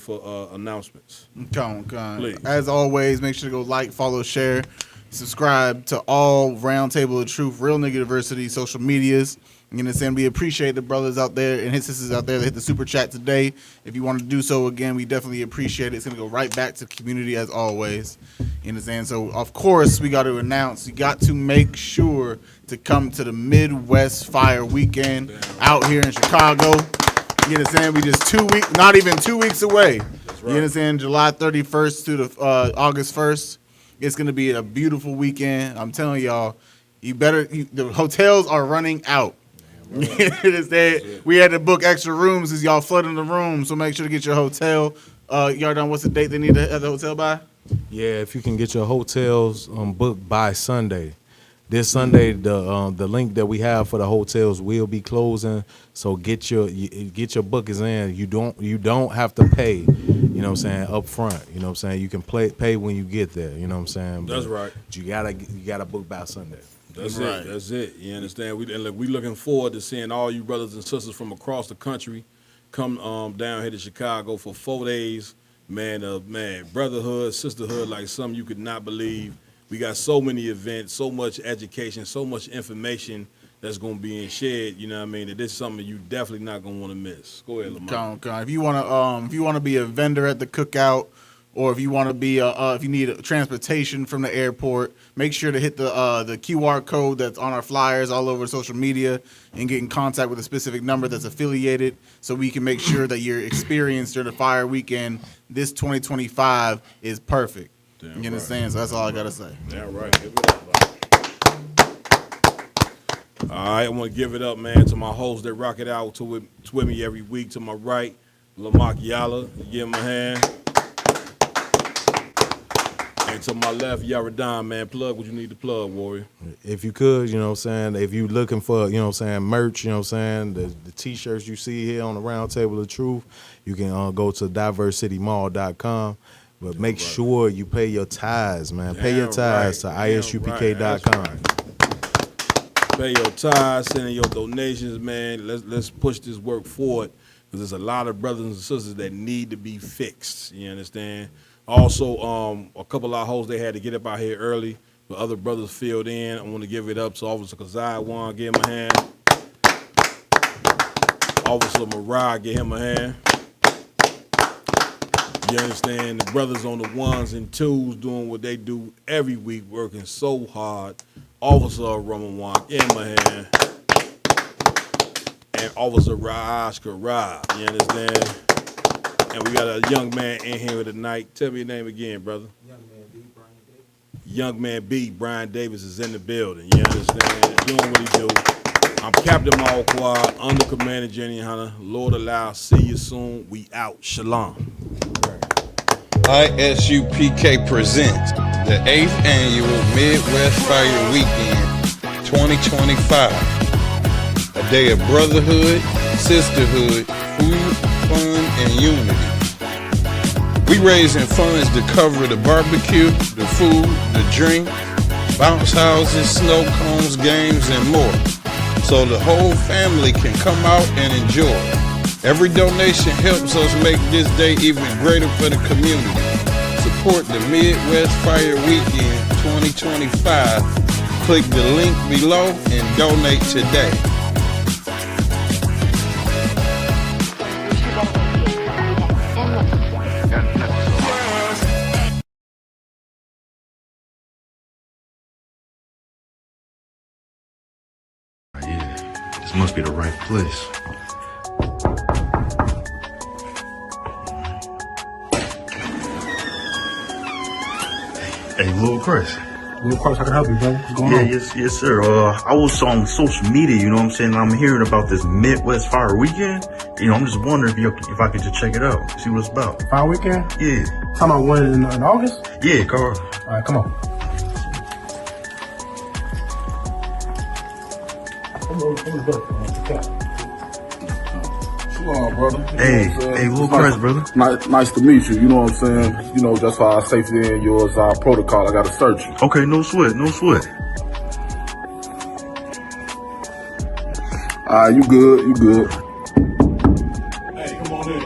for announcements. Come on. Please. As always, make sure to go like, follow, share, subscribe to all Roundtable of Truth, Real Nigga Diversity social medias. You understand? We appreciate the brothers out there and his sisters out there that hit the super chat today. If you want to do so again, we definitely appreciate it. It's going to go right back to the community as always. You understand? So, of course, we got to announce, you got to make sure to come to the Midwest Fire Weekend out here in Chicago. You understand? We just not even 2 weeks away. That's right. You understand? July 31st to the August 1st. It's going to be a beautiful weekend. I'm telling y'all, the hotels are running out. We had to book extra rooms as y'all flooding the room, so make sure to get your hotel. Yardan, what's the date they need to have the hotel by? Yeah, if you can get your hotels booked by Sunday. This Sunday, the link that we have for the hotels will be closing, so get your bookings in. You don't have to pay, you know what I'm saying, up front. You know what I'm saying? You can pay when you get there, you know what I'm saying? That's right. You gotta book by Sunday. That's it. You understand? We looking forward to seeing all you brothers and sisters from across the country come down here to Chicago for 4 days. Man, brotherhood, sisterhood, like something you could not believe. We got so many events, so much education, so much information that's going to be shared. You know what I mean? That this is something you definitely not going to want to miss. Go ahead, Lamar. If you want to be a vendor at the cookout, or if you want to be if you need transportation from the airport, make sure to hit the QR code that's on our flyers all over social media and get in contact with a specific number that's affiliated, so we can make sure that your experience during the fire weekend this 2025 is perfect. Damn you understand? Right. So that's all I gotta say. Damn right. Give it up. All right, I want to give it up, man, to my hosts that rock it out with me every week. To my right, Lamont Yala, give him a hand. And to my left, Yaradon, man, plug what you need to plug, Warrior. If you could, you know what I'm saying, if you looking for, you know what I'm saying, merch, you know what I'm saying, the t-shirts you see here on the Round Table of Truth, you can go to diversitymall.com. But make sure you pay your tithes, man. Pay your tithes to isupk.com. Pay your tithes, send in your donations, man. Let's push this work forward because there's a lot of brothers and sisters that need to be fixed. You understand? Also, a couple of our hosts, they had to get up out here early, but other brothers filled in. I want to give it up to Officer Kazai Wan, give him a hand. Officer Mariah, give him a hand. You understand? The brothers on the ones and twos doing what they do every week, working so hard. Officer Ramawan, give him a hand. And Officer Raj Karab, you understand? And we got a young man in here tonight. Tell me your name again, brother. Young man B, Brian Davis is in the building. You understand? Doing what he do. I'm Captain Malquad, under Commander Jenny Hunter. Lord allow, see you soon. We out. Shalom. ISUPK presents the 8th annual Midwest Fire Weekend 2025. A day of brotherhood, sisterhood, food, fun, and unity. We raising funds to cover the barbecue, the food, the drink, bounce houses, snow cones, games, and more, so the whole family can come out and enjoy. Every donation helps us make this day even greater for the community. Support the Midwest Fire Weekend 2025. Click the link below and donate today. This must be the right place. Hey, Lil Chris. Lil Chris, how can I help you, brother? What's going on? Yes, sir. I was on social media, you know what I'm saying? I'm hearing about this Midwest Fire Weekend. You know, I'm just wondering if I could just check it out, see what it's about. Fire Weekend? Yeah. Talking about one in August? Yeah, Carl. All right, come on. Shalom, brother. Hey, Lil Chris, brother. Nice to meet you. You know what I'm saying? You know, just for our safety and yours, our protocol, I gotta search you. Okay, no sweat. Alright, you good. Hey, come on in.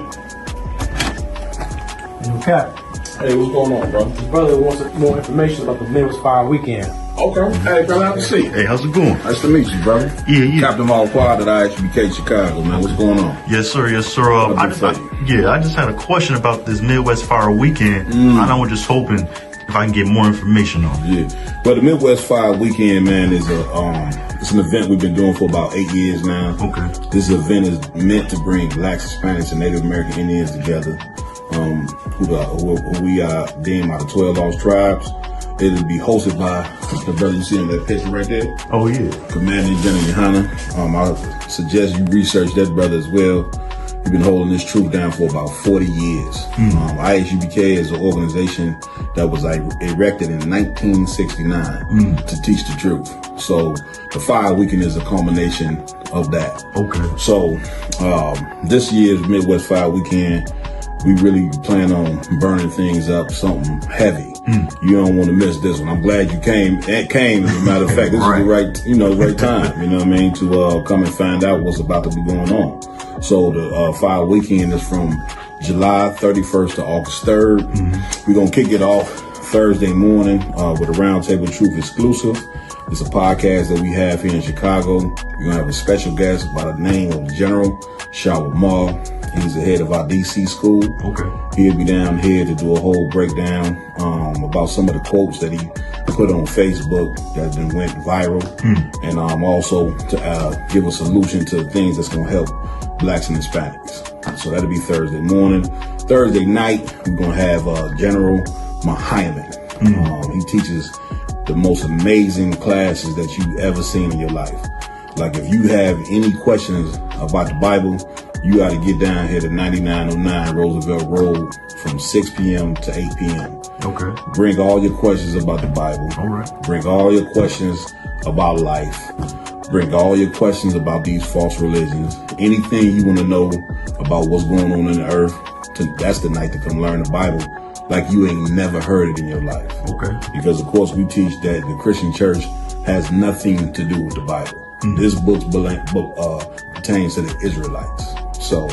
Yo, Cap. Hey, what's going on, bro? His brother wants more information about the Midwest Fire Weekend. Okay. Hey, brother, have a seat. Hey, how's it going? Nice to meet you, brother. Yeah. Captain Malquad at ISBK Chicago, man. What's going on? Yes, sir. I just had a question about this Midwest Fire Weekend. And I was just hoping if I can get more information on it. Yeah. Well, the Midwest Fire Weekend, man, is it's an event we've been doing for about 8 years now. Okay. This event is meant to bring Blacks, Hispanics, and Native American Indians together, who we deem out of 12 lost tribes. It'll be hosted by the brother you see in that picture right there. Oh, yeah. Commander Jenny Hunter. I suggest you research that brother as well. We've been holding this truth down for about 40 years. ISUPK is an organization that was erected in 1969 to teach the truth. So the Fire Weekend is a culmination of that. Okay. So this year's Midwest Fire Weekend, we really plan on burning things up, something heavy. You don't want to miss this one. I'm glad you came. As a matter of fact, this is the right time. You know what I mean, to come and find out what's about to be going on. So the Fire Weekend is from July 31st to August 3rd. We're gonna kick it off Thursday morning with a Round Table Truth exclusive. It's a podcast that we have here in Chicago. We're gonna have a special guest by the name of General Shawar Mal. He's the head of our DC school. Okay. He'll be down here to do a whole breakdown about some of the quotes that he put on Facebook that then went viral, and also to give a solution to things that's gonna help Blacks and Hispanics. So that'll be Thursday morning. Thursday night, we're gonna have General Muhammad. He teaches the most amazing classes that you've ever seen in your life. Like if you have any questions about the Bible, you got to get down here to 9909 Roosevelt Road from 6 p.m. to 8 p.m. Okay. Bring all your questions about the Bible. All right. Bring all your questions about life. Bring all your questions about these false religions. Anything you want to know about what's going on in the earth, that's the night to come learn the Bible like you ain't never heard it in your life. Okay. Because of course we teach that the Christian church has nothing to do with the Bible. This book pertains to the Israelites. So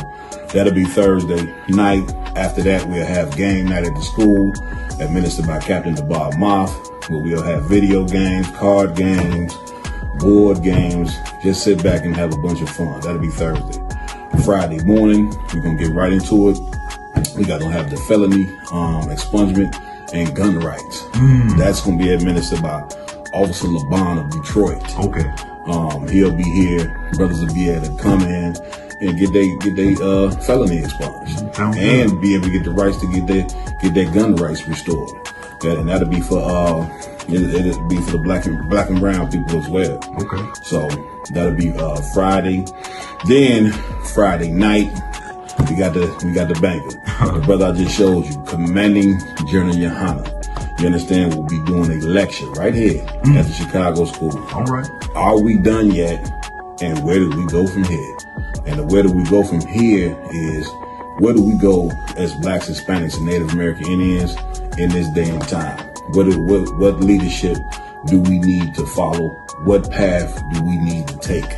that'll be Thursday night. After that, we'll have game night at the school, administered by Captain Debar Moth, where we'll have video games, card games, board games. Just sit back and have a bunch of fun. That'll be Thursday. Friday morning, we're gonna get right into it. We gonna have the felony expungement and gun rights. That's gonna be administered by Officer LeBon of Detroit. Okay. He'll be here. Brothers will be able to come in and get they felony expunged, and be able to get the rights to get their gun rights restored. And that'll be for it'll be for the black and brown people as well. Okay. So that'll be Friday. Then Friday night, we got the banquet. The brother I just showed you, Commanding General Yohana. You understand? We'll be doing a lecture right here at the Chicago School. All right. Are we done yet? And where do we go from here? And where do we go from here is, where do we go as blacks, Hispanics, and Native American Indians in this day and time? What leadership do we need to follow? What path do we need to take?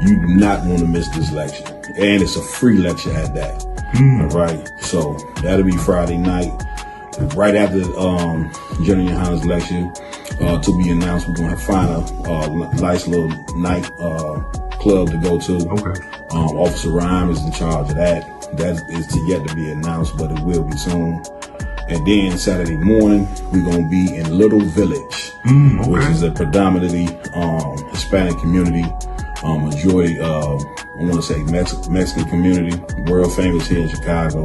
You do not want to miss this lecture. And it's a free lecture at that. All right. So that'll be Friday night. Right after General Yohana's lecture, to be announced, we're going to find a nice little night club to go to. Okay. Officer Rhyme is in charge of that. That is yet to be announced, but it will be soon. And then Saturday morning, we're going to be in Little Village, which is a predominantly Hispanic community, majority, I want to say Mexican community, world famous here in Chicago.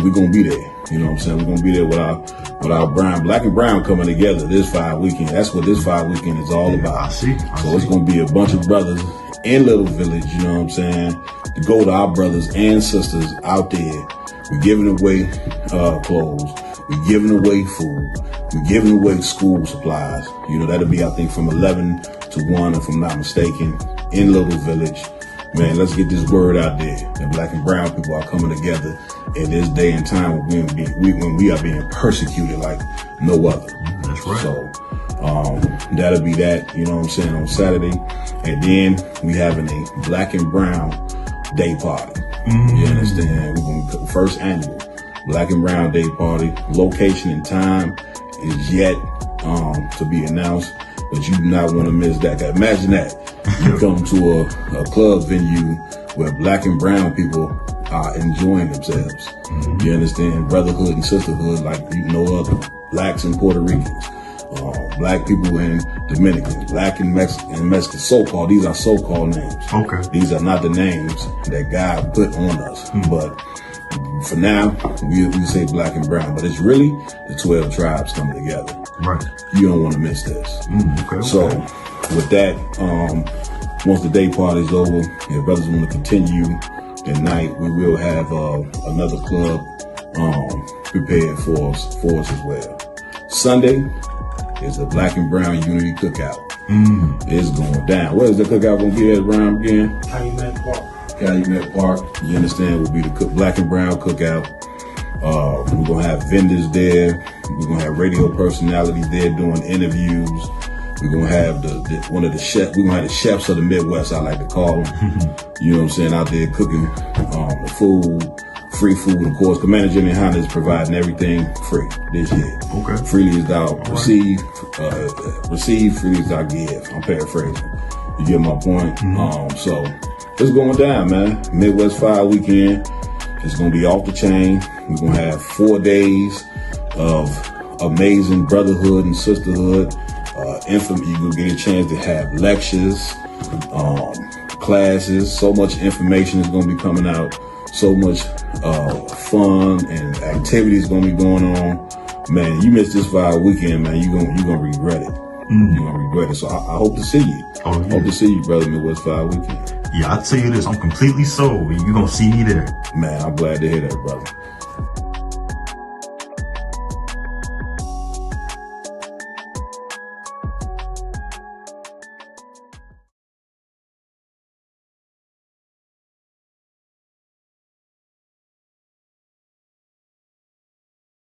We're going to be there. You know what I'm saying? We're going to be there with our black and brown coming together this Fire Weekend. That's what this Fire Weekend is all about. I see. It's going to be a bunch of brothers in Little Village, you know what I'm saying, to go to our brothers and sisters out there. We're giving away clothes. We're giving away food. We're giving away school supplies. You know, that'll be, I think, from 11 to 1, if I'm not mistaken, in Little Village. Man, let's get this word out there. The black and brown people are coming together in this day and time when we are being persecuted like no other. That's right. So that'll be that, you know what I'm saying, on Saturday. And then we having a black and brown day party. You understand? We're going to first annual black and brown day party. Location and time is yet to be announced, but you do not want to miss that. Imagine that. You come to a club venue where black and brown people are enjoying themselves. You understand? Brotherhood and sisterhood like no other. Blacks and Puerto Ricans, black people and Dominicans, black and Mexican, so-called. These are so-called names. Okay. These are not the names that God put on us. But for now, we say black and brown. But it's really the 12 tribes coming together. Right. You don't want to miss this. Okay. So with that, once the day party is over, if brothers want to continue at night, we will have another club prepared for us as well. Sunday is the Black and Brown Unity Cookout. It's going down. Where is the cookout going to be at, Brown, again? Calumet Park. Calumet Park. You understand, will be the Black and Brown Cookout. We're going to have vendors there. We're going to have radio personalities there doing interviews. We're going to have one of the chefs. We're going to have the chefs of the Midwest, I like to call them. You know what I'm saying, out there cooking the food. Free food, of course. Commander Jimmy Honda is providing everything free this year. Okay. Freely is thou receive, freely is thou give. I'm paraphrasing. You get my point? So it's going down, man. Midwest Fire Weekend. It's going to be off the chain. We're going to have 4 days of amazing brotherhood and sisterhood. You're going to get a chance to have lectures, classes. So much information is going to be coming out. So much fun and activities going to be going on. Man, you miss this Fire Weekend, man, you're gonna regret it. You're going to regret it. So I hope to see you. Oh, yeah. Hope to see you, brother, Midwest Fire Weekend. Yeah, I'll tell you this. I'm completely sold. You're going to see me there. Man, I'm glad to hear that, brother.